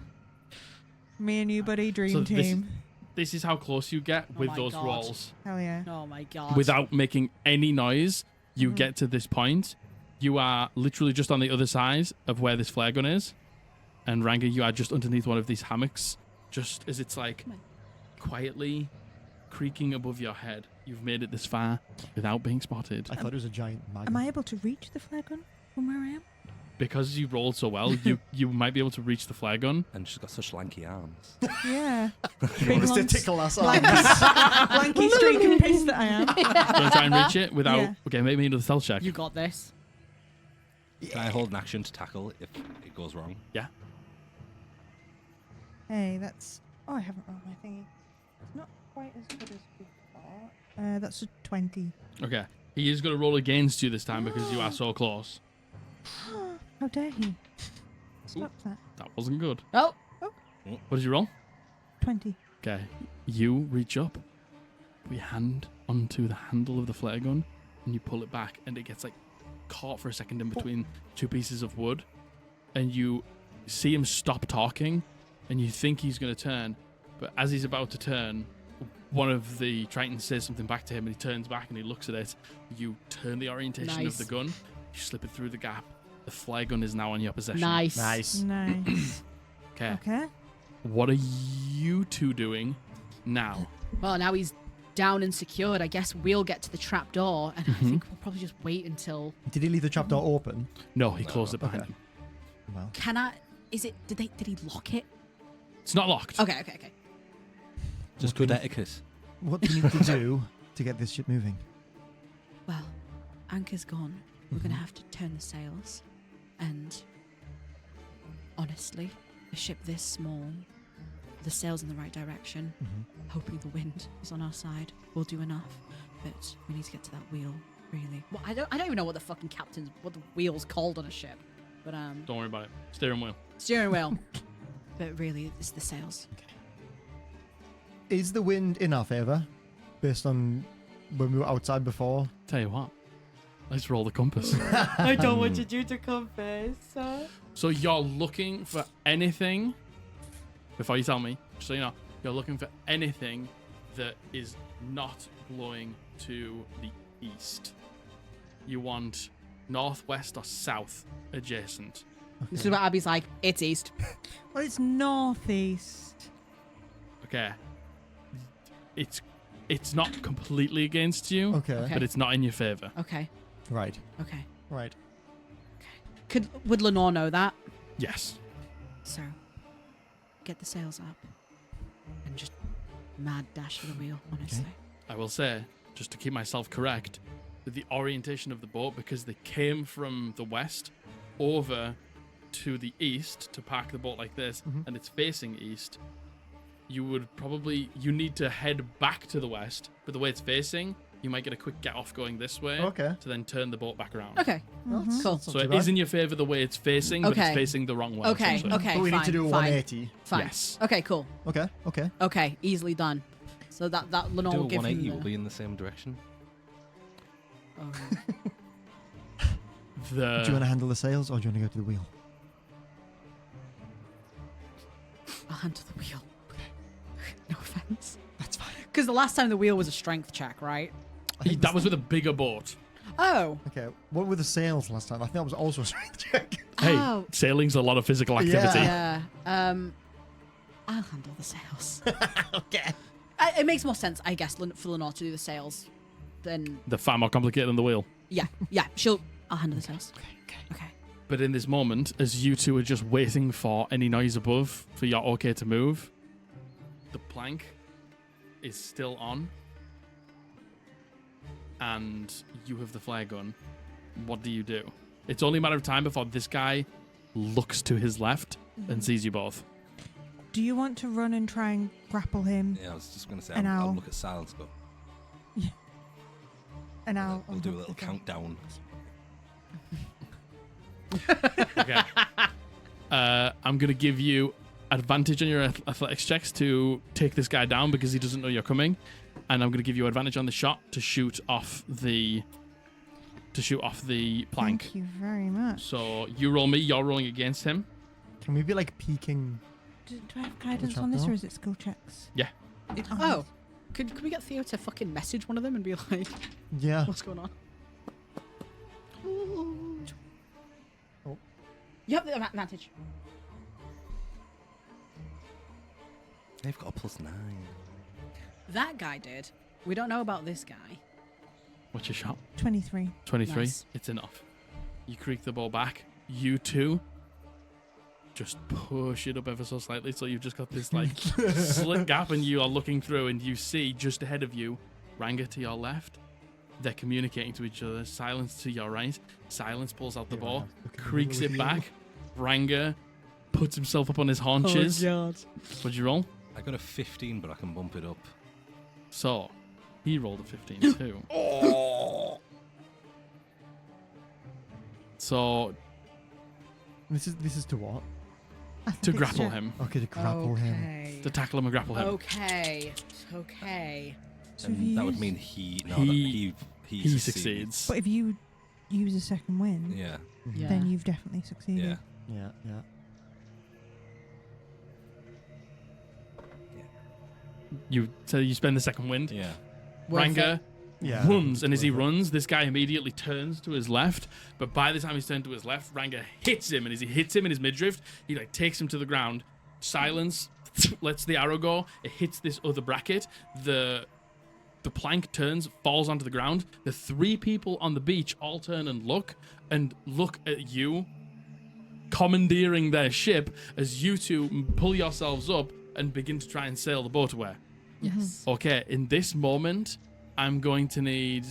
Me and you, buddy, dream So team. This is how close you get with my those God. rolls. Hell yeah. Oh my god. Without making any noise, you get to this point. You are literally just on the other side of where this flare gun is. And Ranga, you are just underneath one of these hammocks, just as it's like quietly creaking above your head. You've made it this far without being spotted. I thought it was a giant magnet. Am I able to reach the flare gun from where I am? Because you rolled so well, you might be able to reach the flare gun. And she's got such lanky arms. Yeah. You Big want us to lumps. tickle us Lanky streak and piss that I am. Don't try and reach it without... Yeah. Okay, make me another stealth check. You got this. Can I hold an action to tackle if it goes wrong? Yeah. Hey, that's... Oh, I haven't rolled my thingy. It's not quite as good as before. That's a 20. Okay. He is going to roll against you this time because you are so close. How dare he? Stop that. That wasn't good. Oh, What did you roll? 20. Okay. You reach up, put your hand onto the handle of the flare gun, and you pull it back, and it gets like caught for a second in between two pieces of wood, and you see him stop talking, and you think he's going to turn, but as he's about to turn, one of the Tritons says something back to him, and he turns back and he looks at it. You turn the orientation of the gun, you slip it through the gap. The flare gun is now in your possession. nice. Nice. Okay. Okay. What are you two doing now? Well, now he's down and secured. I guess we'll get to the trap door, and I think we'll probably just wait until. Did he leave the trapdoor open? No, he closed it behind Okay. him. Well, Can I? Is it? Did he lock it? It's not locked. Okay. Just good etiquette. what do you need to do to get this ship moving? Well, anchor's gone. We're gonna have to turn the sails, and honestly, a ship this small, the sails in the right direction, hoping the wind is on our side, will do enough. But we need to get to that wheel, really. Well, I don't even know what the wheel's called on a ship, but Don't worry about it. Steering wheel. steering wheel. But really, it's the sails. Is the wind in our favour, based on when we were outside before? Tell you what. Let's roll the compass. I don't want you to compass. So you're looking for anything, before you tell me, just so you know, you're looking for anything that is not blowing to the east. You want northwest or south adjacent. This is what Abby's like. It's east. Well, it's northeast. Okay. It's not completely against you, Okay. but it's not in your favor. Okay. Right. Okay. Right. Would Lenore know that? Yes. So, get the sails up and just mad dash for the wheel, honestly. I will say, just to keep myself correct, with the orientation of the boat, because they came from the west over to the east to park the boat like this, and it's facing east, you need to head back to the west, but the way it's facing, you might get a quick get off going this way Okay. to then turn the boat back around. Okay. Cool. So it is in your favor the way it's facing, but Okay. it's facing the wrong way. Okay. essentially. Okay. But we fine, need to do a fine, 180. Fine. Yes. Okay. Cool. Okay. Okay. Okay. Easily done. So that Lenore Do a will give 180 him will the. be in the same direction. Oh. Do you want to The handle the sails or do you want to go to the wheel? I'll handle the wheel. No offense. That's fine. Because the last time the wheel was a strength check, right? that was with a bigger boat. Oh. Okay. What were the sails last time? I think that was also a strength check. Hey, Oh. sailing's a lot of physical activity. Yeah. I'll handle the sails. Okay. It makes more sense, I guess, for Lenore to do the sails than. They're far more complicated than the wheel. Yeah. I'll handle the sails. Okay. But in this moment, as you two are just waiting for any noise above for your okay to move, the plank is still on, and you have the flare gun. What do you do? It's only a matter of time before this guy looks to his left and sees you both. Do you want to run and try and grapple him? Yeah, I was just going to say, And I'll I'll- look at silence, go. And I'll We'll do a unhook little the gun. countdown. Okay. I'm going to give you advantage on your athletics checks to take this guy down because he doesn't know you're coming. And I'm going to give you advantage on the shot to shoot off the plank. Thank you very much. So you roll me, you're rolling against him. Can we be like peeking? Do I have guidance on this, or is it skill checks? Yeah. Oh. Could we get Theo to fucking message one of them and be like, Yeah. what's going on? Oh. You have the advantage. They've got a +9. That guy did. We don't know about this guy. What's your shot? 23. 23. Nice. It's enough. You creak the ball back. You two just push it up ever so slightly. So you've just got this like slit gap, and you are looking through, and you see just ahead of you, Ranga to your left, They're communicating to each other. Silence to your right. Silence pulls out the Here I bow, am, looking creaks over it here. back. Ranga puts himself up on his haunches. God. What'd you roll? I got a 15, but I can bump it up. So, he rolled a 15 too. So, This is to what? to grapple him. Okay, to grapple him. To tackle him and grapple him. Okay. So if And you that would use- mean he He succeeds. But if you use a second wind, Yeah, Yeah. then you've definitely succeeded. yeah. Yeah. So you spend the second wind. Yeah. Ranga Yeah. runs, and as he Worth it. runs, this guy immediately turns to his left. But by the time he's turned to his left, Ranga hits him, and as he hits him in his midriff, he like takes him to the ground. Silence lets the arrow go. It hits this other bracket. The plank turns, falls onto the ground. The three people on the beach all turn and look at you, commandeering their ship as you two pull yourselves up and begin to try and sail the boat away. Yes. Okay, in this moment, I'm going to need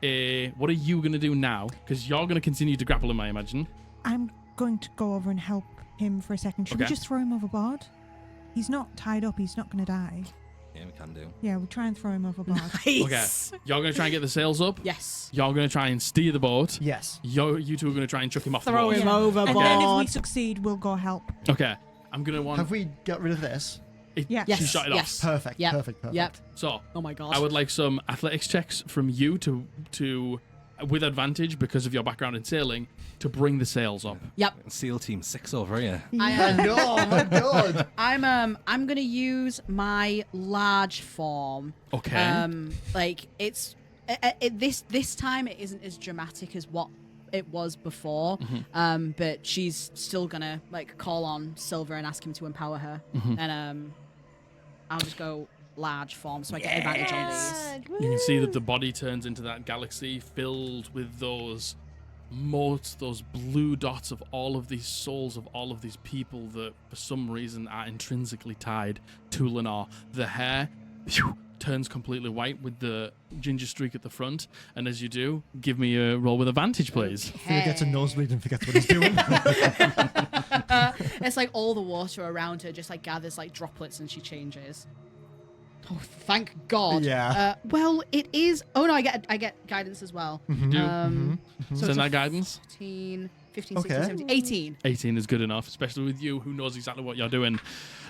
a... What are you going to do now? Because you're going to continue to grapple him, I imagine. I'm going to go over and help him for a second. Should we Okay. just throw him overboard? He's not tied up. He's not going to die. Yeah, we can do. Yeah, we'll try and throw him overboard. Nice. Okay, you're going to try and get the sails up. Yes. You're going to try and steer the boat. Yes. You two are going to try and chuck him off Throw the boat. him overboard. And then if we succeed, we'll go help. Okay, I'm going to want... Have we got rid of this? Yeah. She Yes. shot it Yes. Perfect. Yep. Perfect. Yep. So, Oh my god. I would like some athletics checks from you to with advantage because of your background in sailing, to bring the sails up. Yep. SEAL Team 6 over here. I know. Oh my god. I'm gonna use my large form. Okay. Like this time it isn't as dramatic as what it was before. But she's still gonna like call on Silver and ask him to empower her. And I'll just go large form so I get advantage on these. You can see that the body turns into that galaxy filled with those motes, those blue dots of all of these souls of all of these people that for some reason are intrinsically tied to Lenore. The hair turns completely white with the ginger streak at the front, and as you do, give me a roll with advantage, please. Theo gets a nosebleed and forgets what he's doing. It's like all the water around her just like gathers like droplets and she changes. Oh, thank God. Yeah. Well, it is. Oh no, I get guidance as well. You do. So Send it's that a guidance. 15, 16, Okay. 17, 18. 18 is good enough, especially with you who knows exactly what you're doing.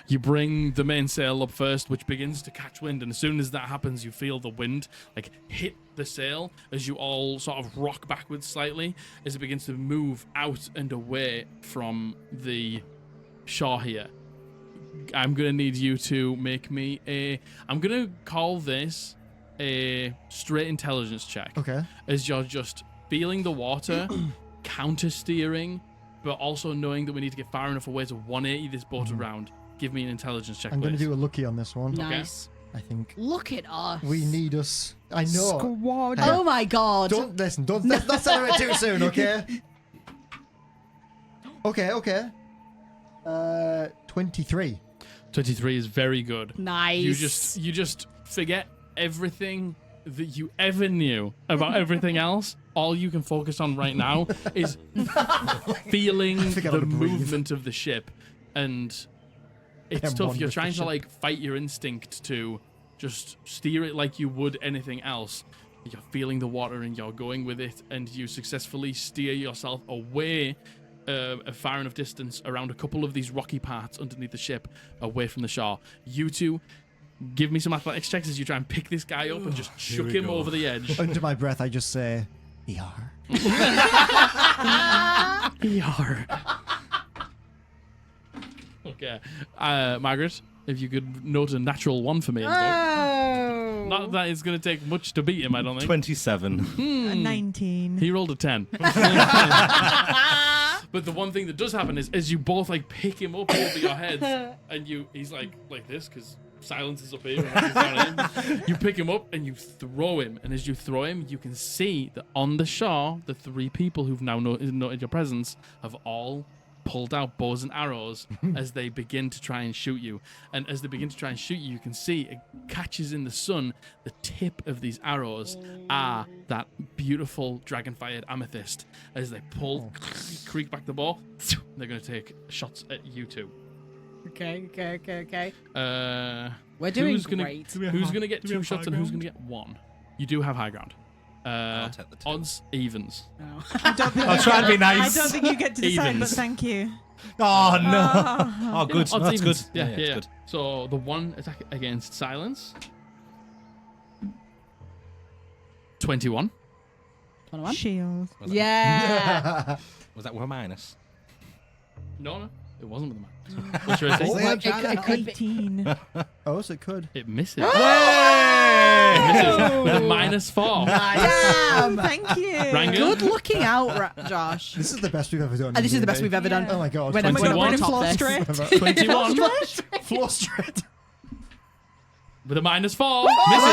You bring the mainsail up first, which begins to catch wind, and as soon as that happens, you feel the wind like hit the sail as you all sort of rock backwards slightly as it begins to move out and away from the shore here. I'm going to need you to make me I'm going to call this a straight intelligence check. Okay. As you're just feeling the water, counter steering, but also knowing that we need to get far enough away to 180 this boat around. Give me an intelligence check, I'm going to please. do a lucky on this one. Nice. I think Look at us. we need us. I know. Squad. Hey, Oh my God. Don't listen. Don't celebrate too soon, okay? Okay. 23. 23 is very good. Nice. You just forget everything that you ever knew about everything else. All you can focus on right now is feeling forget the how to breathe. movement of the ship, and it's am tough. one You're with the trying to ship. like fight your instinct to just steer it like you would anything else. You're feeling the water and you're going with it, and you successfully steer yourself away a far enough distance around a couple of these rocky parts underneath the ship, away from the shore. You two, give me some athletics checks as you try and pick this guy up and just chuck we him go. over the edge. Under my breath, I just say, ER. ER. Okay. Margaret, if you could note a natural 1 for me in the book. Oh. Not that it's going to take much to beat him, I don't think. 27. A 19. He rolled a 10. But the one thing that does happen is as you both like pick him up over your heads, and he's like this because silence is up here. And down here. You pick him up and you throw him, and as you throw him, you can see that on the shore, the 3 people who've now noted your presence have all pulled out bows and arrows as they begin to try and shoot you. And as they begin to try and shoot you, you can see it catches in the sun. The tip of these arrows are that beautiful dragon-fired amethyst. As they pull, creak back the bow, they're going to take shots at you two. Okay. We're Who's doing gonna, great. Who's going to get 2 shots and who's going to get 1? You do have high ground. I'll take the 2. Odds, evens. I don't think I'll try and be nice. I don't think you get to decide, but Evens. thank you. Oh no! Oh, good. Odds, That's good. evens. Yeah, it's yeah. good. So the 1 attack against silence. 21. 21? Shield. Yeah. Was that with a minus? No, it wasn't with the man. What's your AC? Same It could be. 18. Oh, so it could. It misses. It misses with a -4. Damn! Thank you. Ranga? Good looking out, Josh. This is the best we've ever done. This is the best we've ever done. Oh my god. When Oh my god, 21. we're in Top floor this. straight. 21 Floor straight. with a -4. Misses.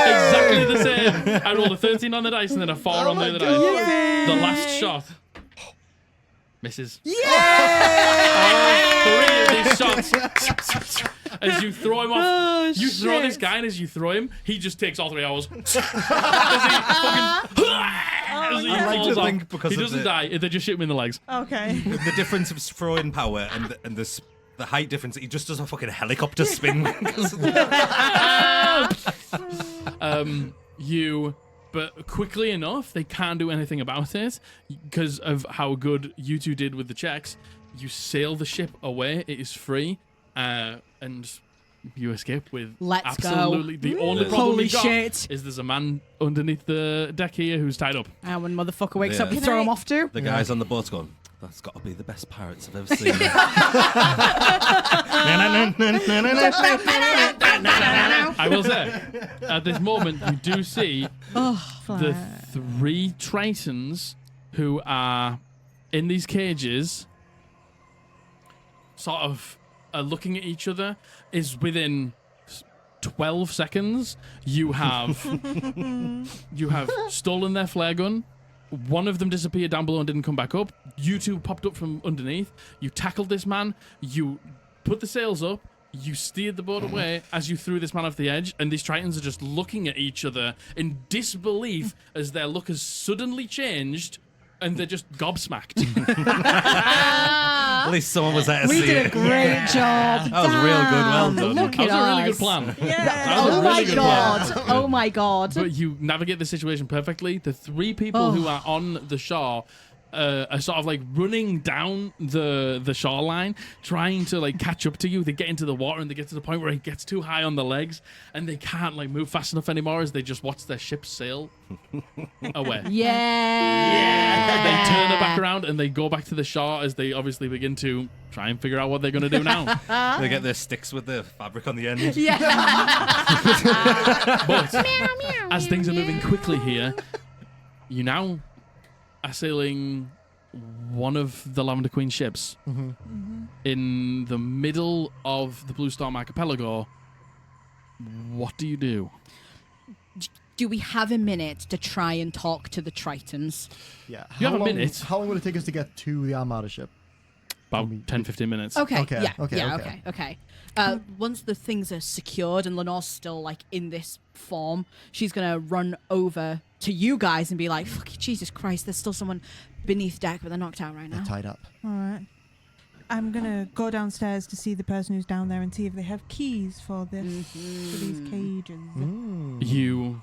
Exactly the same. I rolled a 13 on the dice and then a 4 on the other dice. Yay! The last shot. Misses. Yeah! 3 of these shots. As you throw him off, Oh, you throw this shit. guy, and as you throw him, he just takes all 3 hours. As he fucking. As he I like falls to off. think because He of doesn't the- die. They just shoot him in the legs. Okay. The difference of throwing power and the height difference, he just does a fucking helicopter spin. But quickly enough, they can't do anything about it because of how good you two did with the checks. You sail the ship away; it is free, and you escape with Let's go. absolutely. The only problem Holy you got shit. is there's a man underneath the deck here who's tied up. And when motherfucker wakes Yeah. up, you Can throw I- him off too. The guys on the boat's going, that's got to be the best pirates I've ever seen. I will say, at this moment, you do see the 3 Tritons who are in these cages, sort of looking at each other. Is within 12 seconds, you have stolen their flare gun. One of them disappeared down below and didn't come back up. You two popped up from underneath. You tackled this man. You put the sails up. You steered the boat away as you threw this man off the edge. And these Tritons are just looking at each other in disbelief as their look has suddenly changed and they're just gobsmacked. At least someone was there to We see did a it. great job. That was real good. Well done. Look That was at a really us. good plan. Yeah. That was a Oh really my good plan. god. Oh my god. But you navigate the situation perfectly. The 3 people who are on the shore are sort of like running down the shoreline, trying to like catch up to you. They get into the water and they get to the point where it gets too high on the legs and they can't like move fast enough anymore as they just watch their ship sail away. Yeah. They turn it back around and they go back to the shore as they obviously begin to try and figure out what they're going to do now. They get their sticks with the fabric on the end. Yeah. But as things are moving quickly here, you now are sailing one of the Lavender Queen ships in the middle of the Blue Storm Archipelago. What do you do? Do we have a minute to try and talk to the Tritons? Yeah. You have How a long- minute. How long will it take us to get to the Armada ship? About 10-15 minutes. Okay. Okay, Yeah. okay, Yeah. okay. Okay. Once the things are secured and Lenore's still like in this form, she's gonna run over to you guys and be like, "Fuck, Jesus Christ! There's still someone beneath deck, but they're knocked out right They're now." tied up. All right. I'm gonna go downstairs to see the person who's down there and see if they have keys for this for these cages. You...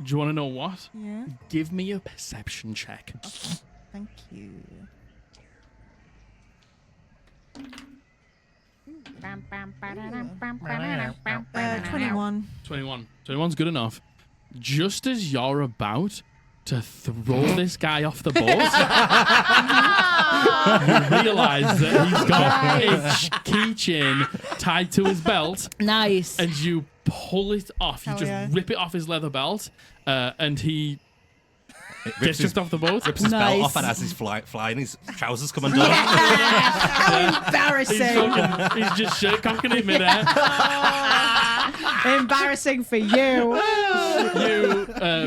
Do you want to know what? Yeah. Give me a perception check. Thank you. 21. 21. 21's good enough. Just as you're about to throw this guy off the boat, you realise that he's got a keychain tied to his belt, Nice. and you pull it off. You Hell just yeah. rip it off his leather belt, and he It gets rips his, just off the boat. rips his Nice. belt off, and as he's flying, his trousers come undone. He's, Embarrassing. fucking, he's just shirt cocking it midair. Embarrassing for you.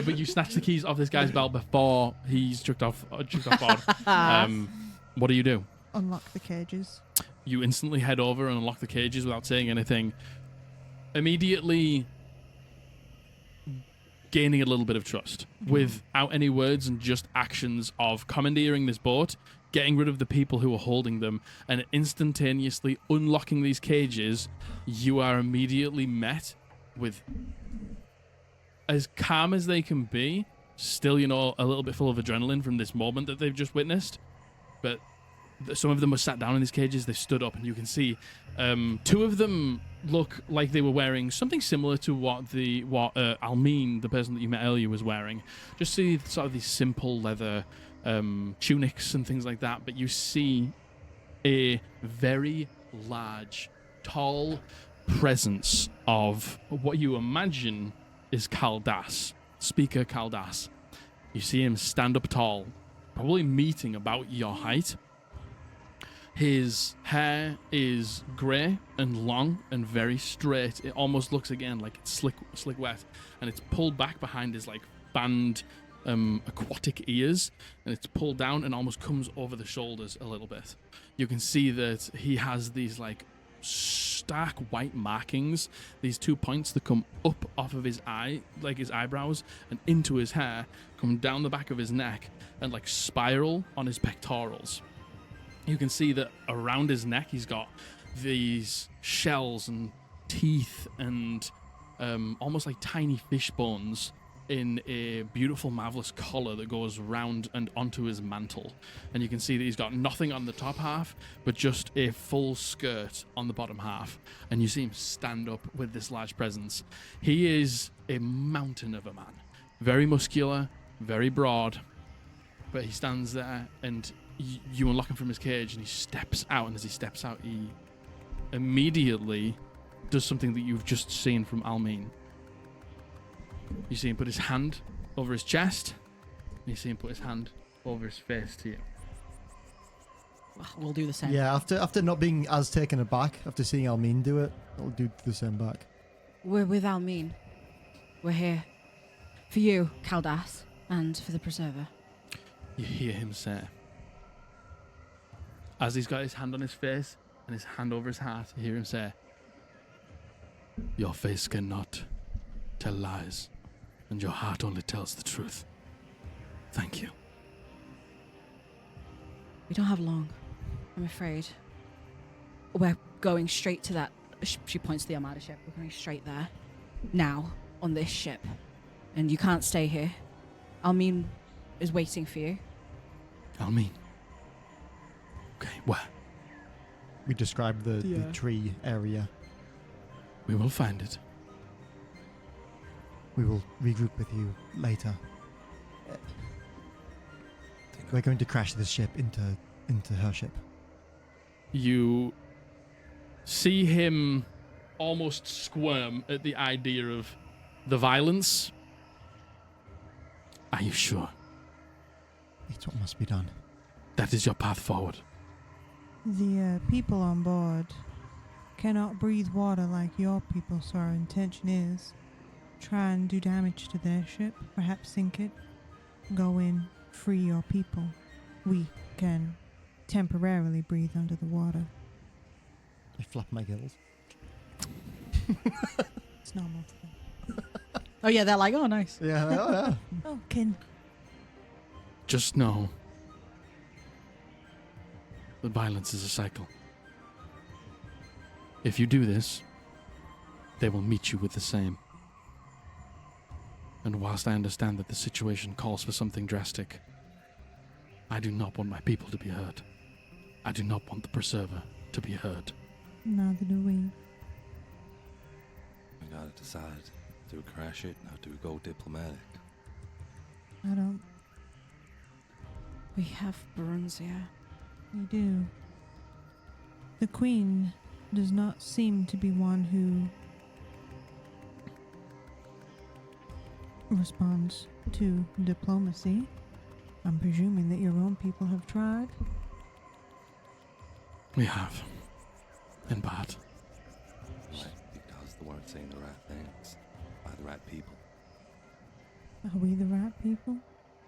But you snatch the keys off this guy's belt before he's chucked off board. What do you do? Unlock the cages. You instantly head over and unlock the cages without saying anything. Immediately gaining a little bit of trust without any words and just actions of commandeering this boat, getting rid of the people who are holding them, and instantaneously unlocking these cages. You are immediately met with, as calm as they can be, still, you know, a little bit full of adrenaline from this moment that they've just witnessed. But some of them were sat down in these cages. They stood up, and you can see two of them look like they were wearing something similar to what Almeen, the person that you met earlier, was wearing. Just see sort of these simple leather tunics and things like that. But you see a very large, tall presence of what you imagine is Kaldas, Speaker Kaldas. You see him stand up tall, probably meeting about your height. His hair is grey and long and very straight. It almost looks again like it's slick wet, and it's pulled back behind his like band aquatic ears, and it's pulled down and almost comes over the shoulders a little bit. You can see that he has these like stark white markings, these 2 points that come up off of his eye, like his eyebrows, and into his hair, come down the back of his neck and like spiral on his pectorals. You can see that around his neck he's got these shells and teeth and almost like tiny fish bones in a beautiful, marvelous collar that goes round and onto his mantle. And you can see that he's got nothing on the top half, but just a full skirt on the bottom half. And you see him stand up with this large presence. He is a mountain of a man. Very muscular, very broad, but he stands there, and you unlock him from his cage, and he steps out, and as he steps out, he immediately does something that you've just seen from Almeen. You see him put his hand over his chest, and you see him put his hand over his face to you. We'll do the same. Yeah, after not being as taken aback, after seeing Almeen do it, I'll do the same back. We're with Almeen. We're here for you, Kaldas, and for the Preserver. You hear him say, as he's got his hand on his face and his hand over his heart, you hear him say, "Your face cannot tell lies, and your heart only tells the truth. Thank you." We don't have long, I'm afraid. We're going straight to that. She points to the Armada ship. We're going straight there. Now, on this ship. And you can't stay here. Almeen is waiting for you. Almeen? Okay, where? We described the tree area. We will find it. We will regroup with you later. We're going to crash this ship into her ship. You see him almost squirm at the idea of the violence. Are you sure? It's what must be done. That is your path forward. The people on board cannot breathe water like your people, so our intention is try and do damage to their ship, perhaps sink it, go in, free your people. We can temporarily breathe under the water. I flap my gills. It's normal to them. Oh yeah, they're like, oh nice. Yeah, oh, yeah. Oh, can Just know that violence is a cycle. If you do this, they will meet you with the same. And whilst I understand that the situation calls for something drastic, I do not want my people to be hurt. I do not want the Preserver to be hurt. neither do we. We gotta decide. Do we crash it or do we go diplomatic? I don't. We have Bronzia. We do. The Queen does not seem to be one who responds to diplomacy. I'm presuming that your own people have tried. We have. In part. Right, because the weren't saying the right things by the right people. Are we the right people?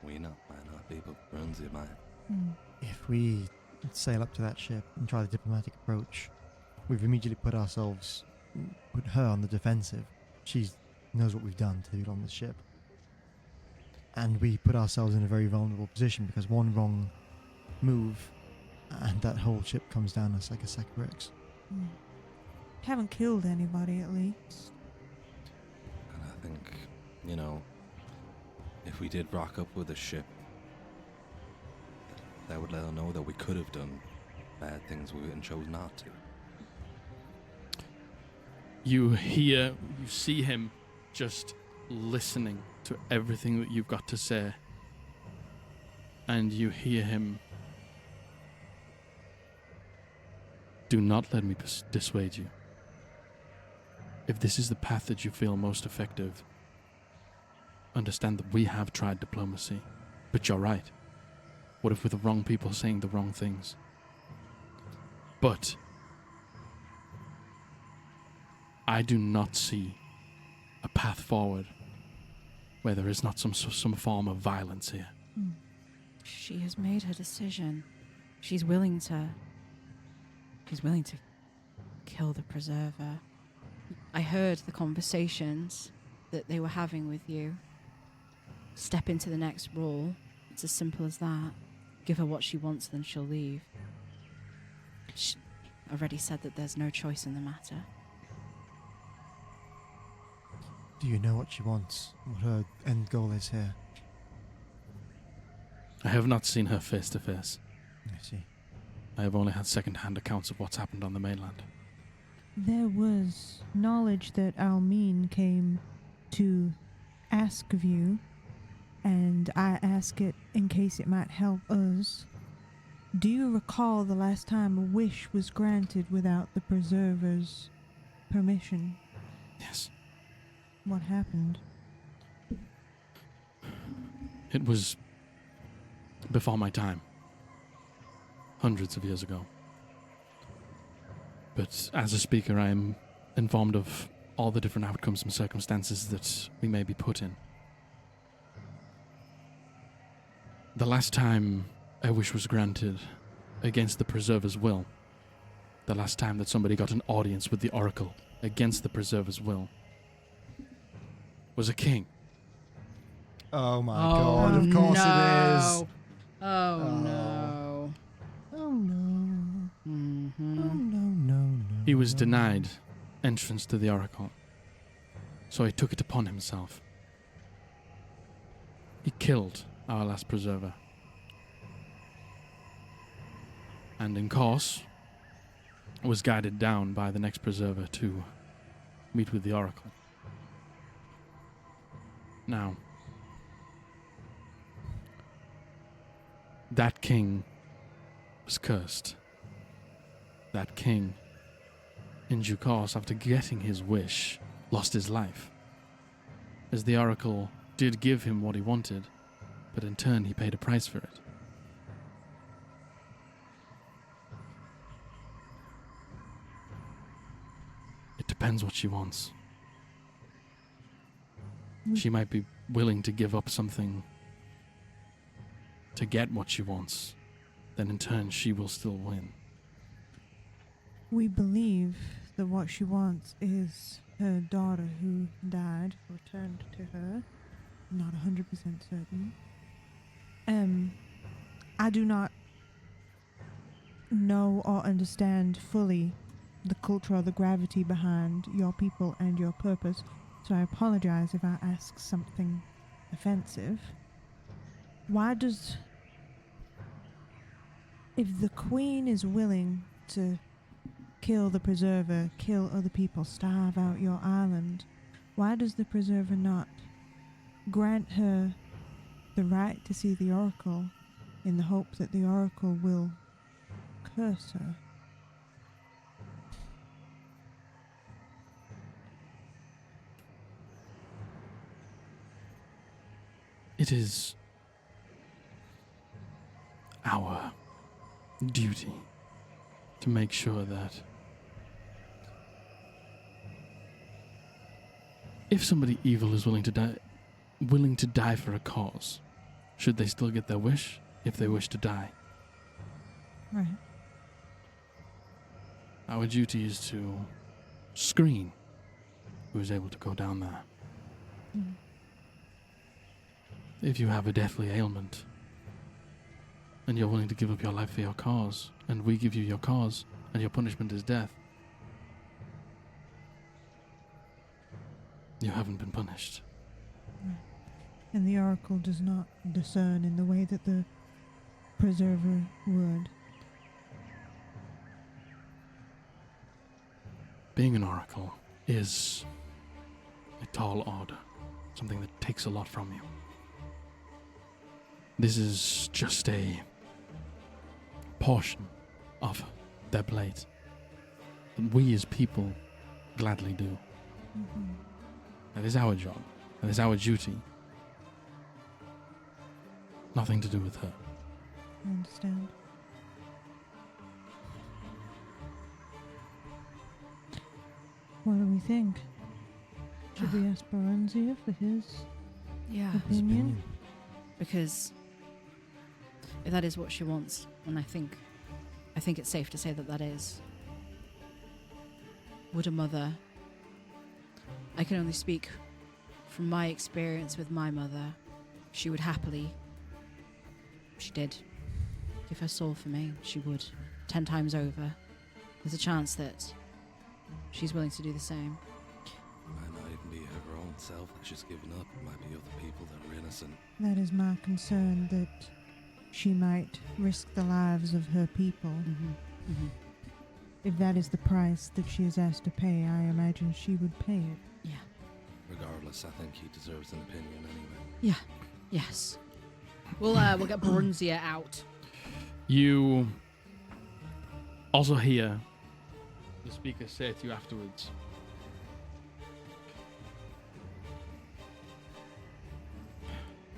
We not, might not be, but Brunzi might. Hmm. If we sail up to that ship and try the diplomatic approach, we've immediately put her on the defensive. She knows what we've done to on the ship. And we put ourselves in a very vulnerable position because one wrong move and that whole ship comes down us like a sack of bricks. Haven't killed anybody, at least. And I think, if we did rock up with a ship, that would let her know that we could have done bad things and chose not to. You see him just listening to everything that you've got to say. And you hear him, "Do not let me dissuade you. If this is the path that you feel most effective, understand that we have tried diplomacy. But you're right. What if with the wrong people saying the wrong things? But I do not see a path forward where there is not some form of violence here." She has made her decision. She's willing to kill the preserver. I heard the conversations that they were having with you. Step into the next role. It's as simple as that. Give her what she wants, then she'll leave. She already said that there's no choice in the matter. Do you know what she wants? What her end goal is here? I have not seen her face to face. I see. I have only had second-hand accounts of what's happened on the mainland. There was knowledge that Almeen came to ask of you, and I ask it in case it might help us. Do you recall the last time a wish was granted without the Preserver's permission? Yes. What happened? It was before my time. Hundreds of years ago. But as a speaker, I am informed of all the different outcomes and circumstances that we may be put in. The last time a wish was granted against the Preserver's will, the last time that somebody got an audience with the Oracle against the Preserver's will, was a king. Oh my god, of course it is! Oh no. Oh no. Mm-hmm. Oh no. He was denied entrance to the Oracle, so he took it upon himself. He killed our last Preserver. And in course, was guided down by the next Preserver to meet with the Oracle. Now, that king was cursed. That king, in due course, after getting his wish, lost his life. As the Oracle did give him what he wanted, but in turn he paid a price for it. It depends what she wants. She might be willing to give up something to get what she wants. Then in turn she will still win. We believe that what she wants is her daughter who died returned to her. Not 100% certain. I do not know or understand fully the culture or the gravity behind your people and your purpose, so I apologize if I ask something offensive. If the Queen is willing to kill the Preserver, kill other people, starve out your island, why does the Preserver not grant her the right to see the Oracle in the hope that the Oracle will curse her? It is our duty to make sure that if somebody evil is willing to die for a cause, should they still get their wish if they wish to die? Right. Our duty is to screen who is able to go down there. Mm. If you have a deathly ailment, and you're willing to give up your life for your cause, and we give you your cause, and your punishment is death, you haven't been punished. And the Oracle does not discern in the way that the Preserver would. Being an oracle is a tall order, something that takes a lot from you. This is just a portion of their plate that we as people gladly do. Mm-hmm. That is our job. That is our duty. Nothing to do with her. I understand. What do we think? Should we ask Baranzia for his Yeah. opinion? Because if that is what she wants, and I think it's safe to say that that is. Would a mother... I can only speak from my experience with my mother. She would happily... She did. Give her soul for me. She would. 10 times over. There's a chance that she's willing to do the same. Might not even be her own self that she's given up. It might be other people that are innocent. That is my concern, that she might risk the lives of her people. Mm-hmm. Mm-hmm. If that is the price that she is asked to pay, I imagine she would pay it. Yeah. Regardless, I think he deserves an opinion anyway. Yeah. Yes. We'll get Brunzia out. You also hear the speaker say to you afterwards,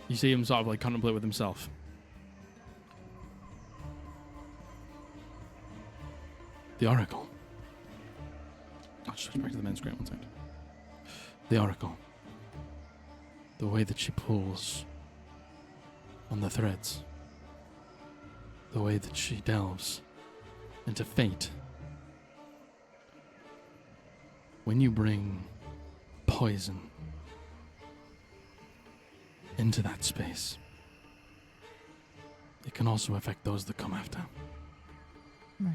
you see him sort of like contemplate with himself. The Oracle. I'll just back to the main screen one second. The Oracle. The way that she pulls on the threads. The way that she delves into fate. When you bring poison into that space, it can also affect those that come after. Right.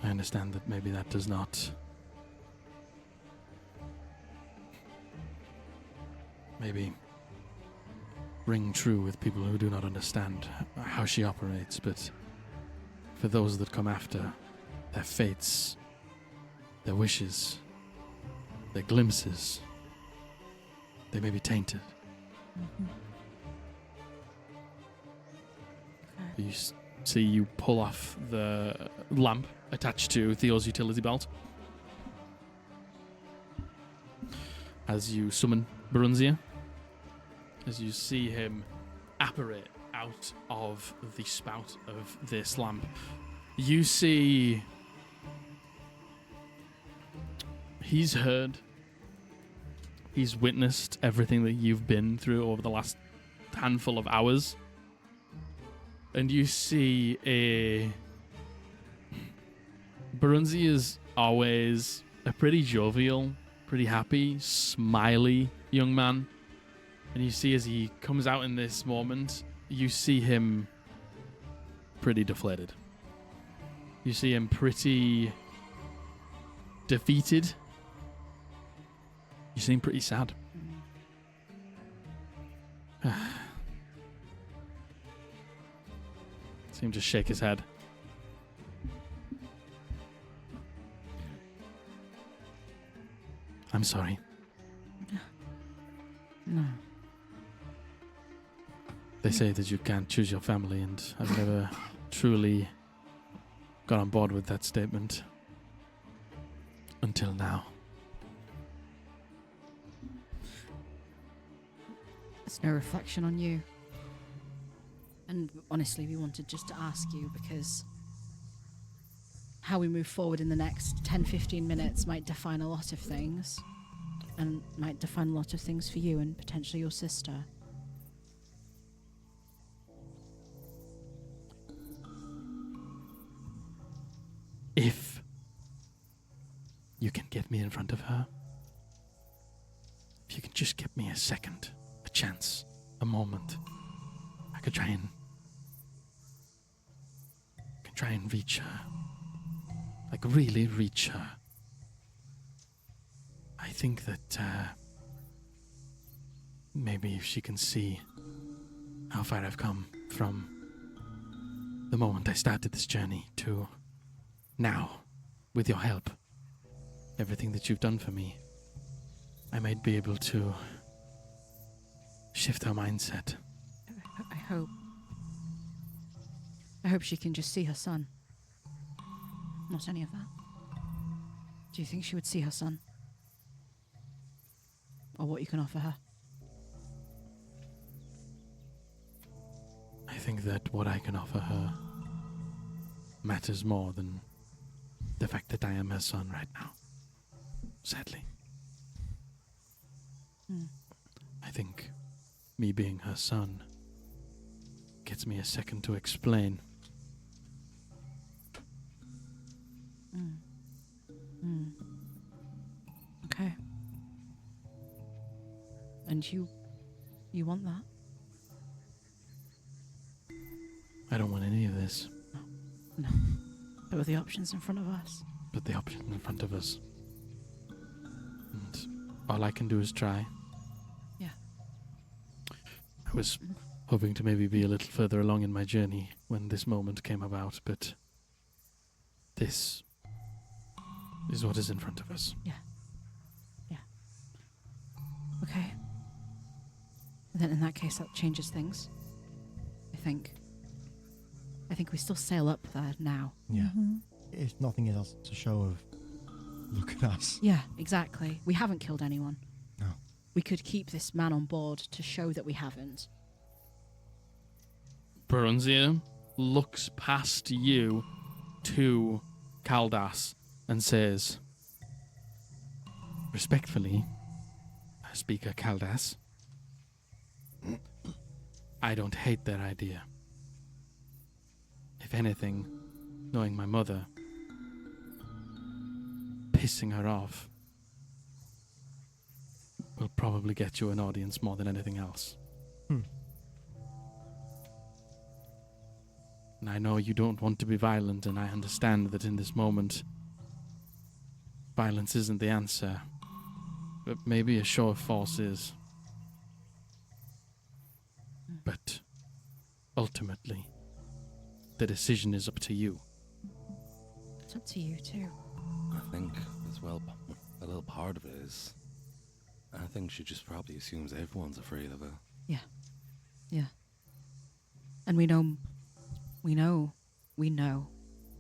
I understand that maybe that does not maybe ring true with people who do not understand how she operates, but for those that come after, their fates, their wishes, their glimpses, they may be tainted. Mm-hmm. You see you pull off the lamp attached to Theo's utility belt as you summon Brunzia, as you see him apparate out of the spout of this lamp. You see he's heard, he's witnessed everything that you've been through over the last handful of hours. And you see Brunzi is always a pretty jovial, pretty happy, smiley young man. And you see as he comes out in this moment, you see him pretty deflated. You see him pretty defeated. You see him pretty sad. See him just shake his head. I'm sorry. No. They say that you can't choose your family, and I've never truly got on board with that statement until now. It's no reflection on you. And honestly, we wanted just to ask you because how we move forward in the next 10-15 minutes might define a lot of things, and might define a lot of things for you and potentially your sister. If you can get me in front of her, if you can just give me a second, a chance, a moment, I could try and reach her. Like, really reach her. I think that, maybe if she can see how far I've come from the moment I started this journey to now, with your help, everything that you've done for me, I might be able to shift her mindset. I hope. I hope she can just see her son. Not any of that. Do you think she would see her son? Or what you can offer her? I think that what I can offer her matters more than the fact that I am her son right now. Sadly. I think me being her son gets me a second to explain. Okay. And you want that? I don't want any of this, No. But with the options in front of us. but the option in front of us. And all I can do is try. Yeah. I was hoping to maybe be a little further along in my journey when this moment came about, but this is what is in front of us. Okay. Then in that case, that changes things. I think we still sail up there now. Yeah. If nothing else, it's a show of, look at us. Yeah, exactly. We haven't killed anyone. No. We could keep this man on board to show that we haven't. Brunzia looks past you to Kaldas and says, respectfully, Speaker Kaldas, I don't hate that idea. If anything, knowing my mother, pissing her off will probably get you an audience more than anything else. And I know you don't want to be violent, and I understand that in this moment, violence isn't the answer, but maybe a show of force is. But ultimately, the decision is up to you. It's up to you too. I think as well, a little part of it is, I think she just probably assumes everyone's afraid of her. Yeah. And we know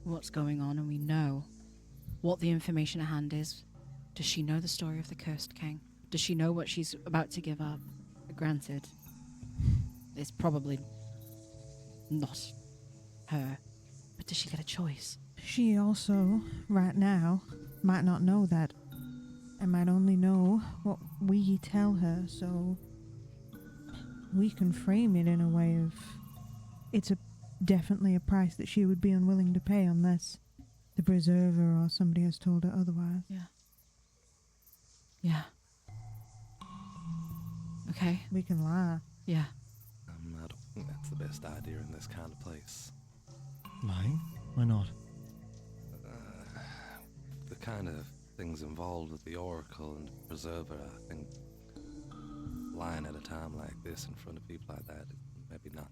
what's going on, and we know what the information at hand is. Does she know the story of the Cursed King? Does she know what she's about to give up? Granted, it's probably not her, but does she get a choice? She also, right now, might not know that, and might only know what we tell her, so we can frame it in a way of it's definitely a price that she would be unwilling to pay unless the Preserver or somebody has told her otherwise. Yeah. Okay. We can lie. Yeah. I don't think that's the best idea in this kind of place. Lying? Why not? The kind of things involved with the Oracle and the Preserver, I think lying at a time like this in front of people like that is maybe not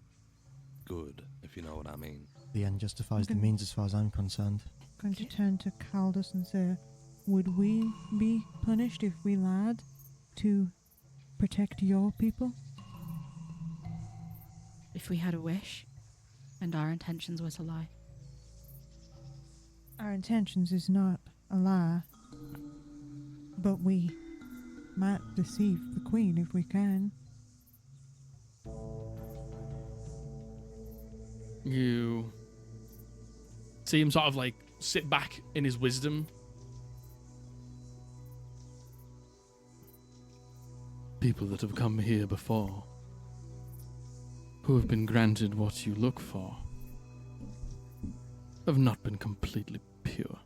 good, if you know what I mean. The end justifies the Okay. means as far as I'm concerned. Going to turn to Caldas and say, would we be punished if we lied to protect your people? If we had a wish, and our intentions were to lie. Our intentions is not a lie, but we might deceive the Queen if we can. You see him sort of like sit back in his wisdom. People that have come here before, who have been granted what you look for, have not been completely pure.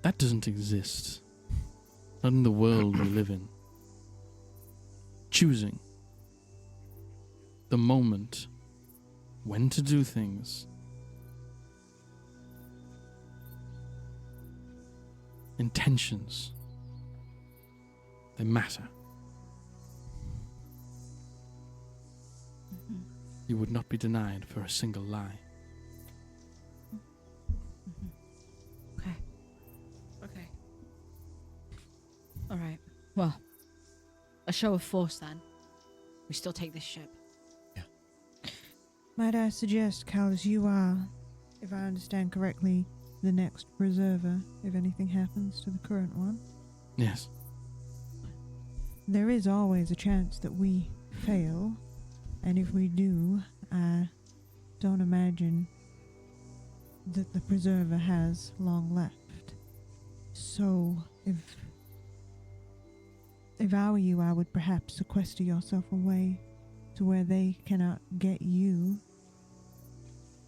That doesn't exist. Not in the world we live in. Choosing the moment when to do things. Intentions. They matter. You would not be denied for a single lie. Okay. Okay. All right. Well, a show of force then. We still take this ship. Might I suggest, Callus, you are, if I understand correctly, the next preserver if anything happens to the current one? Yes. There is always a chance that we fail, and if we do, I don't imagine that the preserver has long left. So, if I were you, I would perhaps sequester yourself away to where they cannot get you.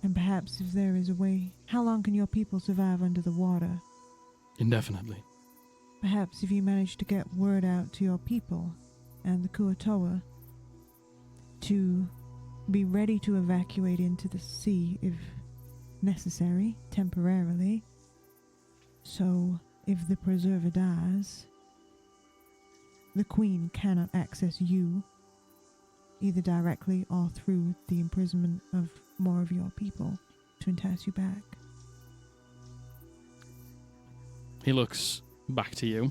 And perhaps if there is a way, how long can your people survive under the water? Indefinitely. Perhaps if you manage to get word out to your people and the Kuatoa to be ready to evacuate into the sea if necessary, temporarily. So if the preserver dies, the Queen cannot access you, either directly or through the imprisonment of more of your people, to entice you back. He looks back to you.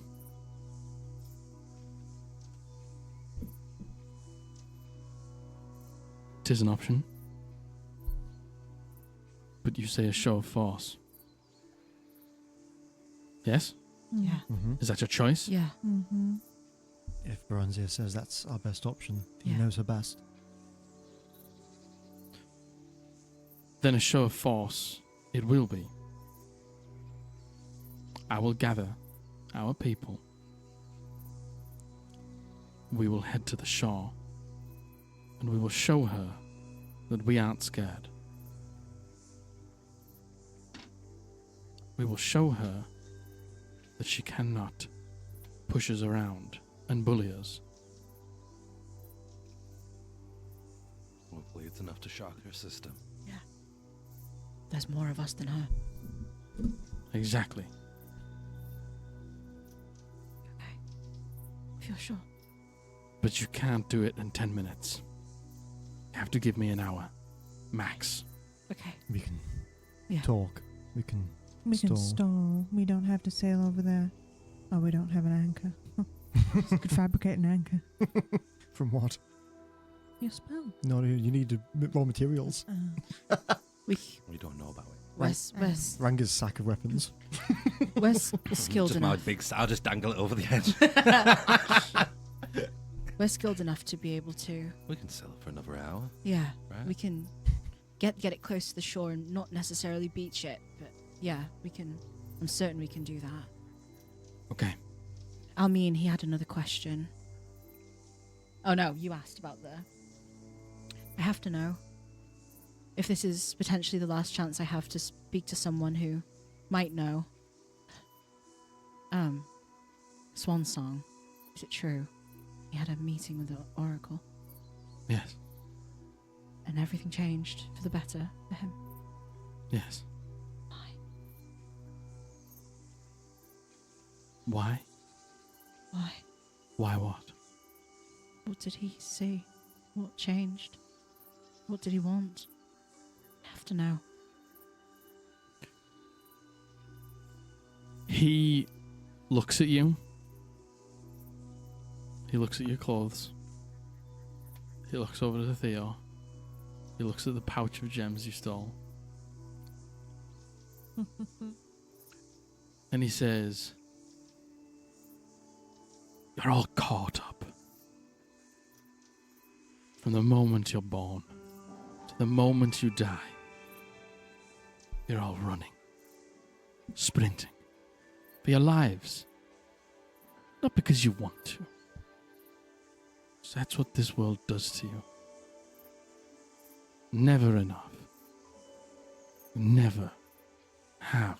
Tis an option. But you say a show of force. Yes? Yeah. Mm-hmm. Is that your choice? Yeah. Mm-hmm. If Baranzia says that's our best option, he Yeah. knows her best. Then a show of force it will be. I will gather our people. We will head to the shore, and we will show her that we aren't scared. We will show her that she cannot push us around and bully us. Hopefully it's enough to shock her system. There's more of us than her. Exactly. Okay. Feel sure. But you can't do it in 10 minutes. You have to give me an hour. Max. Okay. We can Yeah. talk. We can We can stall. stall. We don't have to sail over there. Oh, we don't have an anchor. We could fabricate an anchor. From what? Your spell. No, you need raw materials. We don't know about it. we're Ranga's sack of weapons. skilled Just my enough. big. I'll just dangle it over the edge. We're skilled enough to be able to. We can sell it for another hour, Yeah. right? We can get it close to the shore and not necessarily beach it, but yeah, we can. I'm certain we can do that. Okay. Almeen, he had another question. Oh no, you asked about I have to know if this is potentially the last chance I have to speak to someone who might know. Swan Song. Is it true? He had a meeting with the Oracle Yes. and everything changed for the better for him. Yes. Why? Why? Why? Why what? What did he see? What changed? What did he want? I have to know. He looks at you. He looks at your clothes. He looks over to Theo. He looks at the pouch of gems you stole. And he says, "You're all caught up. From the moment you're born to the moment you die, you're all running, sprinting for your lives. Not because you want to. So that's what this world does to you. Never enough. You never have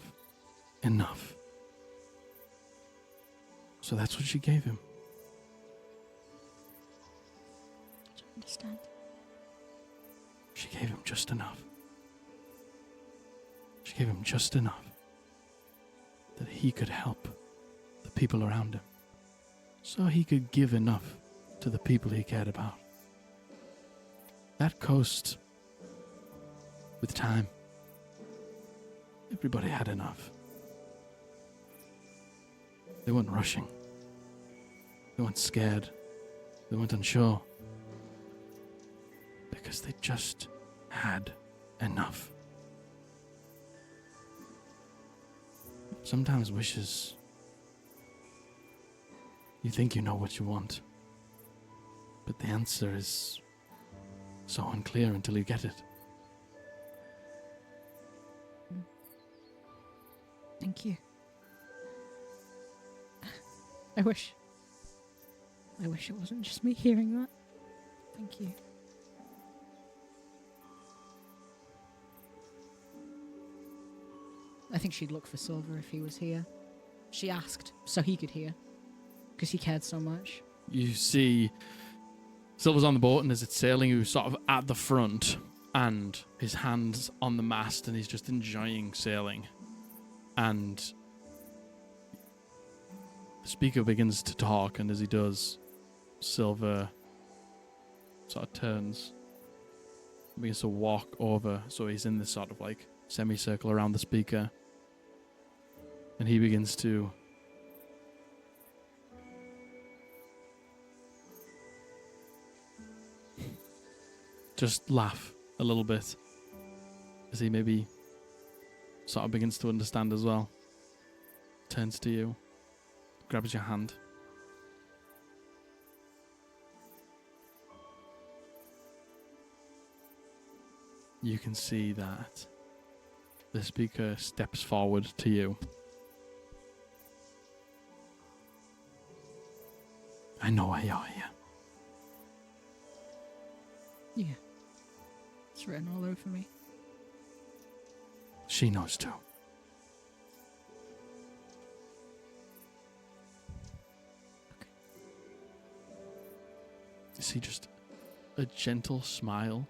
enough. So that's what she gave him. I don't understand. She gave him just enough. She gave him just enough that he could help the people around him. So he could give enough to the people he cared about. That coast, with time, everybody had enough. They weren't rushing. They weren't scared. They weren't unsure. Because they just had enough. Sometimes wishes, you think you know what you want, but the answer is so unclear until you get it. Thank you. I wish it wasn't just me hearing that. Thank you. I think she'd look for Silver if he was here. She asked so he could hear, because he cared so much. You see Silver's on the boat, and as it's sailing, he was sort of at the front, and his hands on the mast, and he's just enjoying sailing. And the speaker begins to talk, and as he does, Silver sort of turns and begins to walk over, so he's in this sort of like semicircle around the speaker, and he begins to just laugh a little bit as he maybe sort of begins to understand as well. Turns to you, grabs your hand. You can see that the speaker steps forward to you. I know why you're here. Yeah. It's written all over me. She knows too. Okay. You see just a gentle smile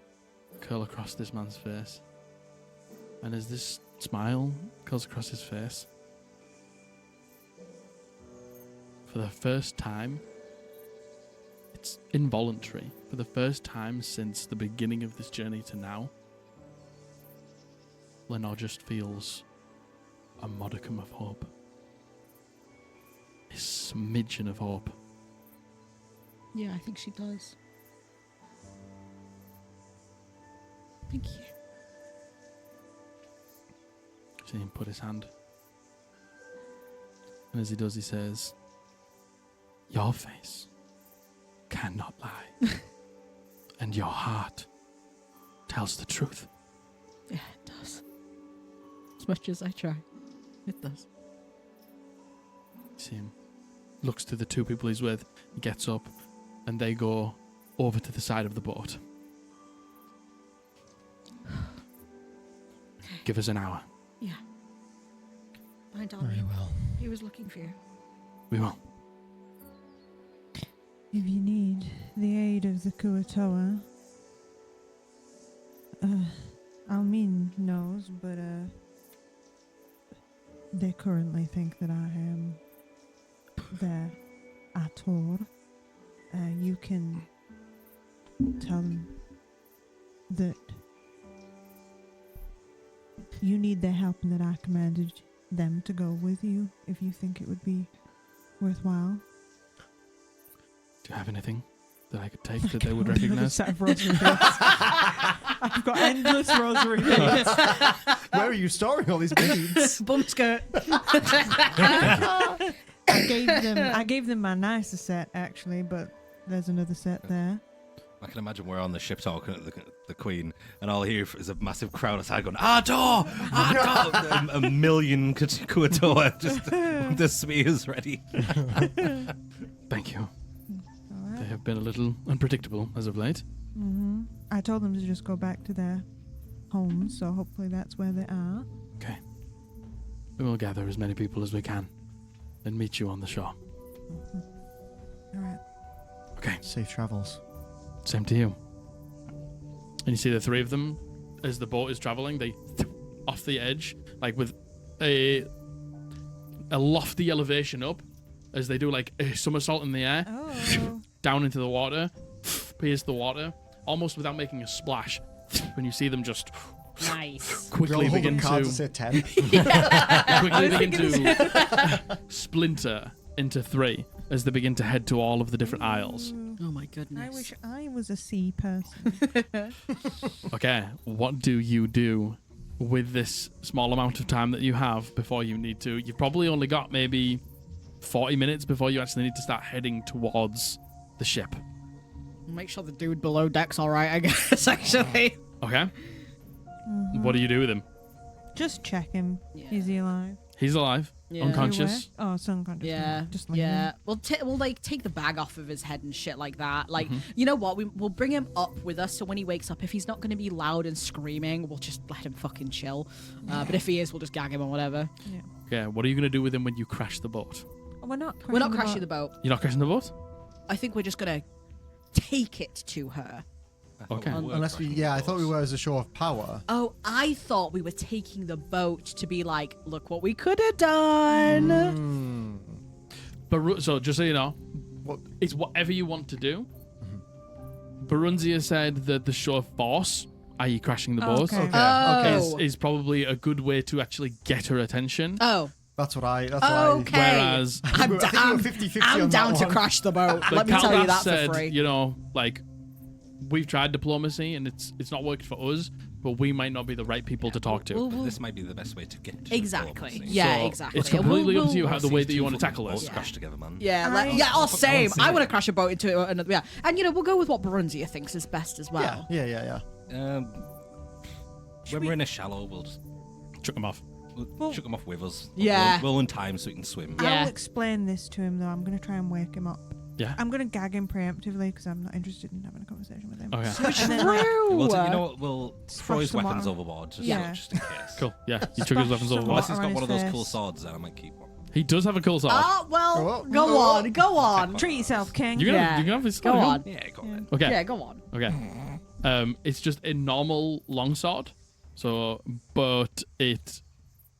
curl across this man's face. And as this smile curls across his face, for the first time, it's involuntary. For the first time since the beginning of this journey to now, Lenore just feels a modicum of hope. A smidgen of hope. Yeah, I think she does. Thank you. See him put his hand. And as he does, he says, your face cannot lie. And your heart tells the truth. Yeah, it does. As much as I try, it does. You see him, looks to the two people he's with, he gets up, and they go over to the side of the boat. Okay. Give us an hour. Yeah. Bye, darling. Very well. He was looking for you. We will. If you need the aid of the Kuatoa, Almin knows, but they currently think that I am their Ator. You can tell them that you need their help and that I commanded them to go with you if you think it would be worthwhile. Do you have anything that I could take that they would recognize? Set of rosary beads. I've got endless rosary beads. Where are you storing all these beads? Bum skirt. I gave them my nicer set actually, but there's another set there. I can imagine we're on the ship talking at the Queen, and all I hear is a massive crowd outside going, Ardor! Ardor! a million Kuatoa just with the spears ready. Thank you. All They right. have been a little unpredictable as of late. Mm-hmm. I told them to just go back to their homes, so hopefully that's where they are. Okay. We will gather as many people as we can and meet you on the shore. All right. Okay, Safe travels. same to you. And you see the three of them as the boat is traveling. They off the edge, like with a lofty elevation up, as they do like a somersault in the air, Oh. down into the water, pierce the water, almost without making a splash. When you see them just Nice. quickly begin cards to to say 10. quickly begin to splinter into three as they begin to head to all of the different aisles. Oh my goodness. I wish I was a sea person. Okay, what do you do with this small amount of time that you have before you need to? You've probably only got maybe 40 minutes before you actually need to start heading towards the ship. Make sure the dude below deck's all right, I guess, actually. Okay? What do you do with him? Just check him. Yeah. Is he alive? He's alive, Yeah. unconscious. Oh, it's unconscious. Yeah, Just leave yeah. him. We'll like take the bag off of his head and shit like that. Like, you know what? We'll bring him up with us, so when he wakes up, if he's not going to be loud and screaming, we'll just let him fucking chill. But if he is, we'll just gag him or whatever. Yeah. Okay, what are you going to do with him when you crash the boat? We're not. We're not crashing the boat. You're not crashing the boat? I think we're just gonna take it to her. Okay. Unless we, I thought we were as a show of power. Oh, I thought we were taking the boat to be like, look what we could have done. But so just so you know, What? it's whatever you want to do. Barunzia said that the show of force, i.e. crashing the boat, Okay. Oh. is probably a good way to actually get her attention. Oh, That's what I. okay. Whereas I'm, I think we were 50-50 I'm on down that to one. crash the boat. but Let me tell you Kaldas that said, for free. you know, like, we've tried diplomacy and it's not worked for us, but we might not be the right people to talk to. We'll- This might be the best way to get to Exactly. diplomacy. Yeah, So exactly. It's completely up to you how the way These that you two want to fucking tackle boats this. crash together, man. Yeah, I- yeah, oh, same. see I it. want to crash a boat into another. Yeah, and you know, we'll go with what Barunzia thinks is best as well. Yeah. When we- we're in a shallow, we'll just Chuck them off. we'll chuck them off with us. Yeah. We'll untie him so he can swim. Yeah. I'll explain this to him though. I'm gonna try and wake him up. Yeah. I'm gonna gag him preemptively because I'm not interested in having a conversation with him. Okay. And then, like, We'll you know what? We'll throw his some weapons water. overboard just, Yeah. just in case. Cool. Yeah. You chuck his weapons some over. Unless he's water got on one of his those cool face. swords, then I might keep one. He does have a cool sword. Oh well, Oh, go oh. on, go on. treat yourself, King. You can, Yeah. you can have his Go sword. on. Yeah, go on Yeah. then. Okay. Yeah, go on. Okay. It's just a normal longsword. So, but it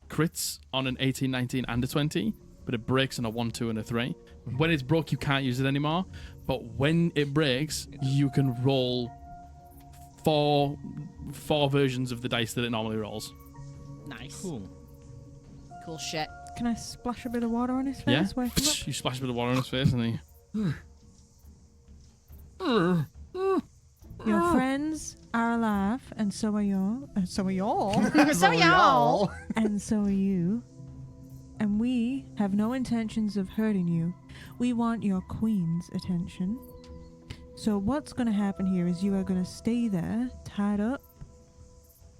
crits on an 18, 19, and a 20, but it breaks on a 1, 2, and a 3. When it's broke, you can't use it anymore. But when it breaks, you can roll four versions of the dice that it normally rolls. Nice, Cool. cool shit. Can I splash a bit of water on his face? Yeah. Wake him up? You splash a bit of water on his face, and he. Your friends are alive, and so are y'all. And so are y'all. So y'all. and so are you. And we have no intentions of hurting you. We want your queen's attention. So what's going to happen here is you are going to stay there, tied up,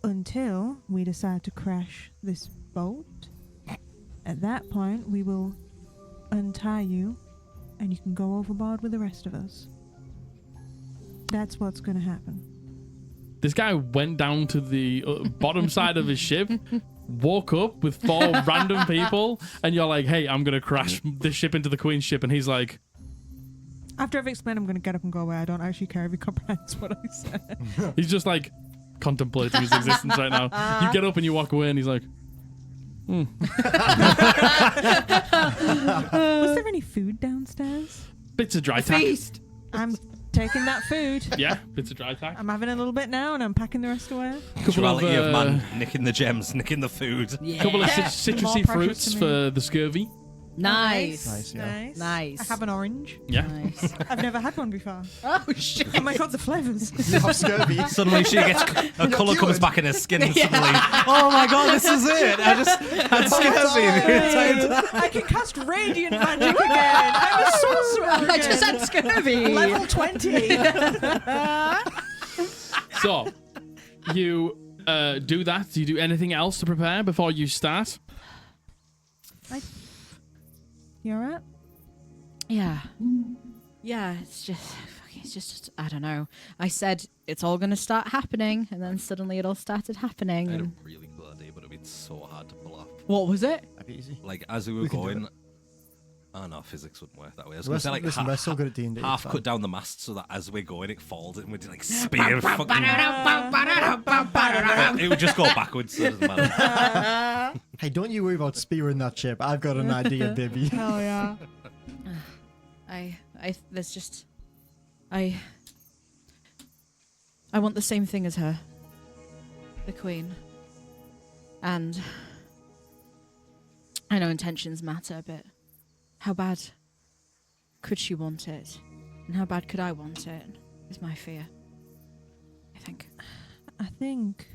until we decide to crash this boat. At that point, we will untie you, and you can go overboard with the rest of us. That's what's going to happen. This guy went down to the bottom side of his ship, woke up with 4 random people, and you're like, hey, I'm going to crash this ship into the Queen's ship. And he's like, After I've explained, I'm going to get up and go away. I don't actually care if he comprehends what I said. he's just like contemplating his existence right now. You get up and you walk away, and he's like, Was there any food downstairs? bits of dry tack. Feast. I'm taking that food. Yeah, bits of dry tack. I'm having a little bit now, and I'm packing the rest away. Duality of man nicking the gems, nicking the food. Yeah. Couple of More citrusy precious fruits to me. for the scurvy. Nice. Nice, yeah. Nice. Nice. I have an orange. Yeah. Nice. I've never had one before. Oh shit. Oh my god, the flavours. You have scurvy. Suddenly she gets a colour comes back in her skin and suddenly, oh my god, this is it. I just had scurvy the entire time. I can cast radiant magic again. I'm a sorcerer again. I just had scurvy. Level 20. So, you do that. Do you do anything else to prepare before you start? You alright? Yeah. Yeah, it's just, I don't know. I said it's all going to start happening, and then suddenly it all started happening. I had a And really cool idea, but it'd be so hard to pull off. What was it? That'd be easy. Like, as we were We can do going, Oh no, physics wouldn't work that way. I was We're, gonna say, like, listen, we're so good at D&D. half it's cut down the mast so that as we're going, it falls and we're like spear fucking. It would just go backwards. So it doesn't matter. fine. Hey, don't you worry about spearing that ship. I've got an idea, baby. Oh yeah. There's just, I want the same thing as her, the Queen, and I know intentions matter, but how bad could she want it, and how bad could I want it? Is my fear. I think. I think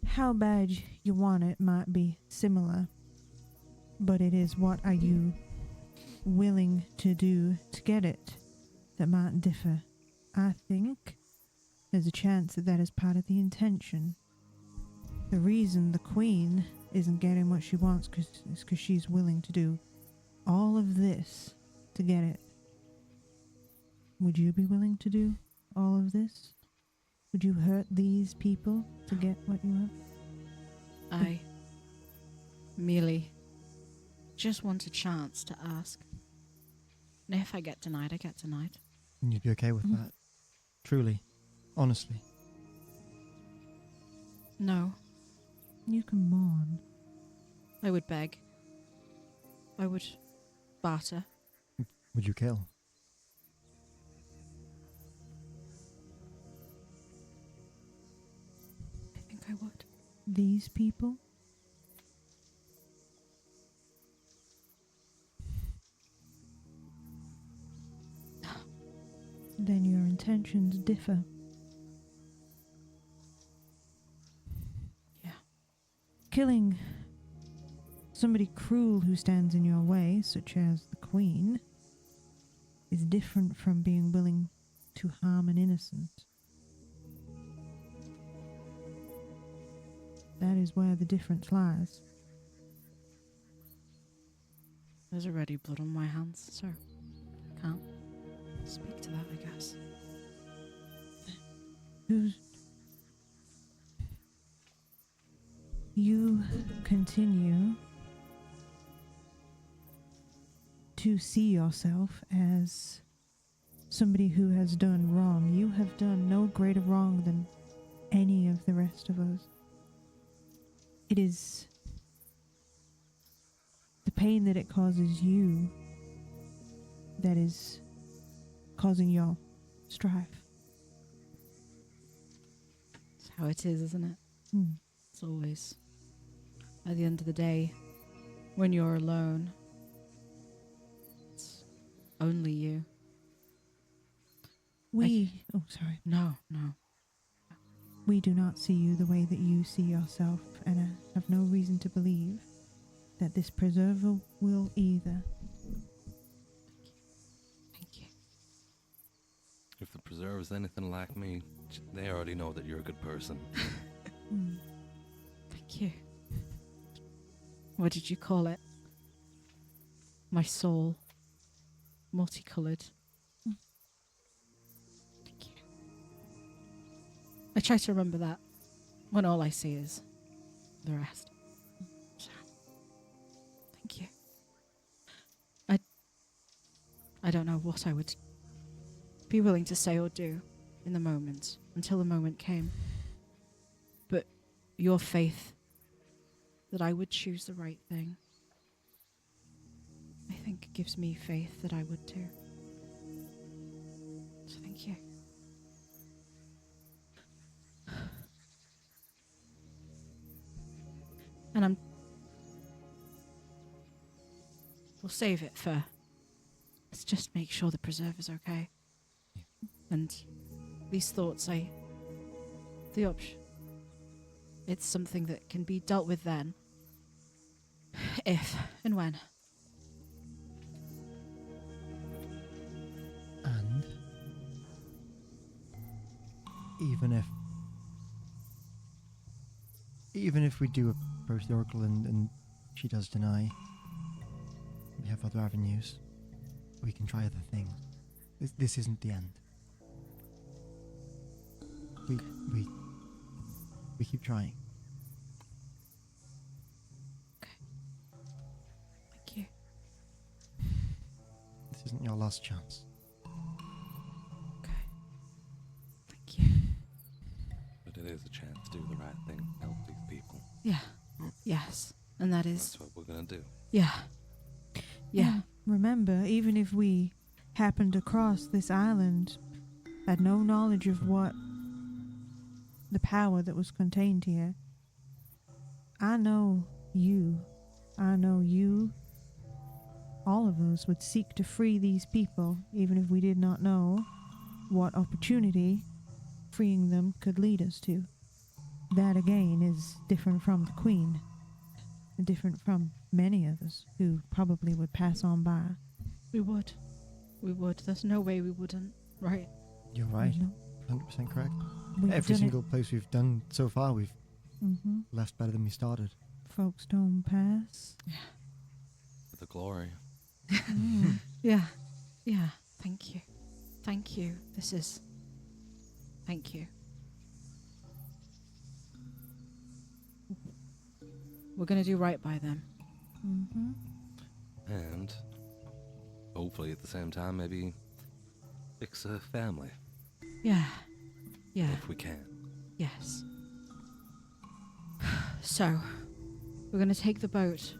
how bad you want it might be similar, but it is what are you willing to do to get it that might differ. I think there's a chance that that is part of the intention. The reason the Queen isn't getting what she wants is because she's willing to do all of this to get it. Would you be willing to do all of this? Would you hurt these people to get what you want? I merely just want a chance to ask. And if I get denied, I get denied. And you'd be okay with that? Truly. Honestly. No, You can mourn. I would beg. I would barter. Would you kill? I think I would. These people? Then your intentions differ. Yeah. Killing somebody cruel who stands in your way, such as the Queen, is different from being willing to harm an innocent. That is where the difference lies. There's already blood on my hands, so I can't speak to that, I guess. You continue to see yourself as somebody who has done wrong. You have done no greater wrong than any of the rest of us. It is the pain that it causes you that is causing your strife. It's how it is, isn't it? Hmm. It's always. At the end of the day, when you're alone, it's only you. Oh, sorry. No. We do not see you the way that you see yourself, and I have no reason to believe that this preserver will either. Thank you. If the preserver's anything like me, they already know that you're a good person. Thank you. What did you call it? My soul. Multicolored. Thank you. I try to remember that when all I see is the rest. So, thank you. I don't know what I would be willing to say or do in the moment, until the moment came. But your faith that I would choose the right thing, I think gives me faith that I would too. So thank you. And we'll save it for, let's just make sure the preserver's okay. And these thoughts, the option, it's something that can be dealt with then. If and when. And even if we do approach the Oracle and she does deny, we have other avenues. We can try other things. This isn't the end. We keep trying. Okay. Thank isn't your last chance. Okay. Thank you. But it is a chance to do the right thing, help these people. Yeah. Yes. And that is. That's what we're gonna do. Yeah. Yeah. And remember, even if we happened across this island, had no knowledge of what the power that was contained here, I know you, all of us would seek to free these people, even if we did not know what opportunity freeing them could lead us to. That again is different from the Queen, and different from many others who probably would pass on by. We would. We would. There's no way we wouldn't. Right. You're right. You know, 100% correct. we've Every done single place we've done so far, we've Mm-hmm. left better than we started. Folkestone Pass. With the glory. Mm. Yeah. Yeah. Thank you. Thank you. This is. Thank you. We're gonna do right by them. Mm-hmm. And hopefully at the same time, maybe fix a family Yeah. Yeah. if we can. Yes. So, we're gonna take the boat.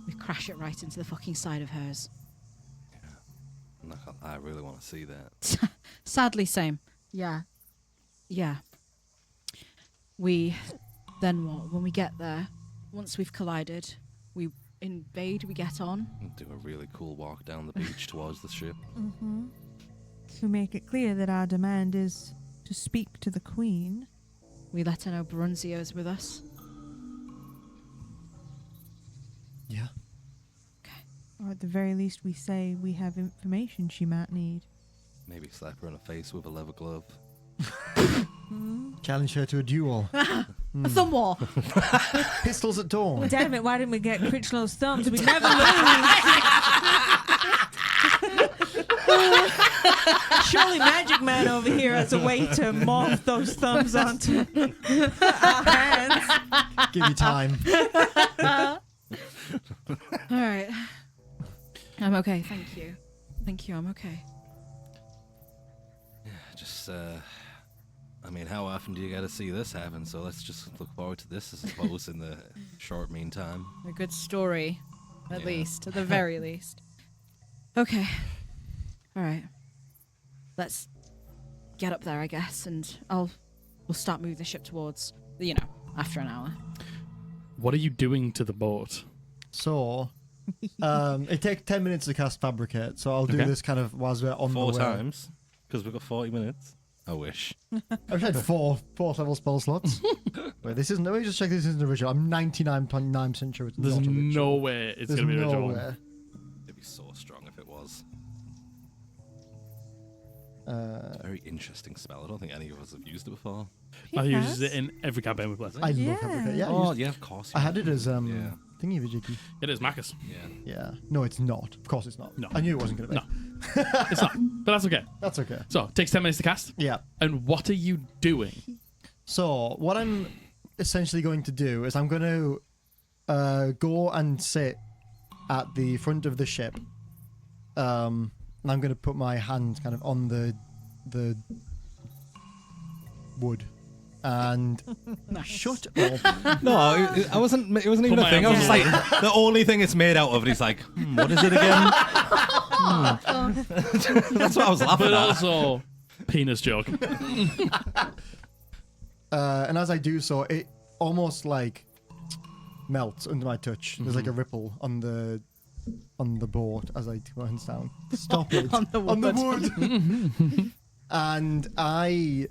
We crash it right into the fucking side of hers. I really want to see that. Sadly, same. Yeah. Yeah. We then what? When we get there, once we've collided, we invade, we get on. Do a really cool walk down the beach towards the ship. Mm-hmm. To make it clear that our demand is to speak to the Queen. We let her know Brunzio's with us. Yeah. Or at the very least, we say we have information she might need. Maybe slap her in the face with a leather glove. Challenge her to a duel. A thumb war. Pistols at dawn. Damn it, why didn't we get Critchlow's thumbs? We never lose. Surely Magic Man over here has a way to morph those thumbs onto our hands. Give you time. All right. I'm okay. Thank you. Thank you. I'm okay. Just, I mean, how often do you get to see this happen? So let's just look forward to this, I suppose, in the short meantime. A good story, at Yeah. least, at the very least. Okay. All right. Let's get up there, I guess, and we'll start moving the ship towards, after an hour. What are you doing to the boat? So, it takes 10 minutes to cast Fabricate, so I'll do Okay. this kind of whilst we're on 4 the way. times, because we've got 40 minutes. I wish. I've had four level spell slots. Wait, this isn't. Let me just check this isn't a ritual. I'm 99.9% sure it's There's not a ritual. no way it's There's going to be a no ritual. way. It'd be so strong if it was. Uh, It's a very interesting spell. I don't think any of us have used it before. I use it in every campaign we play. I Yeah. love Fabricate. Yeah, I, Oh, used- yeah, of course. I had it as Yeah. thingy Vijiki. It is Marcus. Yeah. Yeah. No, it's not. Of course, it's not. No. I knew it wasn't going to be. No. It's not, but that's okay. That's okay. So, it takes 10 minutes to cast. Yeah. And what are you doing? So what I'm essentially going to do is I'm going to go and sit at the front of the ship. And I'm going to put my hand kind of on the wood. And shut up. No, I wasn't. It wasn't even Put a thing. my I was hand just like, the only thing it's made out of. And he's like, what is it again? That's what I was laughing But at. also, penis joke. And as I do so, it almost like melts under my touch. There's like a ripple on the boat as I put my hands down. Stop it. On the wood. And I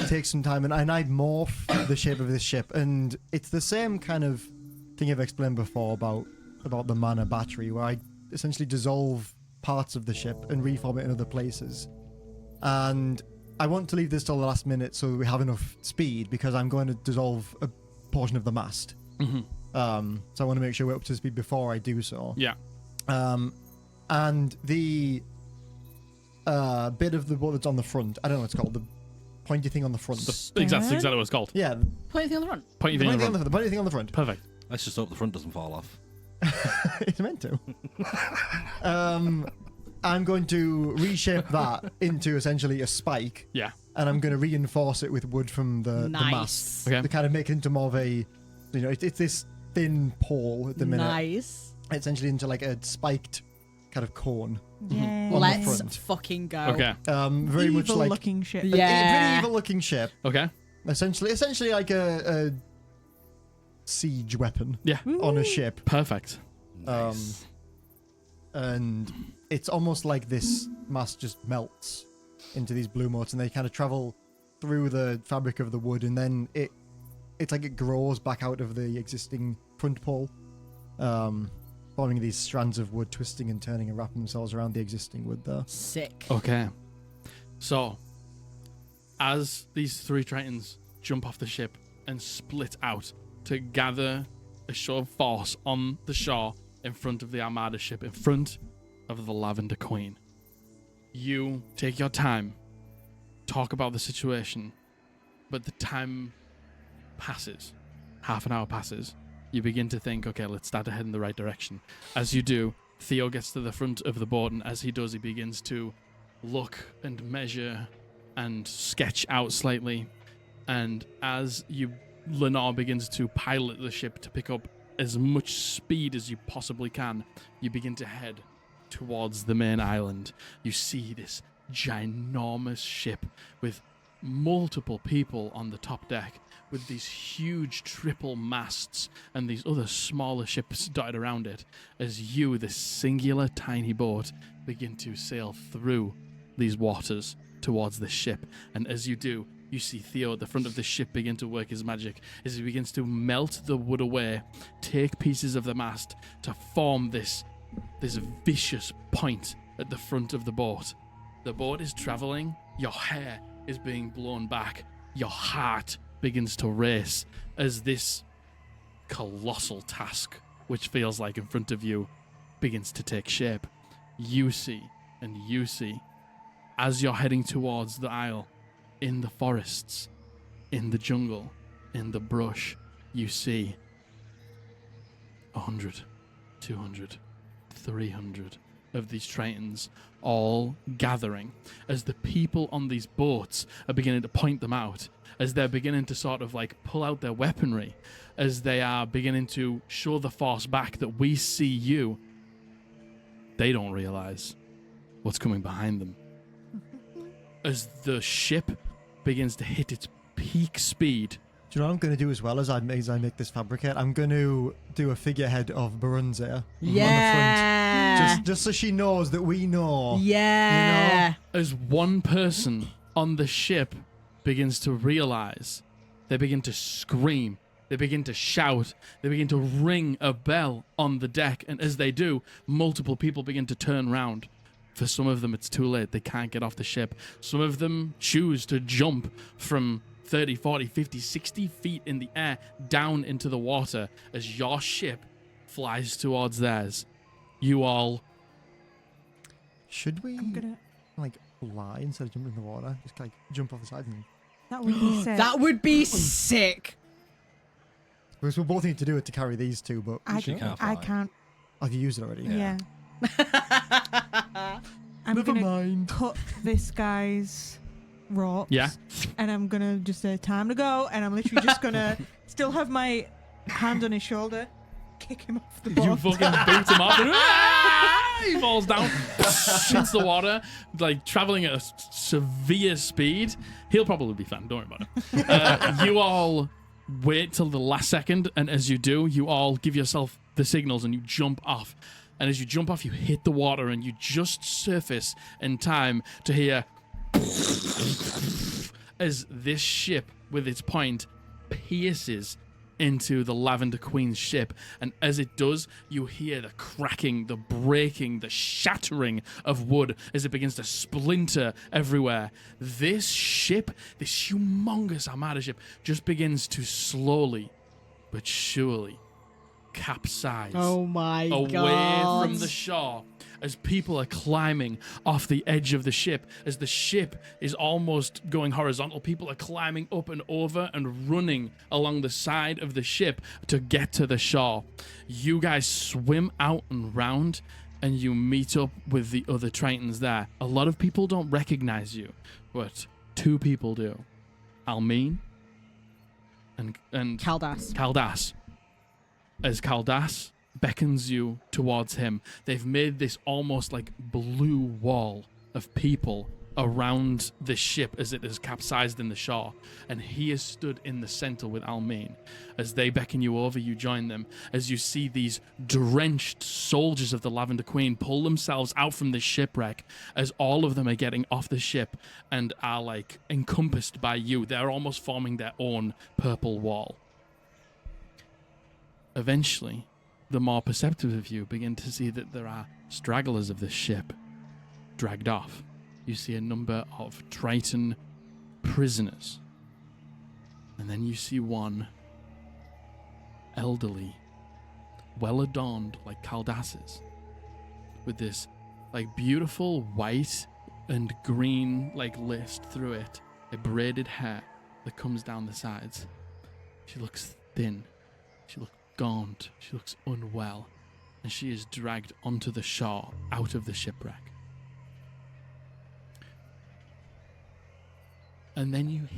take some time and I morph the shape of this ship, and it's the same kind of thing I've explained before about the mana battery, where I essentially dissolve parts of the ship and reform it in other places. And I want to leave this till the last minute so we have enough speed, because I'm going to dissolve a portion of the mast. So I want to make sure we're up to speed before I do so. Yeah. And the bit of the boat that's on the front, I don't know what it's called, the pointy thing on the front. That's exactly what it's called. Yeah, Pointy thing on the front. Pointy thing on the front. the pointy thing on the front. Perfect. Let's just hope the front doesn't fall off. It's meant to. I'm going to reshape that into essentially a spike. Yeah. And I'm going to reinforce it with wood from the mast. Okay. To kind of make it into more of a, it's this thin pole at the minute. Nice. Essentially into like a spiked kind of cone. Yeah. On the Let's front. fucking go. Okay. Very much like looking ship. a Yeah. pretty evil looking ship. Okay. Essentially like a siege weapon. Yeah. On a ship. Perfect. And it's almost like this mast just melts into these blue motes, and they kind of travel through the fabric of the wood, and then it's like it grows back out of the existing front pole, forming these strands of wood, twisting and turning and wrapping themselves around the existing wood there. Sick. Okay. So, as these 3 Tritons jump off the ship and split out to gather a show of force on the shore in front of the Armada ship, in front of the Lavender Queen, you take your time, talk about the situation, but the time passes. Half an hour passes. You begin to think, okay, let's start to head in the right direction. As you do, Theo gets to the front of the board, and as he does, he begins to look and measure and sketch out slightly. And as Lenore begins to pilot the ship to pick up as much speed as you possibly can, you begin to head towards the main island. You see this ginormous ship with multiple people on the top deck, with these huge triple masts and these other smaller ships dotted around it, as you, this singular tiny boat, begin to sail through these waters towards the ship. And as you do, you see Theo at the front of the ship begin to work his magic as he begins to melt the wood away, take pieces of the mast to form this vicious point at the front of the boat. The boat is traveling, your hair is being blown back, your heart begins to race as this colossal task, which feels like in front of you, begins to take shape. You see, as you're heading towards the isle, in the forests, in the jungle, in the brush, you see 100, 200, 300 of these Tritons all gathering as the people on these boats are beginning to point them out, as they're beginning to sort of like pull out their weaponry, as they are beginning to show the force back that we see you. They don't realize what's coming behind them. As the ship begins to hit its peak speed. Do you know what I'm going to do as well as I make this fabricate? I'm going to do a figurehead of Barunzir on the front. Just so she knows that we know. Yeah. You know? As one person on the ship begins to realize, they begin to scream, they begin to shout, they begin to ring a bell on the deck, and as they do, multiple people begin to turn round. For some of them, it's too late. They can't get off the ship. Some of them choose to jump from 30, 40, 50, 60 feet in the air down into the water as your ship flies towards theirs. You all... Should we, I'm gonna. like, fly instead of jumping in the water? Just, like, jump off the side and... That would be sick. That would be sick. Because we'll both need to do it to carry these two, but... She can't I fly. can't. Oh, you used it already? Yeah. I'm Never gonna mind. cut this guy's ropes. Yeah. And I'm gonna just say time to go, and I'm literally just gonna still have my hand on his shoulder, kick him off the boat. You fucking boot him off, and he falls down, hits the water, like traveling at a severe speed. He'll probably be fine. Don't worry about it. You all wait till the last second, and as you do, you all give yourself the signals, and you jump off. And as you jump off, you hit the water, and you just surface in time to hear as this ship, with its point, pierces into the Lavender Queen's ship. And as it does, you hear the cracking, the breaking, the shattering of wood as it begins to splinter everywhere. This ship, this humongous Armada ship, just begins to slowly but surely capsize Oh my away god. from the shore as people are climbing off the edge of the ship. As the ship is almost going horizontal, people are climbing up and over and running along the side of the ship to get to the shore. You guys swim out and round, and you meet up with the other Tritons there. A lot of people don't recognize you, but 2 people do. Almeen and Kaldas. As Kaldas beckons you towards him, they've made this almost like blue wall of people around the ship as it has capsized in the shore, and he is stood in the center with Almeen. As they beckon you over, you join them as you see these drenched soldiers of the Lavender Queen pull themselves out from the shipwreck, as all of them are getting off the ship and are like encompassed by you. They're almost forming their own purple wall. Eventually, the more perceptive of you begin to see that there are stragglers of this ship dragged off. You see a number of Triton prisoners. And then you see one elderly, well adorned like Kaldas's, with this like beautiful white and green like list through it, a braided hair that comes down the sides. She looks thin. She looks gaunt. She looks unwell. And she is dragged onto the shore out of the shipwreck. And then you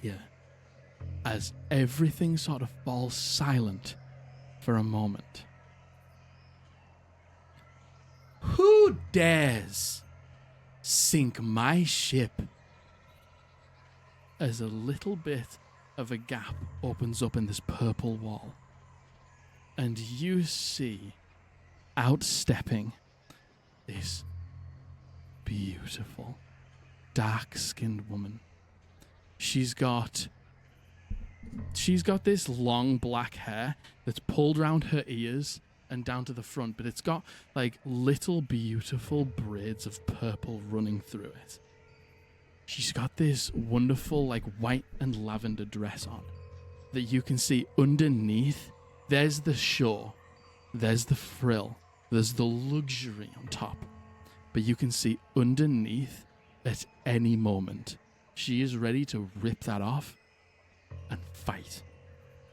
hear, as everything sort of falls silent for a moment, "Who dares sink my ship?" As a little bit of a gap opens up in this purple wall, and you see, outstepping, this beautiful, dark-skinned woman. She's got this long black hair that's pulled around her ears and down to the front, but it's got like little beautiful braids of purple running through it. She's got this wonderful like white and lavender dress on that you can see underneath. There's the shore, there's the frill, there's the luxury on top, but you can see underneath at any moment she is ready to rip that off and fight.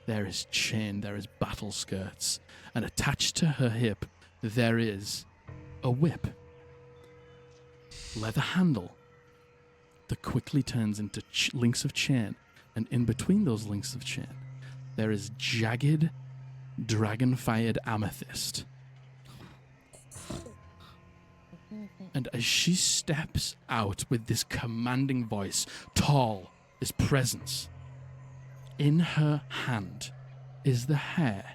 There is chain, there is battle skirts, and attached to her hip there is a whip. Leather handle that quickly turns into links of chain, and in between those links of chain there is jagged, dragon-fired amethyst. And as she steps out with this commanding voice, tall, this presence, in her hand is the hair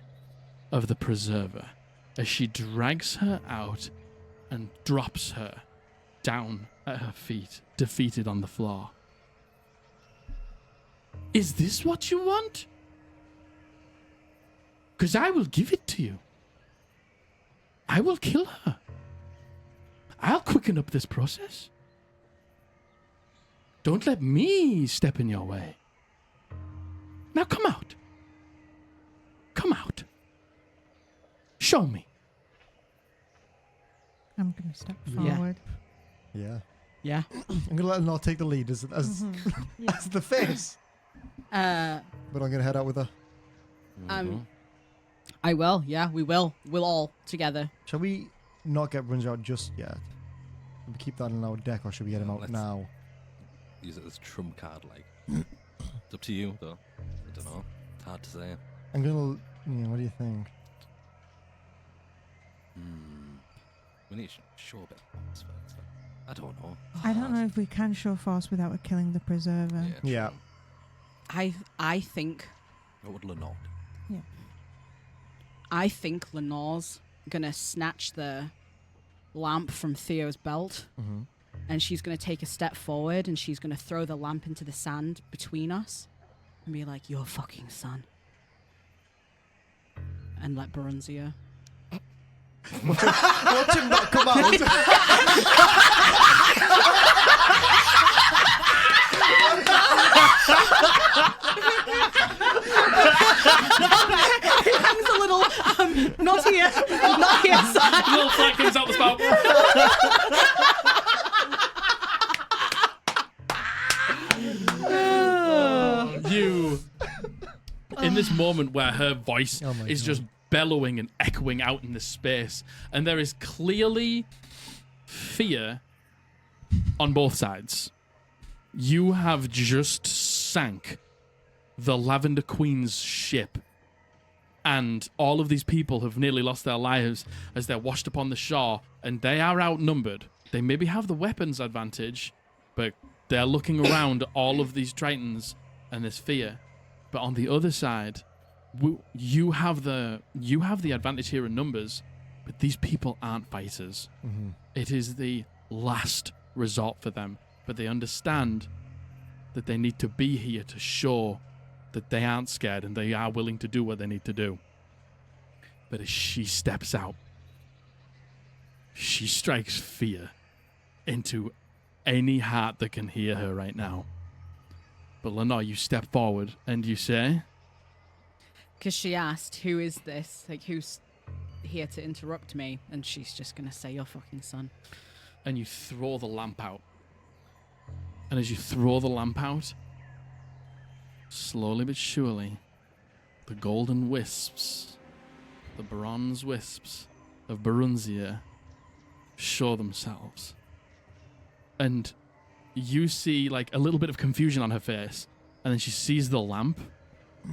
of the Preserver as she drags her out and drops her down at her feet, defeated on the floor. "Is this what you want? 'Cause I will give it to you. I will kill her. I'll quicken up this process. Don't let me step in your way. Now come out. Come out. Show me." I'm going to step Yeah. forward. Yeah. Yeah. I'm gonna let Lenore take the lead as as the face. But I'm gonna head out with her. I will. Yeah, we will. We'll all together. Shall we not get Bruns out just yet? Should we keep that in our deck, or should we get him out Let's- now? Use it as trump card, like. It's up to you, though. I don't know. It's hard to say. I'm gonna. Yeah, what do you think? We need to show a bit of force first. I don't know. I don't know if we can show force without her killing the Preserver. Yeah. I think What would Lenore do? I think Lenore's gonna snatch the lamp from Theo's belt, and she's gonna take a step forward, and she's gonna throw the lamp into the sand between us, and be like, "Your fucking son," and let Barunzia. Watch him not come out. hangs a little, not here, not here, sir. Little flag comes out the spout. You, in this moment where her voice Oh my is God. just bellowing and echoing out in this space, and there is clearly fear on both sides. You have just sank the Lavender Queen's ship, and all of these people have nearly lost their lives as they're washed upon the shore, and they are outnumbered. They maybe have the weapons advantage, but they're looking around at all of these Tritons and there's fear. But on the other side, you have the advantage here in numbers, but these people aren't fighters. Mm-hmm. It is the last resort for them, but they understand that they need to be here to show that they aren't scared and they are willing to do what they need to do. But as she steps out, she strikes fear into any heart that can hear her right now. But Lenore, you step forward and you say, Because she asked, who is this? Like, who's here to interrupt me? And she's just going to say, your fucking son. and you throw the lamp out. And as you throw the lamp out, slowly but surely, the golden wisps, the bronze wisps of Barunzia show themselves. And you see like a little bit of confusion on her face, and then she sees the lamp,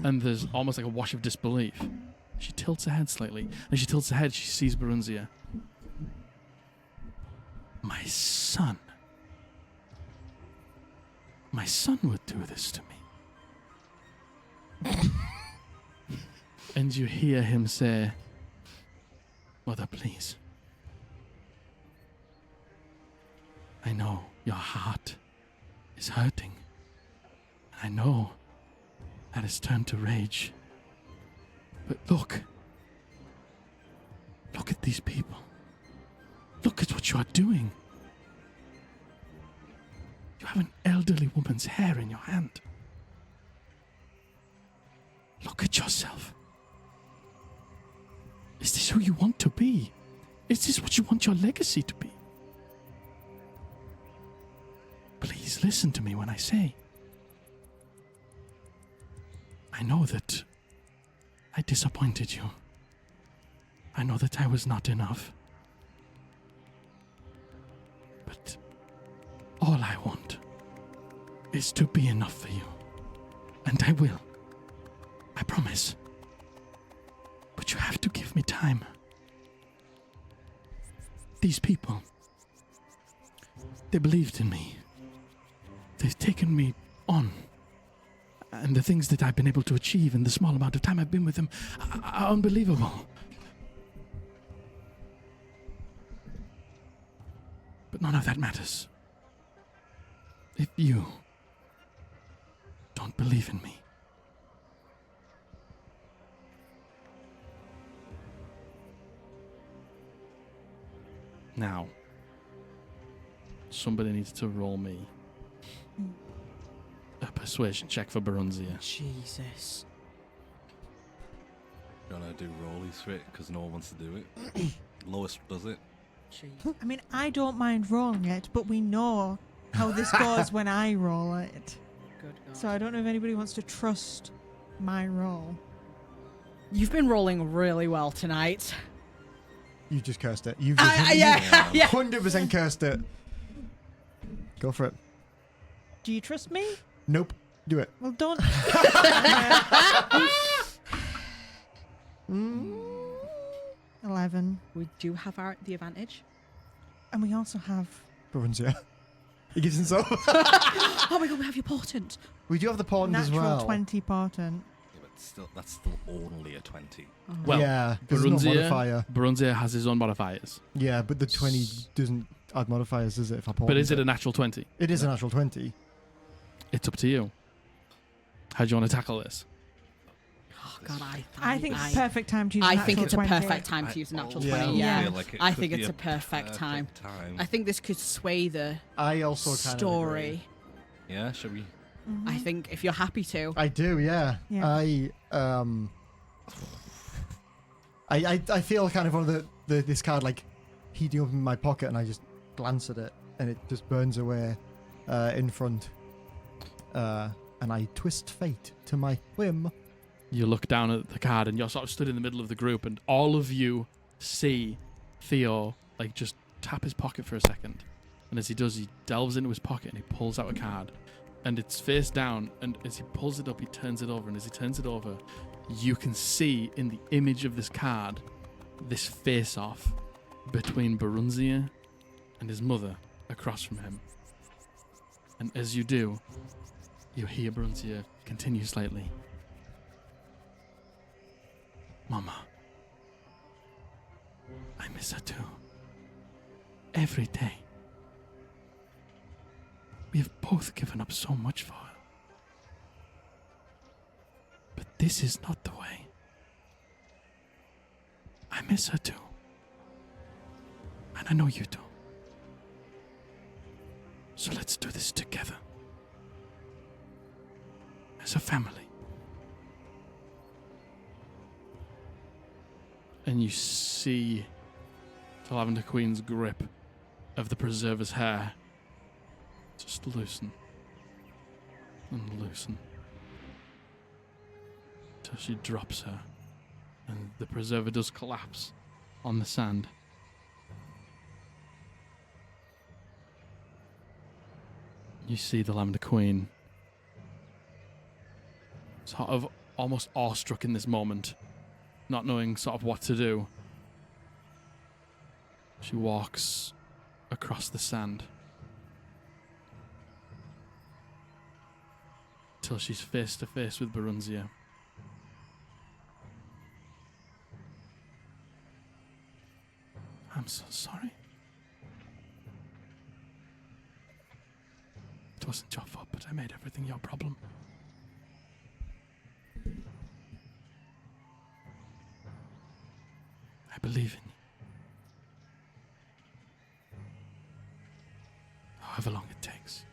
and there's almost like a wash of disbelief. She tilts her head slightly. As she tilts her head, she sees Barunzia. My son. My son would do this to me. And you hear him say, Mother, please. I know your heart is hurting. I know that has turned to rage. But look. Look at these people. Look at what you are doing. You have an elderly woman's hair in your hand. Look at yourself. Is this who you want to be? Is this what you want your legacy to be? Please listen to me when I say. I know that I disappointed you. I know that I was not enough. But all I want is to be enough for you. And I will. I promise. But you have to give me time. These people, they believed in me. They've taken me on. And the things that I've been able to achieve in the small amount of time I've been with them are unbelievable. But none of that matters. If you don't believe in me. Now, somebody needs to roll me a persuasion check for Barunzia. Jesus. You want to do rollies for it because no one wants to do it? Lowest does it. Jesus. I mean, I don't mind rolling it, but we know how this goes when I roll it. Good God. So I don't know if anybody wants to trust my roll. You've been rolling really well tonight. You just cursed it. You've just Yeah. 100% cursed it. Go for it. Do you trust me? Nope. Do it. Well, don't. 11. We do have the advantage. And we also have... Barunzia. He gives himself. Oh my God, we have your portent. We do have the portent as natural well. 20 portent. Yeah, but still, that's still only a 20. Well, yeah, there's no modifier. Barunzia has his own modifiers. Yeah, but the 20 doesn't add modifiers, does it? If I portent But is it a natural 20? It is a natural 20. It's up to you. How do you want to tackle this? Oh God, I think it's perfect time to use I natural think it's a 20. perfect time to use a natural 20. Yeah. Yeah. feel like it I could think be it's a perfect time. time. I think this could sway the I also kind story. Yeah, should we? Mhm. I think if you're happy to. I do, yeah. Yeah. I I feel kind of one of this card like heating up in my pocket, and I just glance at it, and it just burns away in front. And I twist fate to my whim. You look down at the card, and you're sort of stood in the middle of the group, and all of you see Theo like just tap his pocket for a second. And as he does, he delves into his pocket and he pulls out a card. And it's face down, and as he pulls it up, he turns it over. And as he turns it over, you can see in the image of this card this face-off between Barunzia and his mother across from him. And as you do, you hear Barunzia continue slightly. Mama, I miss her too. Every day. We have both given up so much for her. But this is not the way. I miss her too. And I know you do. So let's do this together. As a family. And you see the Lavender Queen's grip of the Preserver's hair just loosen and loosen till she drops her, and the Preserver does collapse on the sand. You see the Lavender Queen sort of almost awestruck in this moment, not knowing sort of what to do. She walks across the sand till she's face to face with Barunzia. I'm so sorry. It wasn't your fault, but I made everything your problem. I believe in you. However long it takes.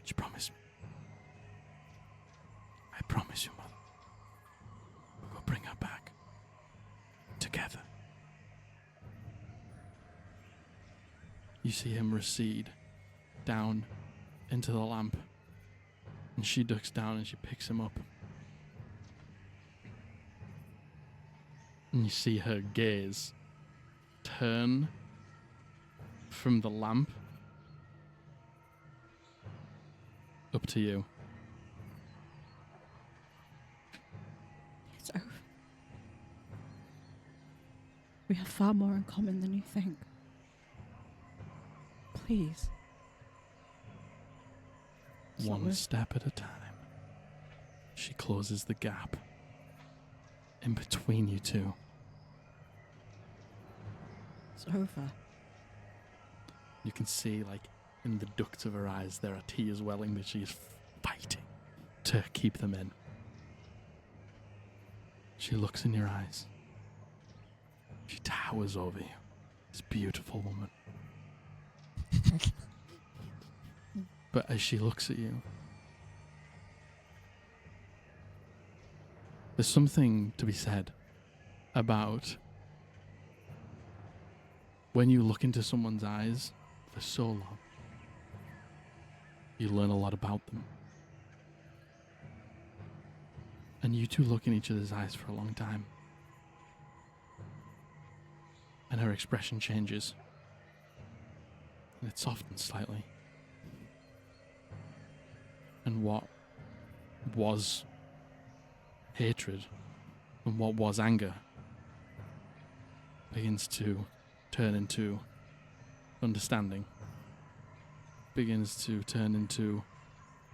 You promise me? I promise you, Mother. We will bring her back. Together. You see him recede down into the lamp. And she ducks down and she picks him up. And you see her gaze turn from the lamp up to you. It's over. We have far more in common than you think. Please. One step at a time. She closes the gap in between you two. It's over. You can see, like, in the ducts of her eyes, there are tears welling, but she is fighting to keep them in. She looks in your eyes. She towers over you. This beautiful woman. But as she looks at you, there's something to be said about when you look into someone's eyes for so long, you learn a lot about them. And you two look in each other's eyes for a long time. And her expression changes. And it softens slightly. And what was hatred and what was anger begins to turn into understanding, begins to turn into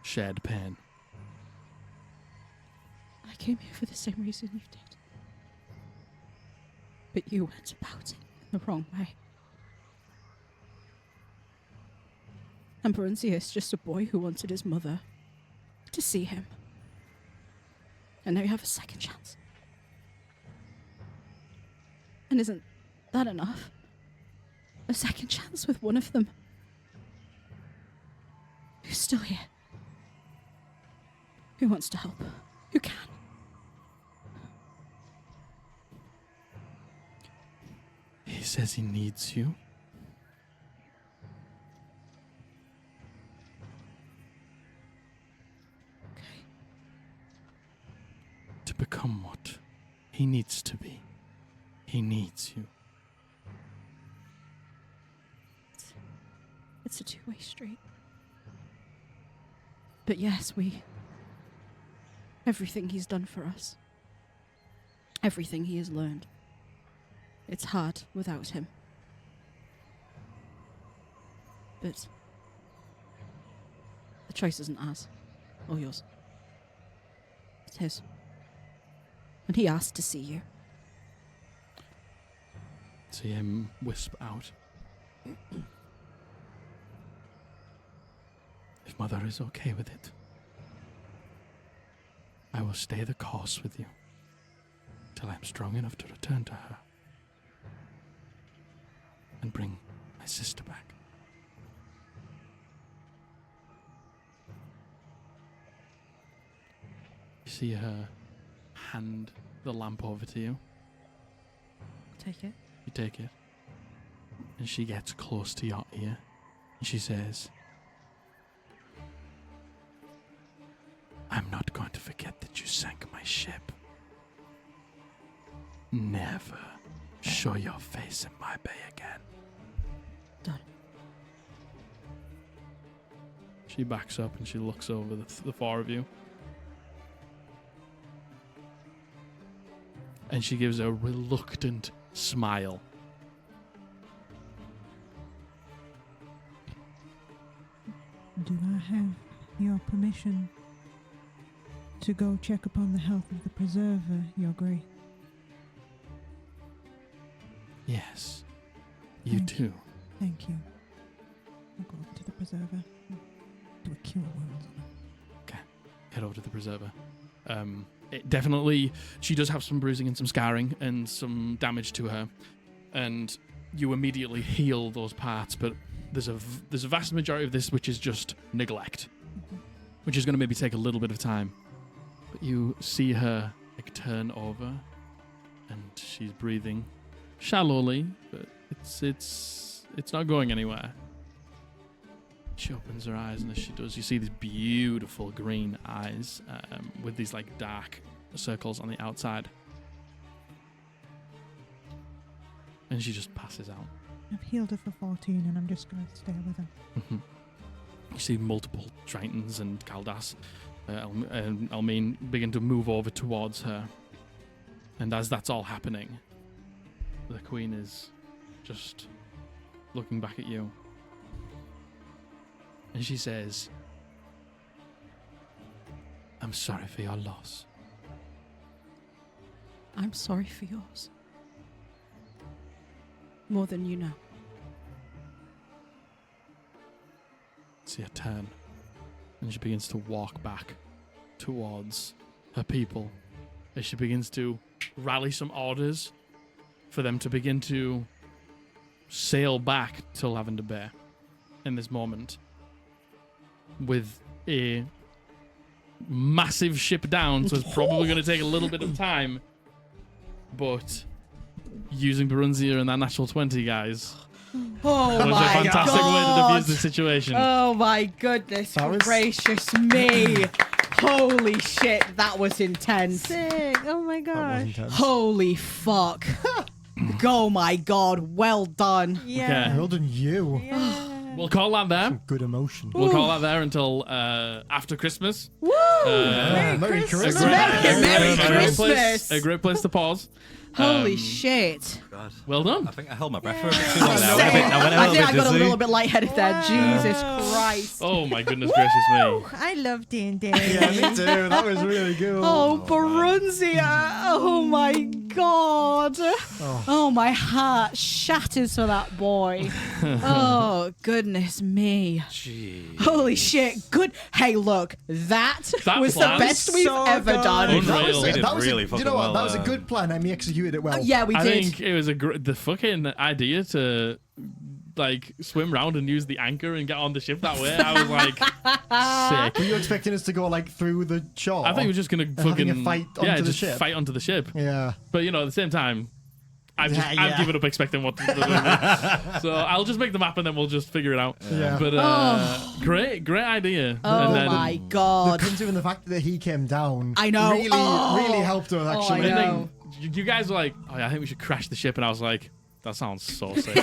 shared pain. I came here for the same reason you did. But you went about it in the wrong way. And Barunzia is just a boy who wanted his mother to see him. And now you have a second chance. And isn't that enough? A second chance with one of them who's still here. Who wants to help? Who can? says he needs you. Okay. To become what he needs to be. He needs you. It's a two-way street. But yes, everything he's done for us, everything he has learned, it's hard without him. But the choice isn't ours or yours. It's his. And he asked to see you. See him wisp out. If Mother is okay with it, I will stay the course with you till I am strong enough to return to her and bring my sister back. You see her hand the lamp over to you. Take it. You take it, and she gets close to your ear, and she says, I'm not going to forget that you sank my ship. Never show your face in my bay again. Done. She backs up and she looks over the four of you. And she gives a reluctant smile. Do I have your permission to go check upon the health of the preserver, Your Grace? Yes, you Thank do. Thank you. I'll go over to the preserver. Do a cure wounds on her. Head over to the preserver. It definitely, she does have some bruising and some scarring and some damage to her, and you immediately heal those parts. But there's a vast majority of this which is just neglect, which is going to maybe take a little bit of time. But you see her like turn over, and she's breathing shallowly, but it's not going anywhere. She opens her eyes, and as she does, you see these beautiful green eyes with these like dark circles on the outside. And she just passes out. I've healed her for 14 and I'm just going to stay with her. You see multiple Tritons and Kaldas and Elmine begin to move over towards her. And as that's all happening, the Queen is just looking back at you. And she says, I'm sorry for your loss. I'm sorry for yours. More than you know. See her turn, and she begins to walk back towards her people as she begins to rally some orders for them to begin to sail back to Lavender Bay in this moment with a massive ship down, so it's probably going to take a little bit of time, but using Barunzia and that natural 20, guys. Oh That was my a fantastic way to god. defuse the situation. Oh my goodness That was- gracious me. Holy shit, that was intense. Sick! Oh my That was gosh. intense. Holy fuck. Oh my god, well done. Yeah. Well done, you. Yeah. We'll call that there. Some good emotion. We'll call that there until after Christmas. Woo! Merry A Christmas. Merry great place- Christmas. a great place to pause. Holy shit. God. Well done. I think I held my breath for a bit too long there. Same. I went a I think I bit got a dizzy. little bit lightheaded there. Jesus Christ. Oh my goodness gracious me. I love D&D. Yeah, me too. That was really cool. Oh, Barunzia. Oh my god. Oh, my heart shatters for that boy. Oh, goodness me. Jeez. Holy shit. Good. Hey, look. That was the plan best we've So ever good. done. Unreal. That was, We did that was really do you fucking know what? well That was a there. good plan, and we executed it well. Yeah, we I did. think it was the fucking idea to like swim round and use the anchor and get on the ship that way. I was like, sick. Were you expecting us to go like through the shore? I think we were just gonna having fucking a fight yeah, onto the just ship. fight onto the ship. Yeah. But you know, at the same time, I've given up expecting what to do. So I'll just make the map and then we'll just figure it out. Yeah. But great idea. Oh And then, my The god. pincer and the fact that he came down. I know. Really, really helped us actually. I know. you guys were like, oh yeah, I think we should crash the ship, and I was like, that sounds so sick.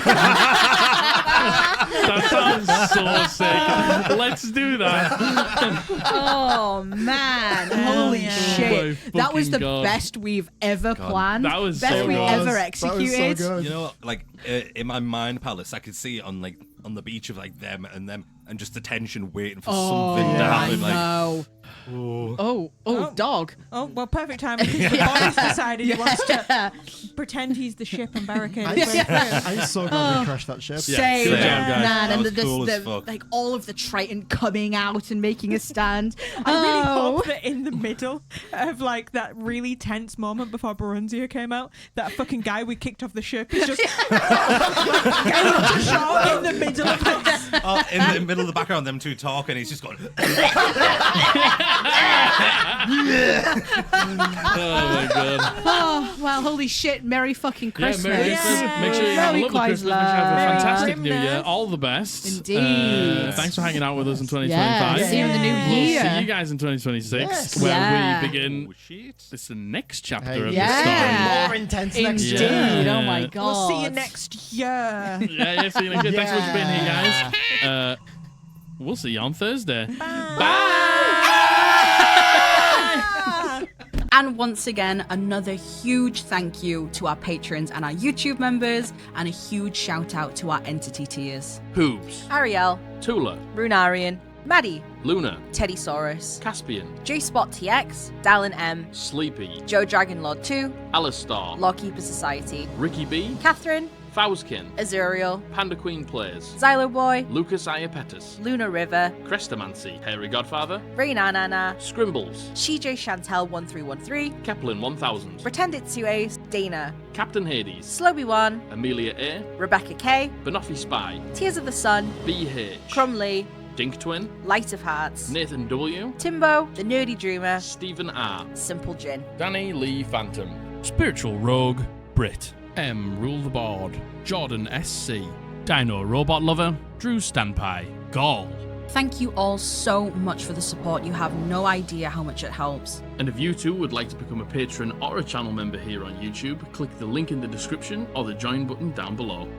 That sounds so sick. Let's do that. Oh man. Holy yeah. shit. Oh, my That was the fucking God. best we've ever planned. That was best so we good. ever That was executed. so good. You know, like in my mind palace, I could see it on the beach of like them, and just the tension waiting for something to yeah. happen. Like, No. Oh, dog. Oh, well, perfect time because the body's decided he wants to pretend he's the ship and barricade his way through. I'm so glad we crashed that ship. Yeah, Same, good job, guys. man, and That was cool as fuck. like all of the Triton coming out and making a stand. I really Oh. hope that in the middle of like that really tense moment before Barunzia came out, that fucking guy we kicked off the ship is just shot in the middle of this. in the middle of the background, them two talking, he's just going. Oh my God. Oh, well, holy shit. Merry fucking Christmas. Yeah, Merry Christmas. Make sure you have a Merry lovely Christmas. Make sure you have a Merry fantastic New Christmas. Year. All the best. Indeed. Thanks for hanging out with us in 2025. Yeah, see you in the new We'll year. see you guys in 2026, Yes. where Yeah. we begin. Oh, shit. This is the next chapter Hey, of yeah. the story. More intense next Indeed. year. Yeah. Oh my god. We'll see you next year. Yeah, see you next year. Thanks so much for being here, guys. We'll see you on Thursday. And once again, another huge thank you to our patrons and our YouTube members, and a huge shout out to our entity tiers. Hoops, Ariel, Tula, Runarian, Maddie, Luna, Teddysaurus, Caspian, J-Spot TX, Dallin M, Sleepy, Joe Dragonlord 2, Alistar, Lawkeeper Society, Ricky B, Catherine, Fauskin, Azuriel, Panda Queen Plays, Xylo Boy, Lucas Iapetus, Luna River, Crestamancy, Hairy Godfather, Rainanana, Scrimbles, CJ Chantel 1313, Keplin 1000, Pretend It's You Ace, Dana, Captain Hades, Sloby One, Amelia A, Rebecca K, Banoffee Spy, Tears of the Sun, BH, Crumley, Dink Twin, Light of Hearts, Nathan W, Timbo, The Nerdy Dreamer, Stephen R, Simple Gin. Danny Lee Phantom, Spiritual Rogue, Brit. M. Rule the Board. Jordan SC. Dino Robot Lover. Drew Standpie. Gall. Thank you all so much for the support. You have no idea how much it helps. And if you too would like to become a patron or a channel member here on YouTube, click the link in the description or the join button down below.